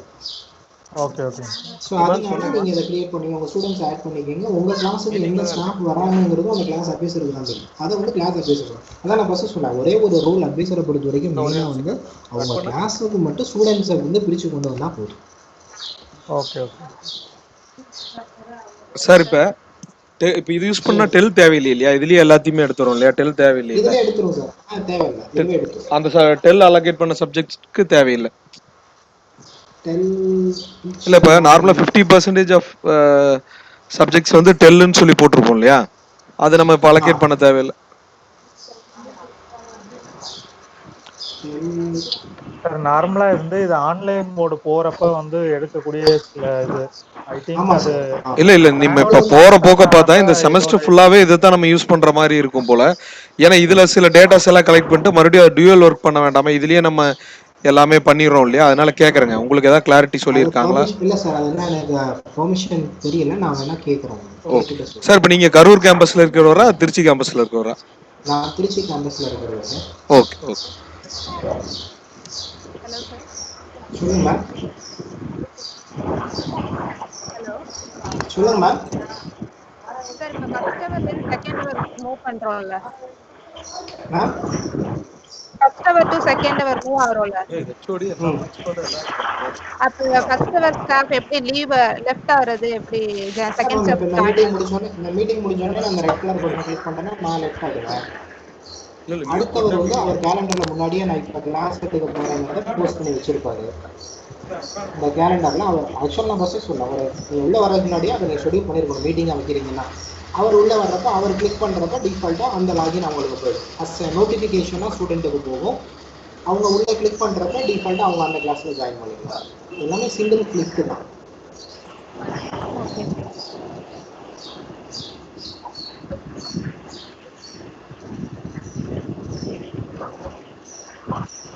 Okay okay. ஸோ அதனால நீங்கள் இதை கிரியேட் பண்ணி உங்கள் ஸ்டூடெண்ட்ஸ் ஆட் பண்ணிக்கிங்க. உங்கள் கிளாஸுக்கு எந்த ஸ்டாஃப் வராங்கிறதும் அந்த கிளாஸ் அட்வைசருக்கு தான் தெரியும். அதை வந்து கிளாஸ் அட்வைசர். அதான் நான் ஃபஸ்ட்டு சொன்னேன், ஒரே ஒரு ரூல் அட்வைசரை பொறுத்த வரைக்கும் மெயினாக வந்து அவங்க கிளாஸுக்கு மட்டும் ஸ்டூடெண்ட்ஸை வந்து பிரித்து கொண்டு வந்தால் போதும். Okay okay sir. இப்ப இது யூஸ் பண்ணா டெல் தேவையில்லை இல்லையா? இதுலயே எல்லாத்தையுமே எடுத்துரும் இல்லையா? டெல் தேவையில்லை. இதுல எடுத்துரும் சார். தேவையில்லை, இதுவே எடுத்துரும். அந்த டெல் அலோகேட் பண்ண சப்ஜெக்ட்ஸ்க்கு தேவையில்லை. இல்ல இப்ப நார்மலா 50% ஆஃப் சப்ஜெக்ட்ஸ் வந்து டெல்னு சொல்லி போட்டுருப்போம் இல்லையா? அதை நம்ம இப்ப அலோகேட் பண்ண தேவையில்லை. சார் நார்மலா இருந்து இது ஆன்லைன் மோட் போறப்ப வந்து எடுக்கக்கூடிய இது ஐ திங்க் அது இல்ல நம்ம இப்ப போற போக்க பார்த்தா இந்த செமஸ்டர் ஃபுல்லாவே இதைத்தான் நம்ம யூஸ் பண்ற மாதிரி இருக்கும் போல. ஏன்னா இதுல சில டேட்டாஸ் எல்லாம் கலெக்ட் பண்ணிட்டு மறுபடியும் டியூவல் ஒர்க் பண்ண வேண்டாமா? இதுலயே நம்ம எல்லாமே பண்ணிடுறோம் இல்லையா? அதனால கேக்குறேங்க, உங்களுக்கு ஏதாவது கிளாரிட்டி சொல்லியிருக்காங்களா? இல்ல சார், அதெல்லாம் எனக்கு பெர்மிஷன் தெரியல. நான் வேணா கேக்குறேன். சார் இப்ப நீங்க கரூர் கேம்பஸ்ல இருக்கிறவரா திருச்சி கேம்பஸ்ல இருக்கிறவரா? நான் திருச்சி கேம்பஸ்ல இருக்கிறேன் sir. Okay okay. Hello sir. சொல்லுங்க மேம். ஹலோ சொல்லுங்க மேம். சார், இப்போ ஃபர்ஸ்ட் ஹவர்ல இருந்து செகண்ட் ஹவர் மூவ் பண்றோம்ல ma'am first hour to second hour move ஆகுறோம்ல. அப்ப ஃபர்ஸ்ட் ஹவர் ஸ்டாஃப் எப்படி லீவ் லெஃப்ட் ஆகுறது எப்படி செகண்ட் இப்போ ஸ்டாஃப் இந்த மீட்டிங் முடிஞ்சோடனே நான் அந்த ரெட் கலர் பட்டன் கிளிக் பண்ணேன்னா நான் லெஃப்ட் ஆகிடுவேன். அடுத்தவர் வந்து அவர் கேலண்டர்ல முன்னாடியே நான் இப்போ கிளாஸ் எடுக்க போறேங்கிறத போஸ்ட் பண்ணி வச்சிருப்பாரு. இந்த கேலண்டர்ல அவர் ஆக்சுவலாக நான் ஃபர்ஸ்ட் சொன்னேன், அவர் நீங்கள் உள்ள வரதுக்கு முன்னாடியே அதை நீங்கள் ஷெடியூல் பண்ணியிருக்கணும். மீட்டிங் அமைக்கிறீங்கன்னா அவர் உள்ள வர்றப்ப அவர் கிளிக் பண்ணுறப்ப டிஃபால்ட்டாக அந்த லாகின் அவங்களுக்கு போயிடும். அஸ் நோட்டிஃபிகேஷனாக ஸ்டூடெண்ட்டுக்கு போகும். அவங்க உள்ள கிளிக் பண்ணுறப்ப டிஃபால்ட்டாக அவங்க அந்த கிளாஸில் ஜாயின் பண்ணிக்கலாம். எல்லாமே சிங்கிள் கிளிக்கு தான்.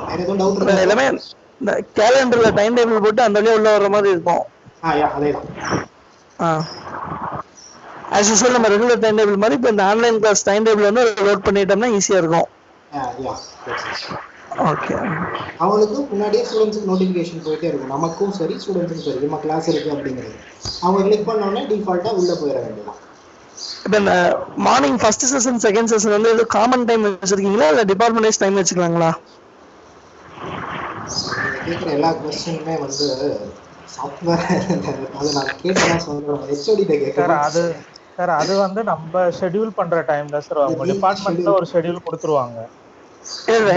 வேற எதுவும் டவுட் இருக்கா? எல்லாமே இந்த கேலண்டர்ல டைம் டேபிள் போட்டு அந்த வழியா உள்ள வர்ற மாதிரி இருக்கும். அதேதான். ஆஸ் யூசுவல் நம்ம ரெகுலர் டைம் டேபிள் மாதிரி இப்போ இந்த ஆன்லைன் கிளாஸ் டைம் டேபிள் வந்து லோட் பண்ணிட்டோம்னா ஈஸியா இருக்கும். ஓகே. அவங்களுக்கு முன்னாடியே ஸ்டூடெண்ட்ஸுக்கு நோட்டிஃபிகேஷன் போயிட்டே இருக்கும். நமக்கும் சரி ஸ்டூடெண்ட்ஸுக்கும் சரி நம்ம கிளாஸ் இருக்கு அப்படிங்கிறது. அவங்க கிளிக் பண்ணோடனே டிஃபால்ட்டாக உள்ள போயிட வேண்டியதான். இப்போ இந்த morning first session second session வந்து ஏதோ காமன் டைம் வச்சிருக்கீங்களா இல்லை டிபார்ட்மெண்ட் வைஸ் டைம் வச்சுக்கலாங்களா? கேட்குற எல்லா கொஸ்டினுமே வந்து சாஃப்ட்வேர் அது நான் கேட்டதான் சொல்றேன். ஹெச்ஓடிட்ட கேட்குறேன். சார் அது வந்து நம்ம ஷெட்யூல் பண்ற டைம்ல சார் அவங்க டிபார்ட்மெண்ட்ல ஒரு ஷெட்யூல் கொடுத்துருவாங்க.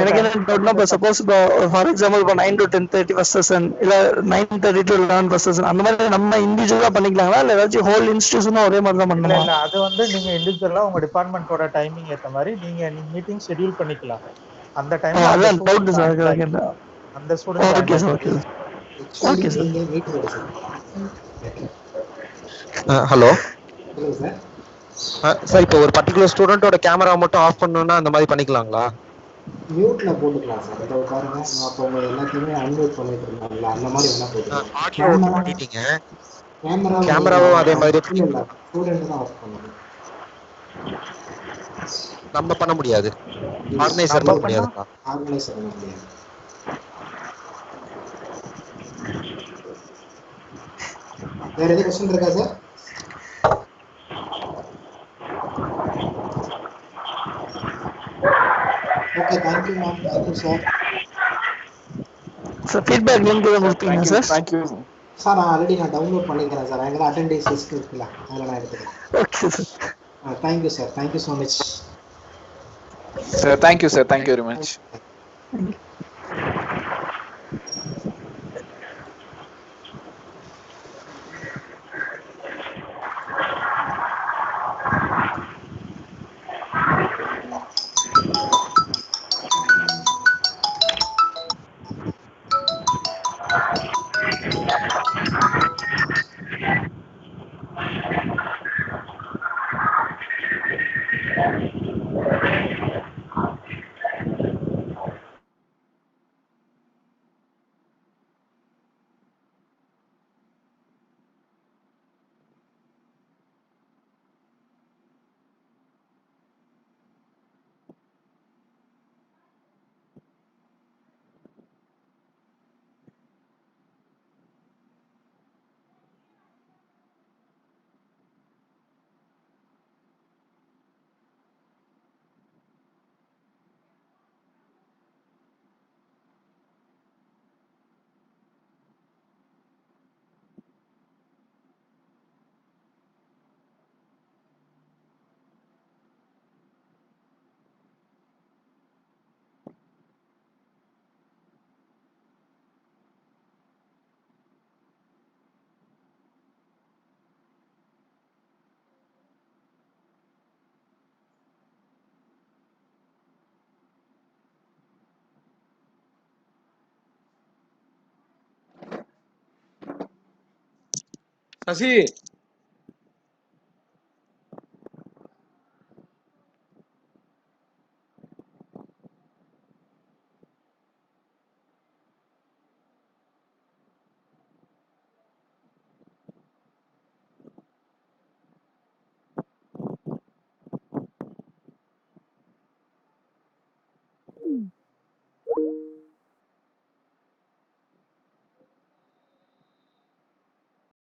எனக்கு என்ன டவுட்னா இப்போ சப்போஸ் இப்போ ஃபார் எக்ஸாம்பிள் இப்போ 9 to 10:30 ஃபர்ஸ்ட் செஷன் இல்ல 9:30 to 11 ஃபர்ஸ்ட் செஷன் அந்த மாதிரி நம்ம இண்டிவிஜுவலா பண்ணிக்கலாங்களா இல்ல ஏதாச்சும் ஹோல் இன்ஸ்டிடியூஷனும் ஒரே மாதிரி தான் பண்ணணுமா? இல்ல அது வந்து நீங்க இண்டிவிஜுவலா உங்க டிபார்ட்மெண்டோட டைமிங் ஏத்த மாதிரி நீங்க மீட்டிங் ஷெட்யூல் பண்ணிக்கலாம். அந்த டைம்ல அதான் டவுட் சார் அந்த student. Okay sir okay sir okay sir. Hello sir, இப்போ ஒரு பர்టిక్యులர் ஸ்டூடெண்டோட கேமரா மட்டும் ஆஃப் பண்ணனும்னா அந்த மாதிரி பண்ணிக்கலாங்களா? மியூட்ல போட்டுக்கலாம் சார். இத பாருங்க, நான் அப்ப உங்க எல்லாத்தையுமே அன்மியூட் பண்ணிட்டு இருந்தேன்ல, அந்த மாதிரி வேணா போட்டுக்கலாம். ஆடியோ ஆஃப் பண்ணிட்டீங்க, கேமராவும் அதே மாதிரி இல்ல, ஸ்டூடெண்ட் தான் ஆஃப் பண்ணணும். நம்ம பண்ண முடியாது, ஆர்கனைசர் பண்ண முடியாது. ஆர்கனைசர் பண்ண முடியாது. வேற எதுவும் क्वेश्चन இருக்கா sir? Okay, thank you ma'am, thank you sir. Sir feedback link எதுவும் கொடுப்பீங்க சார்? थैंक यू சார், நான் ஆல்ரெடி டவுன்லோட் பண்ணிக்கிறேன் சார். எங்க அட்டெண்டன்ஸ் லிஸ்ட் இருக்குல்ல, அதல நான் எடுத்துக்கிறேன். Okay sir. Thank you sir, thank you so much sir. thank you sir, thank you very much. Sasi